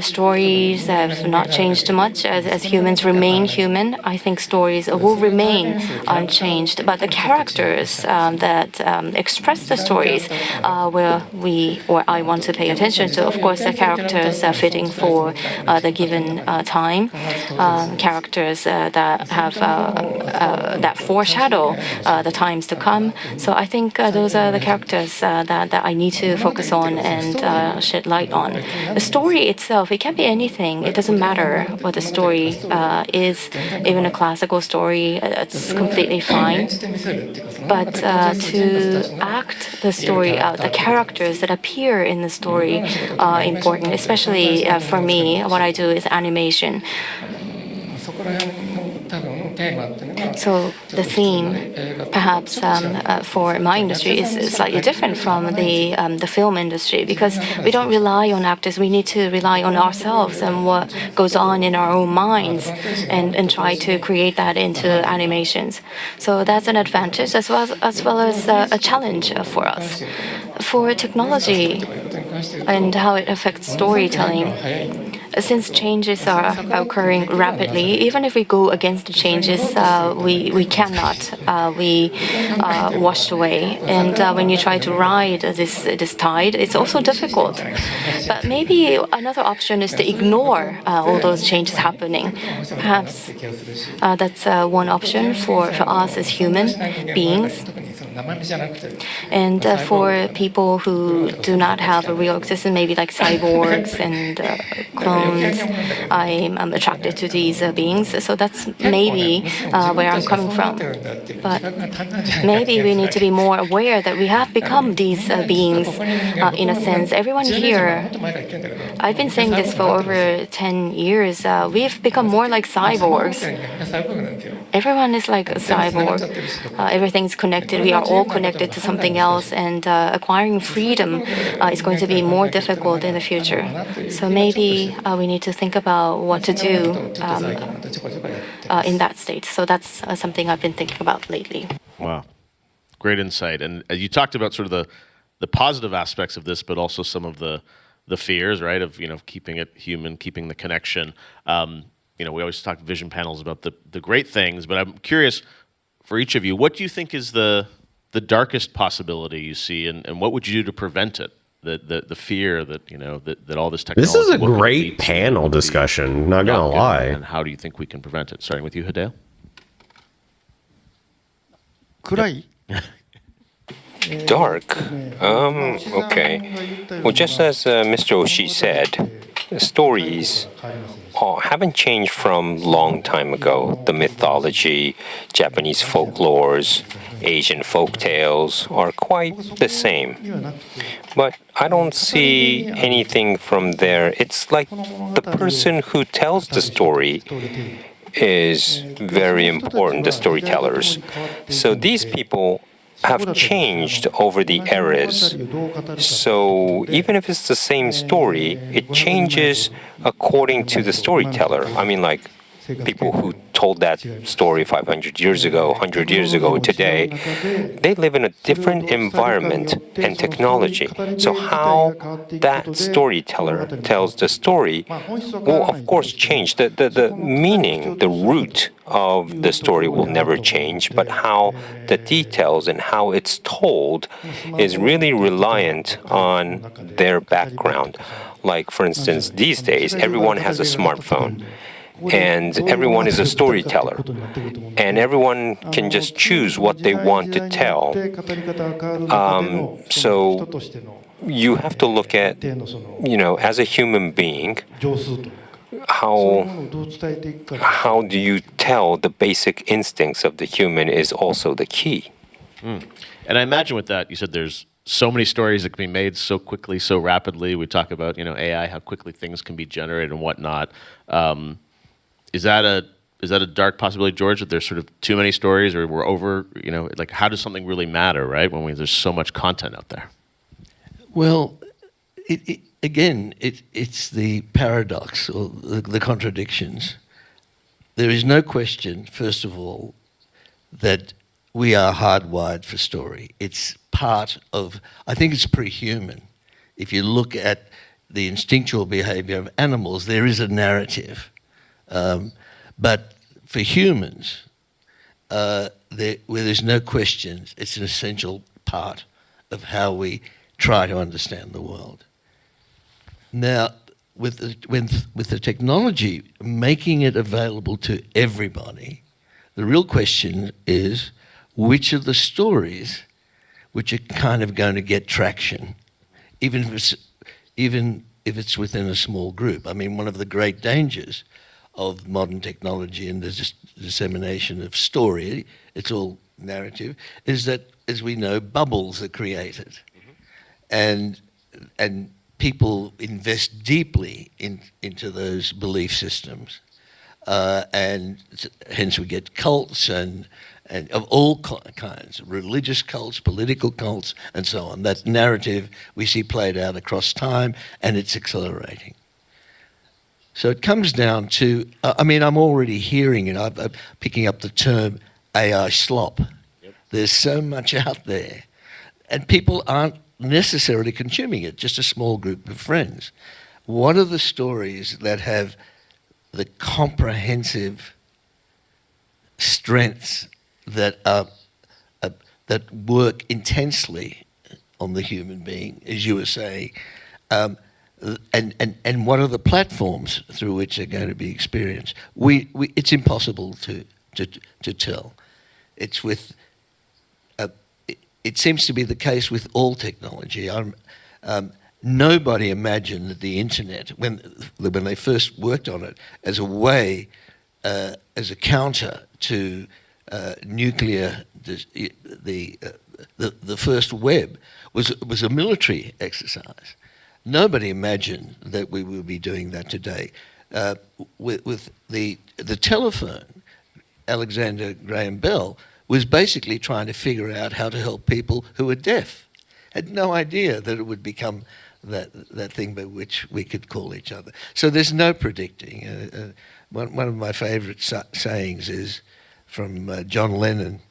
stories have not changed much. As humans remain human, I think stories will remain unchanged. But the characters that express the stories, where I want to pay attention to, of course, the characters fitting for the given time, characters that have that foreshadow the times to come. So I think those are the characters that I need to focus on and shed light on. The story itself, it can be anything. It doesn't matter what the story is. Even a classical story, it's completely fine. But to act the story out, the characters that appear in the story are important. Especially for me, what I do is animation. So the theme, perhaps for my industry, is slightly different from the film industry, because we don't rely on actors. We need to rely on ourselves and what goes on in our own minds, and try to create that into animations. So that's an advantage as well as a challenge for us. For technology and how it affects storytelling, since changes are occurring rapidly, even if we go against the changes, we cannot. We washed away. And when you try to ride this tide, it's also difficult. But maybe another option is to ignore all those changes happening. Perhaps that's one option for us as human beings. And for people who do not have a real existence, maybe like cyborgs and clones, I'm attracted to these beings. So that's maybe where I'm coming from. But maybe we need to be more aware that we have become these beings in a sense. Everyone here, I've been saying this for over 10 years, we've become more like cyborgs. Everyone is like a cyborg. Everything's connected. We are all connected to something else, and acquiring freedom is going to be more difficult in the future. So maybe we need to think about what to do in that state. So that's something I've been thinking about lately. Wow. Great insight. And you talked about sort of the positive aspects of this, but also some of the fears, right, of, keeping it human, keeping the connection. We always talk vision panels about the great things, but I'm curious, for each of you, what do you think is the darkest possibility you see, and what would you do to prevent it? The fear that that all this technology. This is a great panel discussion. Not gonna lie. And how do you think we can prevent it? Starting with you, Hideo. Dark? Okay. Well, just as Mr. Oshii said, the stories haven't changed from long time ago. The mythology, Japanese folklores, Asian folk tales are quite the same. But I don't see anything from there. It's like the person who tells the story is very important, the storytellers. So these people have changed over the eras. So even if it's the same story, it changes according to the storyteller. I mean, like people who told that story 500 years ago, 100 years ago, today, they live in a different environment and technology. So how that storyteller tells the story will, of course, change. The meaning, the root of the story will never change, but how the details and how it's told is really reliant on their background. Like, for instance, these days, everyone has a smartphone. And everyone is a storyteller. And everyone can just choose what they want to tell. So you have to look at, as a human being, how do you tell the basic instincts of the human is also the key. And I imagine with that, you said there's so many stories that can be made so quickly, so rapidly. We talk about, AI, how quickly things can be generated and whatnot. Is that a dark possibility, George, that there's sort of too many stories, or we're over, like how does something really matter, right? When there's so much content out there. Well, it's the paradox or the contradictions. There is no question, first of all, that we are hardwired for story. It's part of, I think it's pre-human. If you look at the instinctual behavior of animals, there is a narrative. But for humans, where there's no question, it's an essential part of how we try to understand the world. Now, with the technology making it available to everybody, the real question is which of the stories which are kind of going to get traction, even if it's within a small group. I mean, one of the great dangers of modern technology and the dissemination of story, it's all narrative, is that, as we know, bubbles are created. And people invest deeply into those belief systems. And hence we get cults and of all kinds, religious cults, political cults, and so on. That narrative we see played out across time, and it's accelerating. So it comes down to, I'm already hearing it. I'm picking up the term AI slop. Yep. There's so much out there, and people aren't necessarily consuming it, just a small group of friends. What are the stories that have the comprehensive strengths that that work intensely on the human being, as you were saying, and what are the platforms through which they're going to be experienced? It's impossible to tell. It's with it seems to be the case with all technology. Nobody imagined that the internet, when they first worked on it, as a way, as a counter to nuclear, the first web was a military exercise. Nobody imagined that we would be doing that today. With the telephone, Alexander Graham Bell was basically trying to figure out how to help people who were deaf. Had no idea that it would become that thing by which we could call each other. So there's no predicting. One of my favorite sayings is from John Lennon: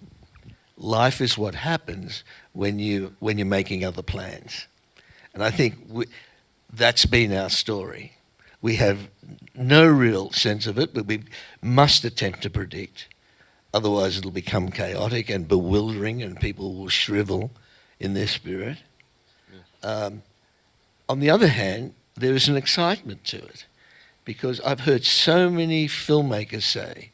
"Life is what happens when you're making other plans." And I think that's been our story. We have no real sense of it, but we must attempt to predict. Otherwise, it'll become chaotic and bewildering, and people will shrivel in their spirit. On the other hand, there is an excitement to it, because I've heard so many filmmakers say,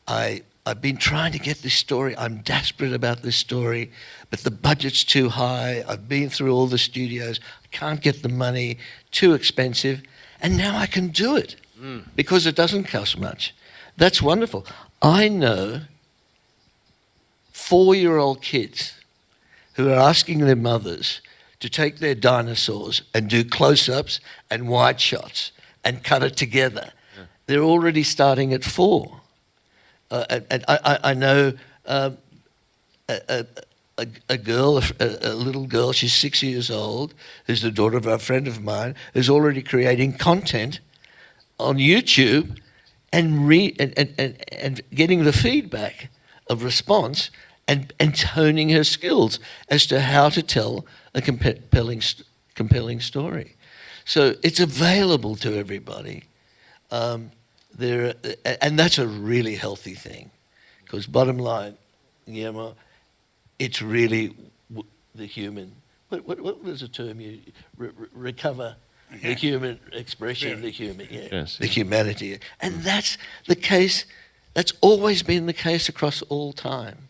I've been trying to get this story, I'm desperate about this story, but the budget's too high, I've been through all the studios, I can't get the money, too expensive, and now I can do it because it doesn't cost much. That's wonderful. I know 4-year-old kids who are asking their mothers to take their dinosaurs and do close-ups and wide shots and cut it together. Yeah. They're already starting at 4. And I know a girl, a little girl, she's 6 years old, who's the daughter of a friend of mine, who's already creating content on YouTube and getting the feedback of response and honing her skills as to how to tell a compelling story. So it's available to everybody. And that's a really healthy thing, because bottom line, Guillermo, it's really the human. What was the term you recover? The human expression, the human, the humanity, and that's the case. That's always been the case across all time.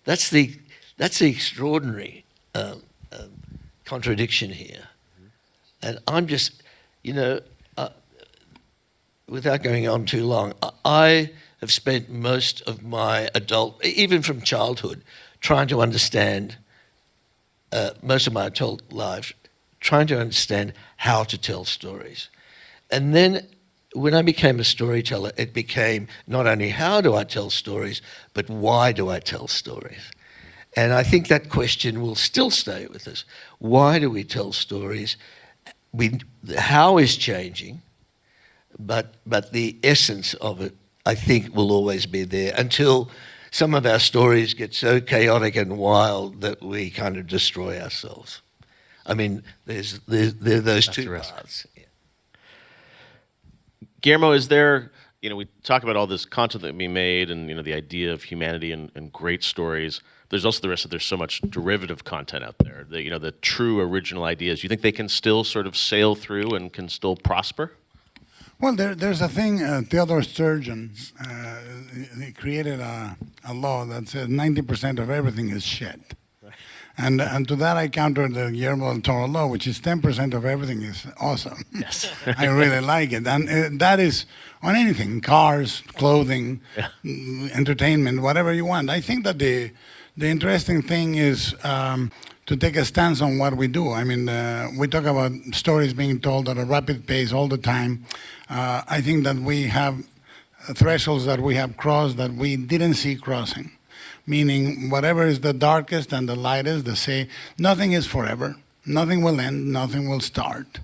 That's the extraordinary contradiction here. And I'm just, without going on too long, I have spent most of my even from childhood, trying to understand, most of my adult life, trying to understand how to tell stories. And then when I became a storyteller, it became not only how do I tell stories, but why do I tell stories? And I think that question will still stay with us. Why do we tell stories? How is changing, but the essence of it, I think, will always be there until some of our stories get so chaotic and wild that we kind of destroy ourselves. I mean, there are those two paths. Yeah. Guillermo, is there, we talk about all this content that we made and, the idea of humanity and great stories. There's also the risk that there's so much derivative content out there. The true original ideas. You think they can still sort of sail through and can still prosper? Well, there's a thing, Theodore Sturgeon, he created a law that says 90% of everything is shit. And to that I counter the Guillermo del Toro law, which is 10% of everything is awesome. Yes. I really like it. And that is on anything, cars, clothing, entertainment, whatever you want. I think that the interesting thing is to take a stance on what we do. I mean, we talk about stories being told at a rapid pace all the time. I think that we have thresholds that we have crossed that we didn't see crossing. Meaning, whatever is the darkest and the lightest, they say nothing is forever, nothing will end, nothing will start.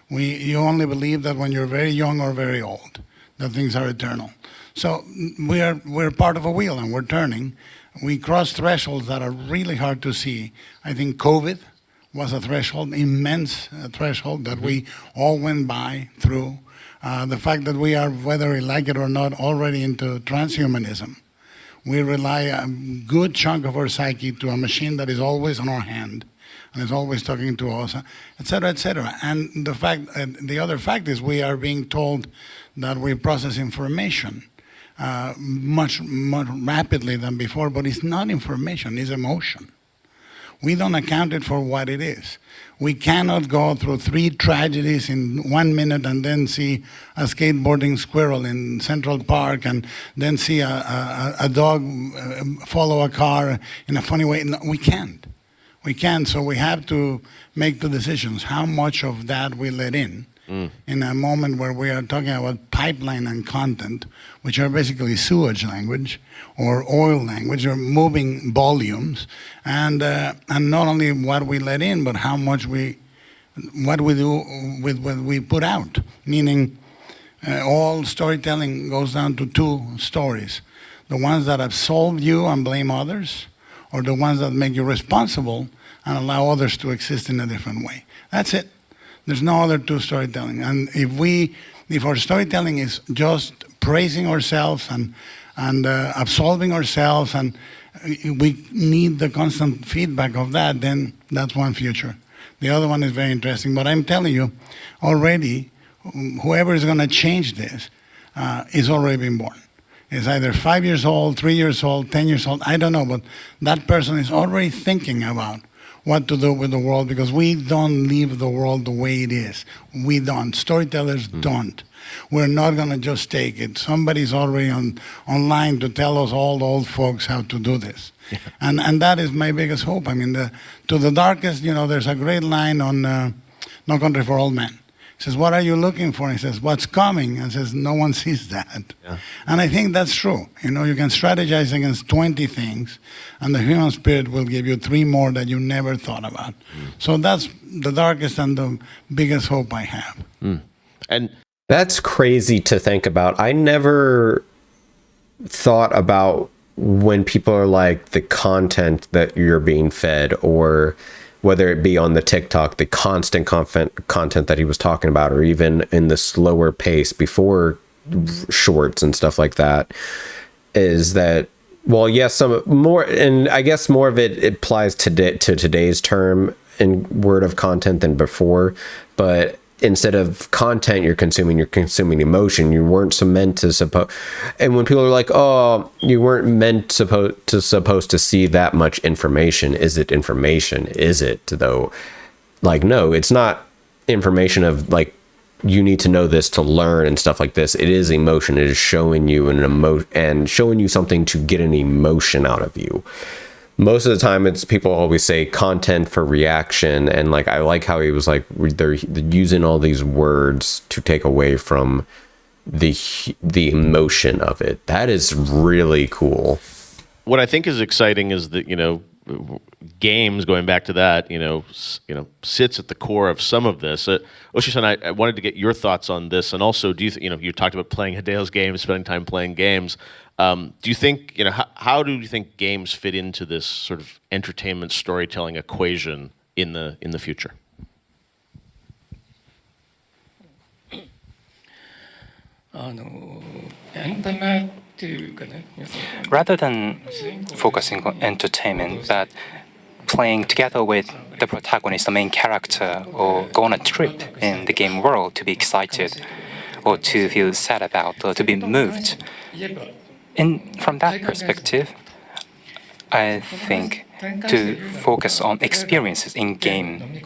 You only believe that when you're very young or very old, that things are eternal. So we're part of a wheel and we're turning. We cross thresholds that are really hard to see. I think COVID was a threshold, immense threshold that we all went through. The fact that we are, whether we like it or not, already into transhumanism. We rely a good chunk of our psyche to a machine that is always on our hand and is always talking to us, et cetera, et cetera. And the other fact is we are being told that we process information much more rapidly than before, but it's not information, it's emotion. We don't account it for what it is. We cannot go through 3 tragedies in 1 minute and then see a skateboarding squirrel in Central Park and then see a dog follow a car in a funny way. No, we can't. We can't, so we have to make the decisions. How much of that we let in a moment where we are talking about pipeline and content, which are basically sewage language or oil language or moving volumes, and not only what we let in, but how much what we do with what we put out. Meaning, all storytelling goes down to 2 stories: the ones that absolve you and blame others, or the ones that make you responsible and allow others to exist in a different way. That's it. There's no other 2 storytelling. And if our storytelling is just praising ourselves and absolving ourselves, and we need the constant feedback of that, then that's one future. The other one is very interesting. But I'm telling you, already, whoever is going to change this is already been born. It's either 5 years old, 3 years old, 10 years old, I don't know, but that person is already thinking about what to do with the world, because we don't leave the world the way it is. We don't. Storytellers don't. We're not going to just take it. Somebody's already online to tell us all the old folks how to do this. Yeah. And that is my biggest hope. I mean, to the darkest, there's a great line on No Country for Old Men. He says, what are you looking for? And he says, what's coming? And says, no one sees that. Yeah. And I think that's true. You can strategize against 20 things, and the human spirit will give you 3 more that you never thought about. So that's the darkest and the biggest hope I have. And That's crazy to think about. I never thought about when people are like the content that you're being fed, or whether it be on the TikTok, the constant content that he was talking about, or even in the slower pace before shorts and stuff like that, is that, well, yes, some more, and I guess more of it applies to today's term and word of content than before, but instead of content you're consuming emotion. You weren't meant to suppose, and when people are like, oh, you weren't meant supposed to see that much information, is it information? Is it though? Like, no, it's not information of like, you need to know this to learn and stuff like this. It is emotion. It is showing you an emotion and showing you something to get an emotion out of you. Most of the time, it's people always say content for reaction, and like, I like how he was like, they're using all these words to take away from the emotion of it. That is really cool. What I think is exciting is that, games, going back to that, sits at the core of some of this. Oshi-san, I wanted to get your thoughts on this, and also, do you you talked about playing Hideo's games, spending time playing games. Do you think, how do you think games fit into this sort of entertainment storytelling equation in the future? Rather than focusing on entertainment, but playing together with the protagonist, the main character, or go on a trip in the game world to be excited, or to feel sad about, or to be moved. And from that perspective, I think to focus on experiences in game.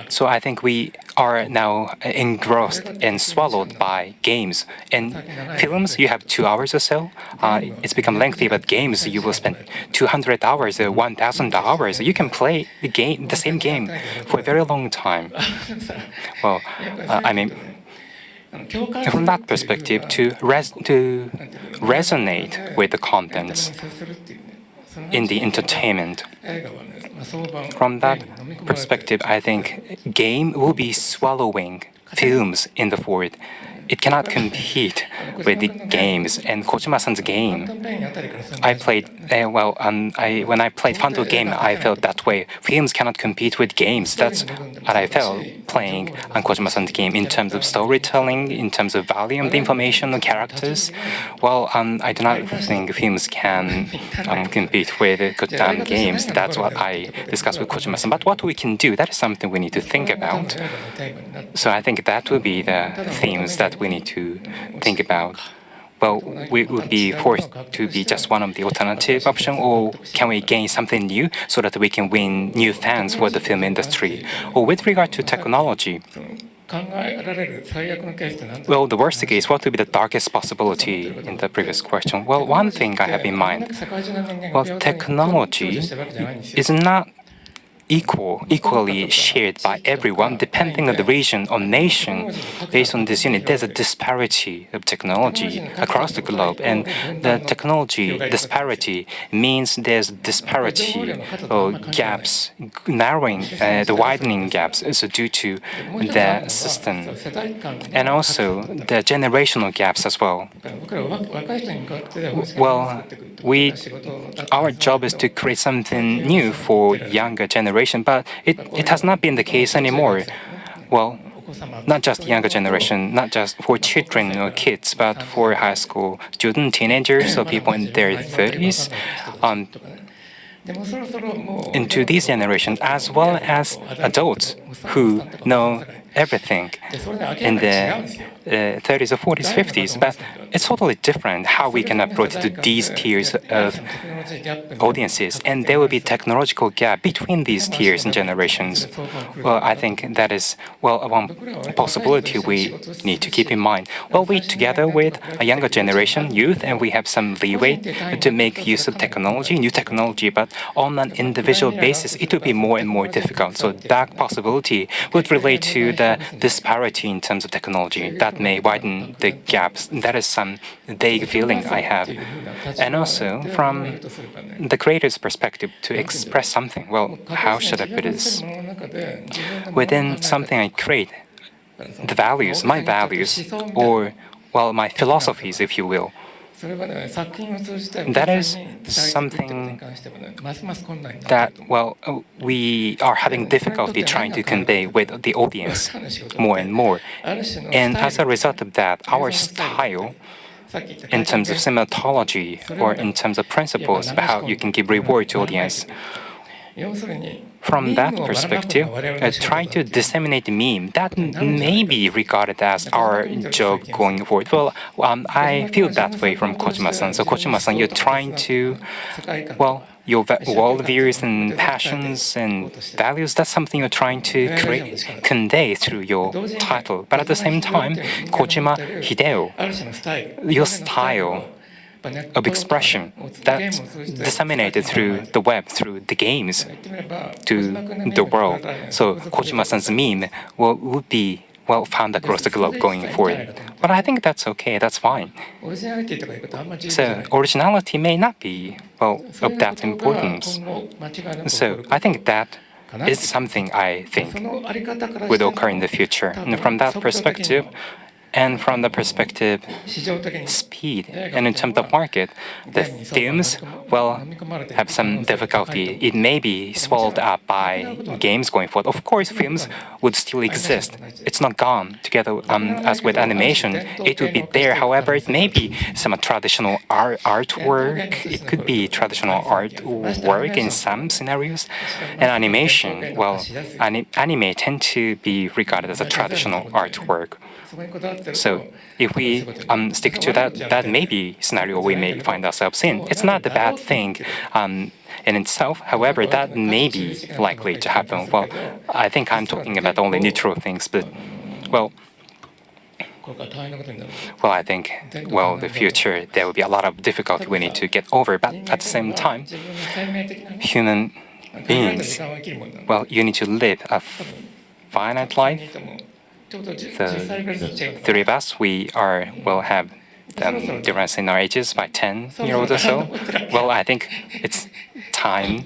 So I think we are now engrossed and swallowed by games. In films, you have 2 hours or so. It's become lengthy, but games, you will spend 200 hours or 1,000 hours. You can play the same game for a very long time. Well, from that perspective, to resonate with the contents in the entertainment. From that perspective, I think game will be swallowing films in the forward. It cannot compete with the games. And Kojima-san's game, I played, when I played Fanto game, I felt that way. Films cannot compete with games. That's what I felt playing on Kojima-san's game in terms of storytelling, in terms of volume of the information and characters. Well, I do not think films can compete with games. That's what I discussed with Kojima-san. But what we can do, that is something we need to think about. So I think that would be the themes that we need to think about. Well, we would be forced to be just one of the alternative options, or can we gain something new so that we can win new fans for the film industry? Or with regard to technology, well, the worst case, what would be the darkest possibility in the previous question? Well, one thing I have in mind, well, technology is not equally shared by everyone, depending on the region or nation. Based on this unit, there's a disparity of technology across the globe, and the technology disparity means there's disparity or gaps, narrowing, the widening gaps, so due to the system, and also the generational gaps as well. Well, our job is to create something new for younger generation. But it has not been the case anymore. Well, not just younger generation, not just for children or kids, but for high school students, teenagers, or people in their 30s. Into this generation, as well as adults who know everything in the 30s or 40s, 50s, but it's totally different how we can approach these tiers of audiences, and there will be technological gap between these tiers and generations. Well, I think that is, well, one possibility we need to keep in mind. Well, we together with a younger generation, youth, and we have some leeway to make use of technology, new technology, but on an individual basis, it would be more and more difficult. So that possibility would relate to the disparity in terms of technology that may widen the gaps. That is some vague feeling I have. And also, from the creator's perspective, to express something, well, how should I put this? Within something I create, the values, my values, or, well, my philosophies, if you will. That is something that, well, we are having difficulty trying to convey with the audience more and more. And as a result of that, our style, in terms of semiology or in terms of principles of how you can give reward to audience, from that perspective, trying to disseminate a meme that may be regarded as our job going forward. Well, I feel that way from Kojima-san. So Kojima-san, you're trying to, well, your worldviews and passions and values, that's something you're trying to convey through your title. But at the same time, Kojima Hideo, your style of expression that's disseminated through the web, through the games, to the world. So Kojima-san's meme would be well found across the globe going forward. But I think that's okay, that's fine. So originality may not be, well, of that importance. So I think that is something I think would occur in the future. And from that perspective, and from the perspective speed and in terms of market, the films will have some difficulty. It may be swallowed up by games going forward. Of course, films would still exist. It's not gone together as with animation. It would be there. However, it may be some traditional artwork. It could be traditional artwork in some scenarios. And animation, well, anime tend to be regarded as a traditional artwork. So if we stick to that, that may be a scenario we may find ourselves in. It's not a bad thing in itself. However, that may be likely to happen. Well, I think I'm talking about only neutral things, but, well, I think, well, the future, there will be a lot of difficulty we need to get over. But at the same time, human beings, well, you need to live a finite life. The three of us, we will have difference in our ages by 10 years old or so. Well, I think it's time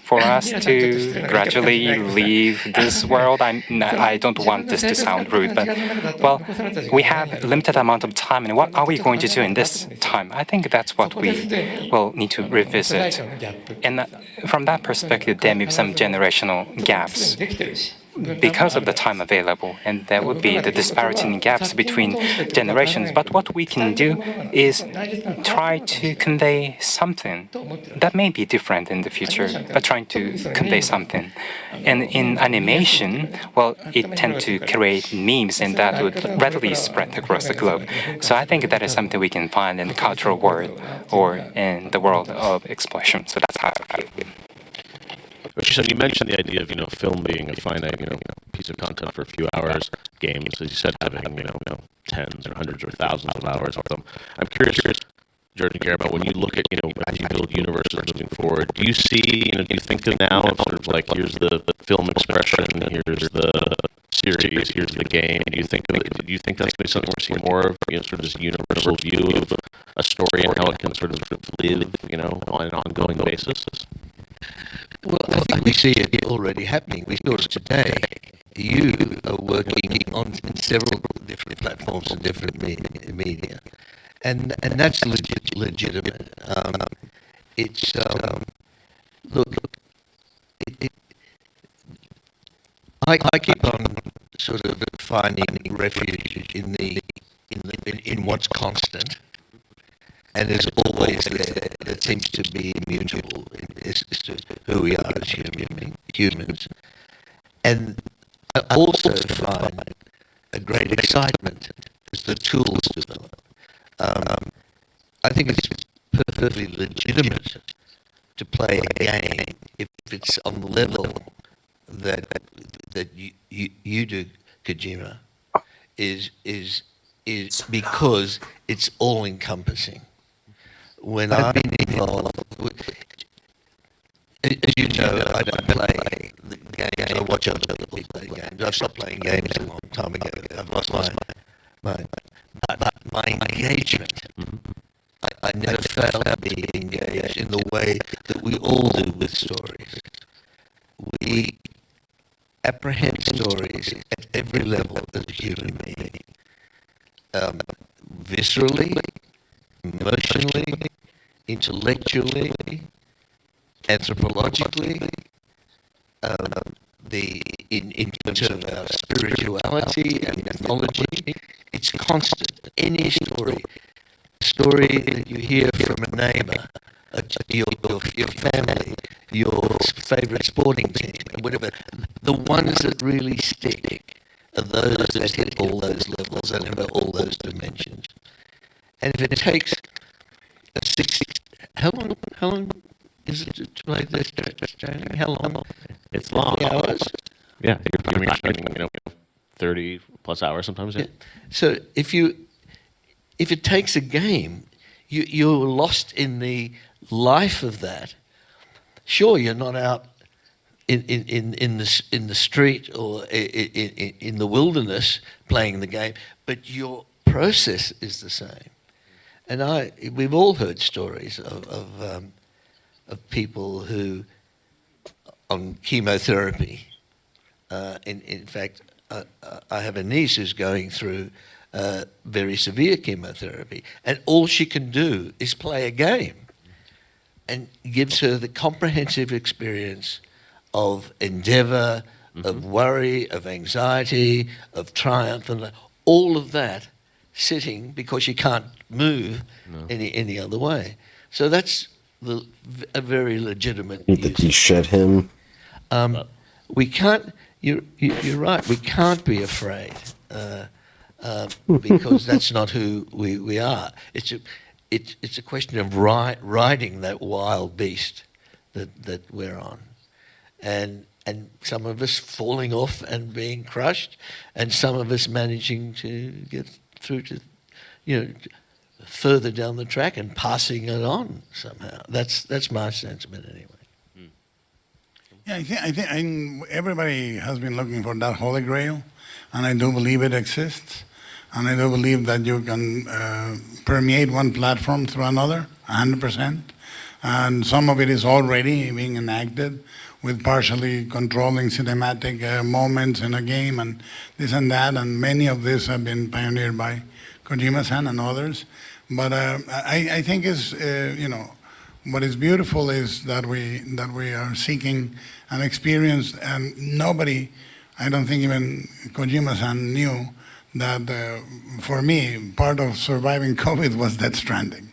for us to gradually leave this world. I don't want this to sound rude, but, well, we have a limited amount of time, and what are we going to do in this time? I think that's what we will need to revisit. And from that perspective, there may be some generational gaps because of the time available, and there would be the disparity in gaps between generations. But what we can do is try to convey something that may be different in the future, but trying to convey something. And in animation, well, it tends to create memes, and that would readily spread across the globe. So I think that is something we can find in the cultural world or in the world of expression. So that's how I feel. So you mentioned the idea of film being a finite piece of content for a few hours. Games, as you said, having tens or hundreds or thousands of hours of them. I'm curious, George and Gary, about when you look at as you build universes moving forward. Do you see do you think of now of sort of like here's the film expression, here's the series, here's the game? Do you think that's going to be something we're seeing more of? Sort of this universal view of a story and how it can sort of live on an ongoing basis. Well, I think we see it already happening. We saw it today. You are working on several different platforms and different media, and that's legitimate. It's look. I keep on sort of finding refuge in what's constant. And is always there. That seems to be immutable as to who we are as humans. And I also find a great excitement as the tools develop. I think it's perfectly legitimate to play a game if it's on the level that you do, Kojima, is because it's all encompassing. When I've been involved, as you know, I don't play the games. I watch other people play games. I've stopped playing games a long time ago. I've lost my engagement. I never fail to be engaged in the way that we all do with stories. We apprehend stories at every level as a human being. Viscerally, emotionally, intellectually, anthropologically, in terms of our spirituality and mythology, it's constant. Any story that you hear from a neighbour, your family, your favourite sporting team, whatever, the ones that really stick are those that hit all those levels and have all those dimensions. And if it takes how long is it to play this training? How long? It's long. 20 hours? Yeah, you're spending 30 plus hours sometimes. Yeah. So if it takes a game, you're lost in the life of that. Sure, you're not out in the street or in the wilderness playing the game, but your process is the same. And we've all heard stories of people who on chemotherapy. In fact, I have a niece who's going through very severe chemotherapy, and all she can do is play a game, and gives her the comprehensive experience of endeavour, of worry, of anxiety, of triumph, and all of that sitting because she can't move any other way. So that's a very legitimate. Did you shed him? We can't. You're right. We can't be afraid because that's not who we are. It's a question of riding that wild beast that we're on, and some of us falling off and being crushed, and some of us managing to get through to, further down the track and passing it on somehow. That's my sentiment anyway. Yeah, I think everybody has been looking for that holy grail, and I do believe it exists, and I do believe that you can permeate one platform through another, 100%, and some of it is already being enacted with partially controlling cinematic moments in a game and this and that, and many of these have been pioneered by Kojima-san and others. But I think what is beautiful is that we are seeking an experience, and nobody, I don't think even Kojima-san knew that for me, part of surviving COVID was Death Stranding.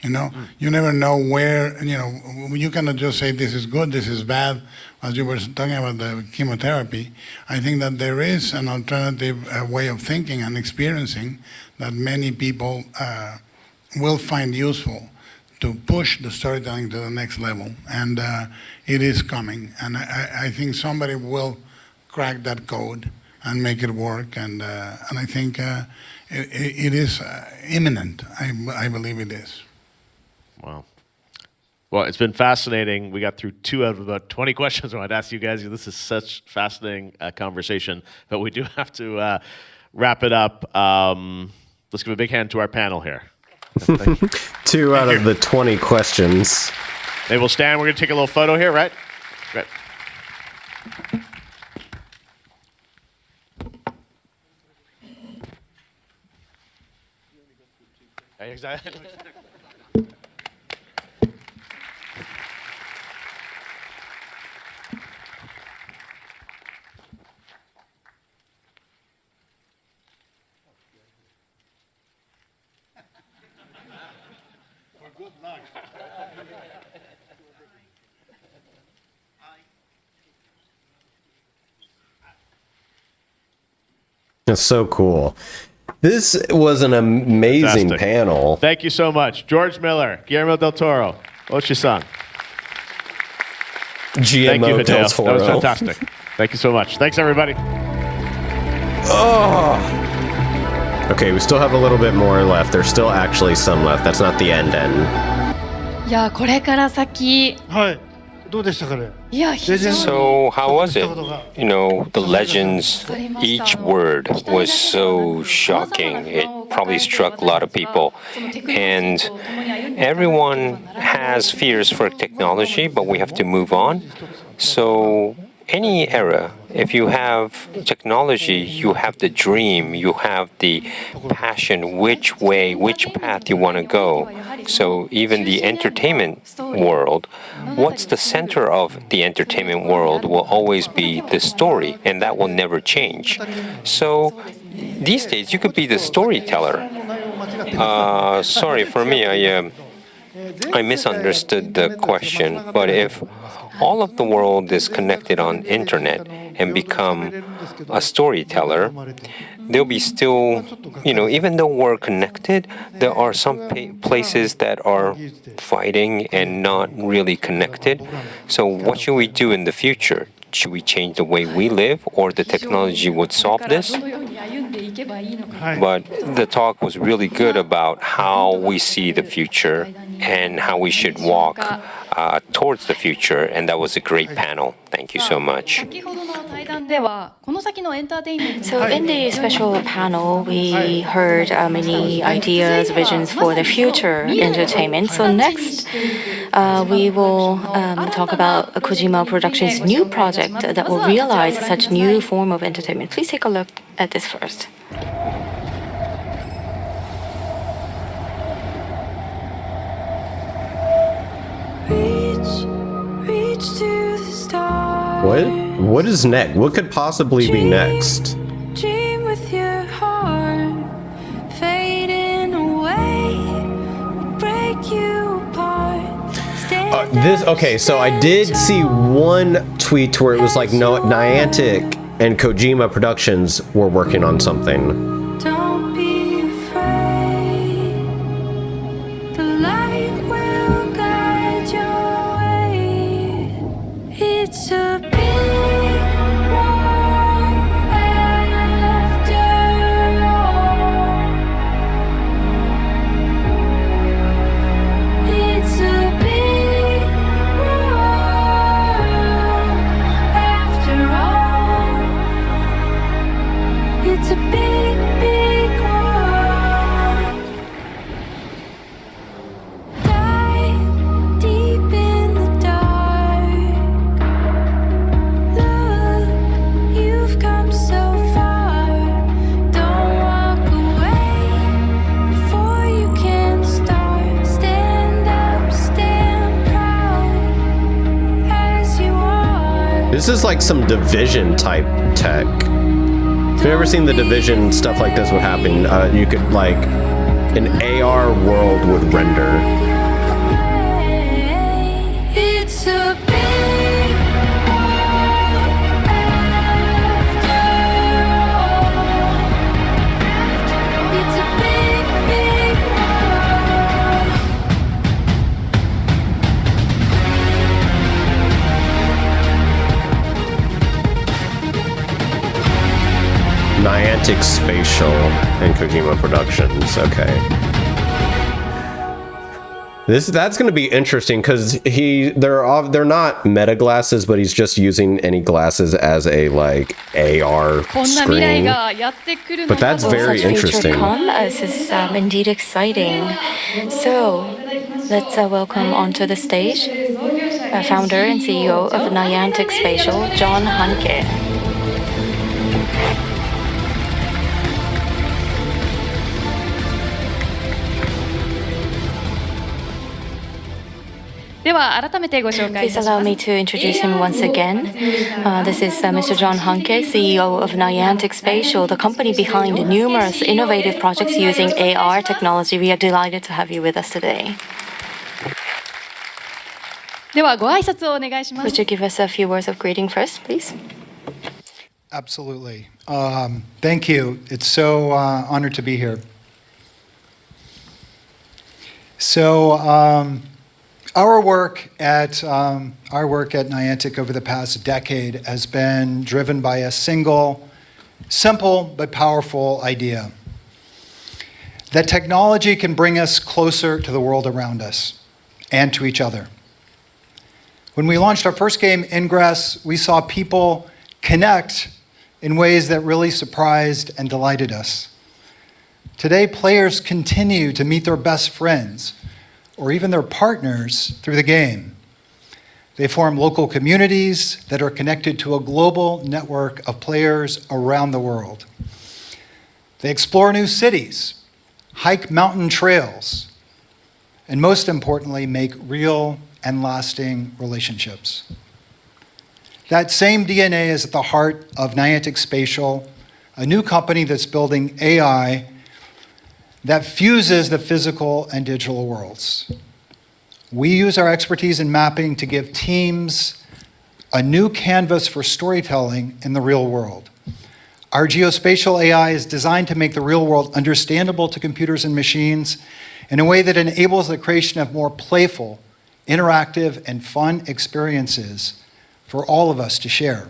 You never know where, you cannot just say this is good, this is bad. As you were talking about the chemotherapy, I think that there is an alternative way of thinking and experiencing that many people will find useful to push the storytelling to the next level. And it is coming. And I think somebody will crack that code and make it work. And I think it is imminent. I believe it is. Wow. Well, it's been fascinating. We got through 2 out of about 20 questions I wanted to ask you guys. This is such fascinating conversation, but we do have to wrap it up. Let's give a big hand to our panel here. 2 out of the 20 questions. They will stand. We're going to take a little photo here, right? Right. Exactly. That's so cool. This was an amazing Fantastic. panel. Thank you so much. George Miller, Guillermo del Toro, Oshi-san. Thank you, GMO del Hideo. Toro. That was fantastic. Thank you so much. Thanks, everybody. Oh. Okay, we still have a little bit more left. There's still actually some left. That's not the end. いやこれから先どうでしたかね。いや非常に So how was it? The legends, each word was so shocking. It probably struck a lot of people. And everyone has fears for technology, but we have to move on. So any era, if you have technology, you have the dream, you have the passion, which way, which path you want to go. So even the entertainment world, what's the center of the entertainment world will always be the story, and that will never change. So these days, you could be the storyteller. Sorry, for me, I misunderstood the question, but if all of the world is connected on internet and become a storyteller, there'll be still, even though we're connected, there are some places that are fighting and not really connected. So what should we do in the future? Should we change the way we live, or the technology would solve this? But the talk was really good about how we see the future and how we should walk towards the future, and that was a great panel. Thank you so much. So in the special panel, we heard many ideas, visions for the future entertainment. So next, we will talk about Kojima Productions' new project that will realize such new form of entertainment. Please take a look at this first. What is next? What could possibly be next? Dream with your heart, fading away, break you apart. Okay, so I did see one tweet where it was like Niantic and Kojima Productions were working on something. Don't be afraid. The light will guide your way. It's a big one after all. It's a big one after all. It's a big, big one. Dive deep in the dark. Look, you've come so far. Don't walk away before you can start. Stand up, stand proud as you are. This is like some Division type tech. If you've ever seen the Division, stuff like this would happen. You could an AR world would render. It's a big one after all. It's a big, big Niantic Spatial and Kojima Productions. Okay. That's going to be interesting because they're not meta glasses, but he's just using any glasses as a AR screen. But that's very interesting. This is indeed exciting. So let's welcome onto the stage founder and CEO of Niantic Spatial, John Hanke. Please allow me to introduce him once again. This is Mr. John Hanke, CEO of Niantic Spatial, the company behind numerous innovative projects using AR technology. We are delighted to have you with us today. Would you give us a few words of greeting first, please? Absolutely. Thank you. It's so honored to be here. So our work at Niantic over the past decade has been driven by a single, simple but powerful idea: that technology can bring us closer to the world around us and to each other. When we launched our first game, Ingress, we saw people connect in ways that really surprised and delighted us. Today, players continue to meet their best friends or even their partners through the game. They form local communities that are connected to a global network of players around the world. They explore new cities, hike mountain trails, and most importantly, make real and lasting relationships. That same DNA is at the heart of Niantic Spatial, a new company that's building AI that fuses the physical and digital worlds. We use our expertise in mapping to give teams a new canvas for storytelling in the real world. Our geospatial AI is designed to make the real world understandable to computers and machines in a way that enables the creation of more playful, interactive, and fun experiences for all of us to share.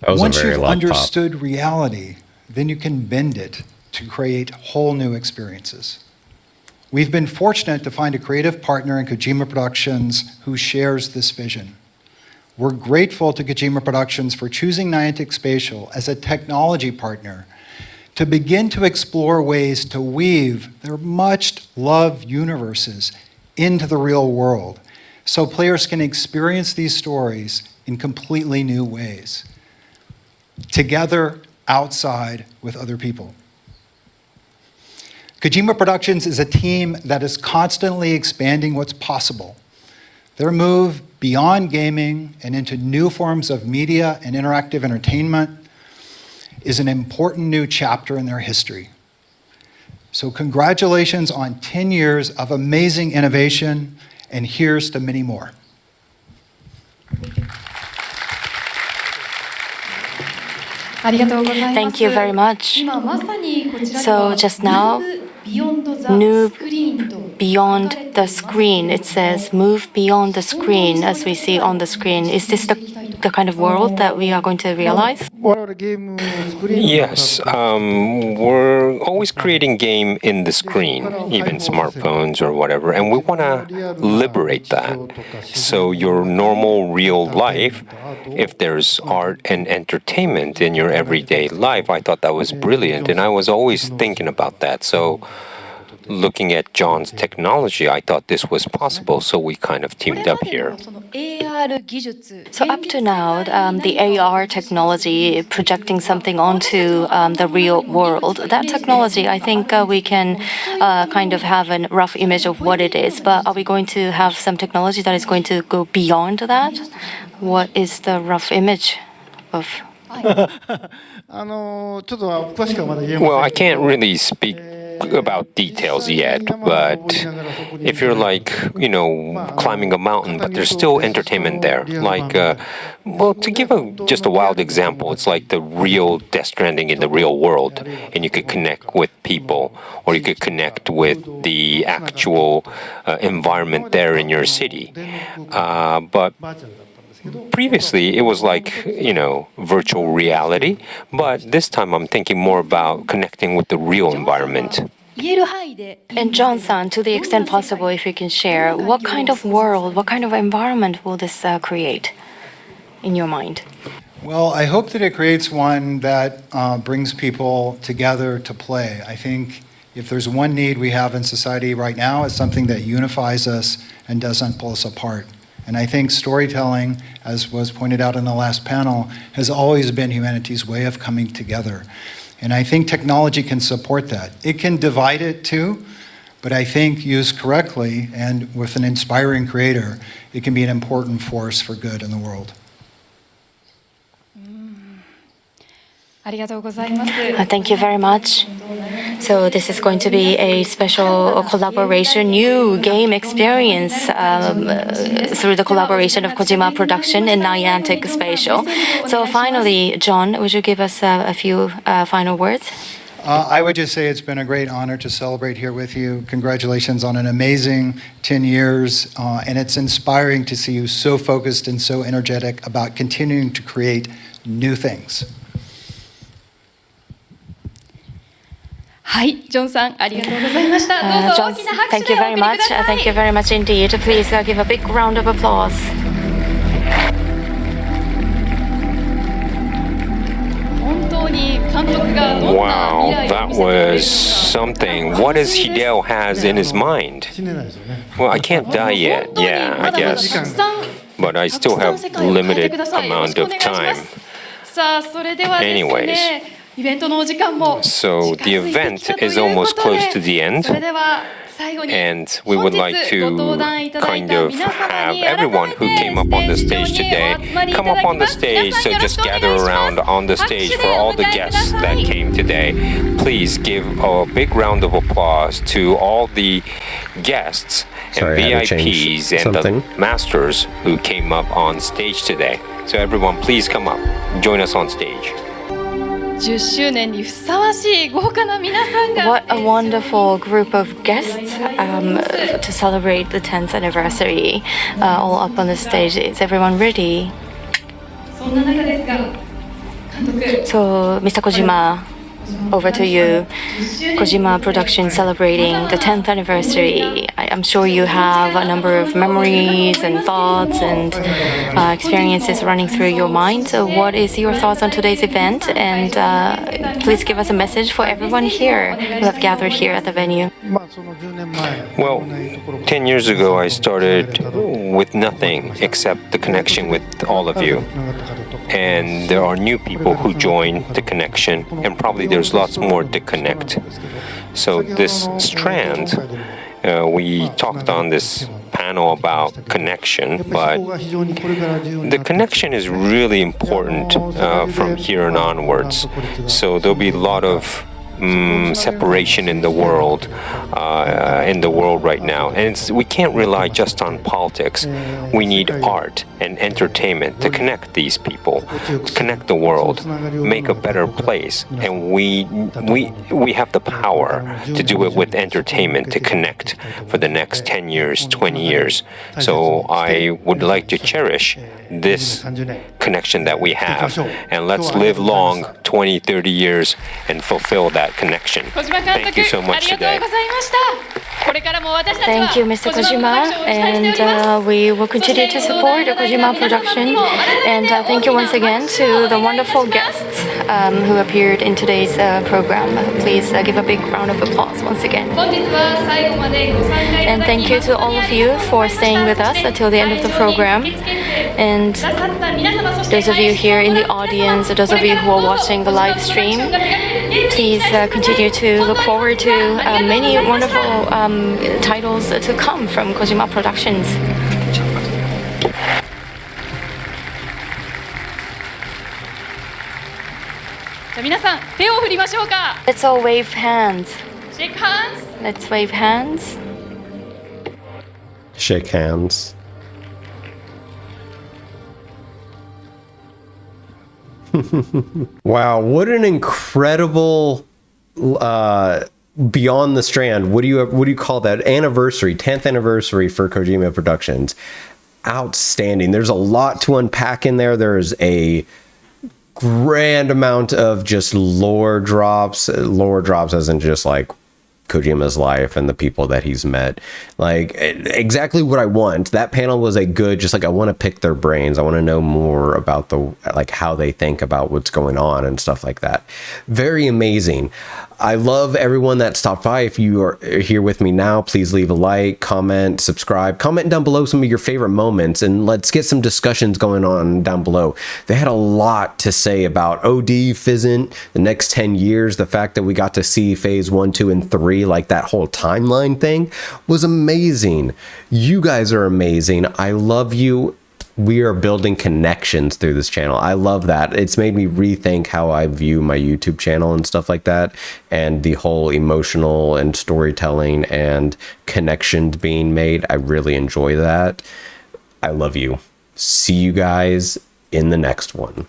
Once you've understood reality, then you can bend it to create whole new experiences. We've been fortunate to find a creative partner in Kojima Productions who shares this vision. We're grateful to Kojima Productions for choosing Niantic Spatial as a technology partner to begin to explore ways to weave their much-loved universes into the real world so players can experience these stories in completely new ways, together, outside, with other people. Kojima Productions is a team that is constantly expanding what's possible. Their move beyond gaming and into new forms of media and interactive entertainment is an important new chapter in their history. So congratulations on 10 years of amazing innovation, and here's to many more. Thank you very much. So just now, move beyond the screen. It says move beyond the screen as we see on the screen. Is this the kind of world that we are going to realize? Yes, we're always creating game in the screen, even smartphones or whatever, and we want to liberate that. So your normal real life, if there's art and entertainment in your everyday life, I thought that was brilliant, and I was always thinking about that. So looking at John's technology, I thought this was possible, so we kind of teamed up here. So up to now, the AR technology projecting something onto the real world, that technology, I think we can kind of have a rough image of what it is. But are we going to have some technology that is going to go beyond that? What is the rough image of? Well, I can't really speak about details yet, but if you're like, climbing a mountain, but there's still entertainment there. Like, well, to give just a wild example, it's like the real Death Stranding in the real world, and you could connect with people, or you could connect with the actual environment there in your city. But previously, it was like, virtual reality, but this time I'm thinking more about connecting with the real environment. And John-san, to the extent possible, if you can share, what kind of world, what kind of environment will this create in your mind? Well, I hope that it creates one that brings people together to play. I think if there's one need we have in society right now, it's something that unifies us and doesn't pull us apart. And I think storytelling, as was pointed out in the last panel, has always been humanity's way of coming together. And I think technology can support that. It can divide it too, but I think used correctly and with an inspiring creator, it can be an important force for good in the world. Thank you very much. So this is going to be a special collaboration, new game experience through the collaboration of Kojima Production and Niantic Spatial. So finally, John, would you give us a few final words? I would just say it's been a great honor to celebrate here with you. Congratulations on an amazing 10 years. And it's inspiring to see you so focused and so energetic about continuing to create new things. John, thank you very much. Thank you very much indeed. Please give a big round of applause. Wow, that was something. What does Hideo has in his mind? Well, I can't die yet. Yeah, I guess. But I still have limited amount of time. Anyways, so the event is almost close to the end. And we would like to kind of have everyone who came up on the stage today come up on the stage, so just gather around on the stage for all the guests that came today. Please give a big round of applause to all the guests and VIPs and the masters who came up on stage today. So everyone, please come up, join us on stage. What a wonderful group of guests to celebrate the 10th anniversary, all up on the stage. Is everyone ready? So, Mr. Kojima, over to you. Kojima Productions celebrating the 10th anniversary. I'm sure you have a number of memories and thoughts and experiences running through your mind. So what is your thoughts on today's event? And please give us a message for everyone here who have gathered here at the venue. Well, 10 years ago I started with nothing except the connection with all of you. And there are new people who join the connection, and probably there's lots more to connect. So this Strand, we talked on this panel about connection, but the connection is really important from here and onwards. So there'll be a lot of separation in the world right now, and we can't rely just on politics. We need art and entertainment to connect these people, to connect the world, make a better place, and we have the power to do it with entertainment to connect for the next 10 years, 20 years. So I would like to cherish this connection that we have, and let's live long 20, 30 years and fulfill that connection. Thank you so much today. Thank you, Mr. Kojima, and we will continue to support Kojima Production. And thank you once again to the wonderful guests who appeared in today's program. Please give a big round of applause once again. And thank you to all of you for staying with us until the end of the program. And those of you here in the audience, those of you who are watching the live stream, please continue to look forward to many wonderful titles to come from Kojima Productions. Let's all wave hands. Shake hands. Let's wave hands. Shake hands. Wow, what an incredible Beyond the Strand. What do you call that? Anniversary, 10th anniversary for Kojima Productions. Outstanding. There's a lot to unpack in there. There's a grand amount of just lore drops as in just like Kojima's life and the people that he's met. Like exactly what I want. That panel was a good, just like I want to pick their brains. I want to know more about like how they think about what's going on and stuff like that. Very amazing. I love everyone that stopped by. If you are here with me now, please leave a like, comment, subscribe, comment down below some of your favorite moments, and let's get some discussions going on down below. They had a lot to say about OD, Fizzant, the next 10 years, the fact that we got to see phase 1, 2, and 3, like that whole timeline thing was amazing. You guys are amazing. I love you. We are building connections through this channel. I love that. It's made me rethink how I view my YouTube channel and stuff like that, and the whole emotional and storytelling and connections being made. I really enjoy that. I love you. See you guys in the next one.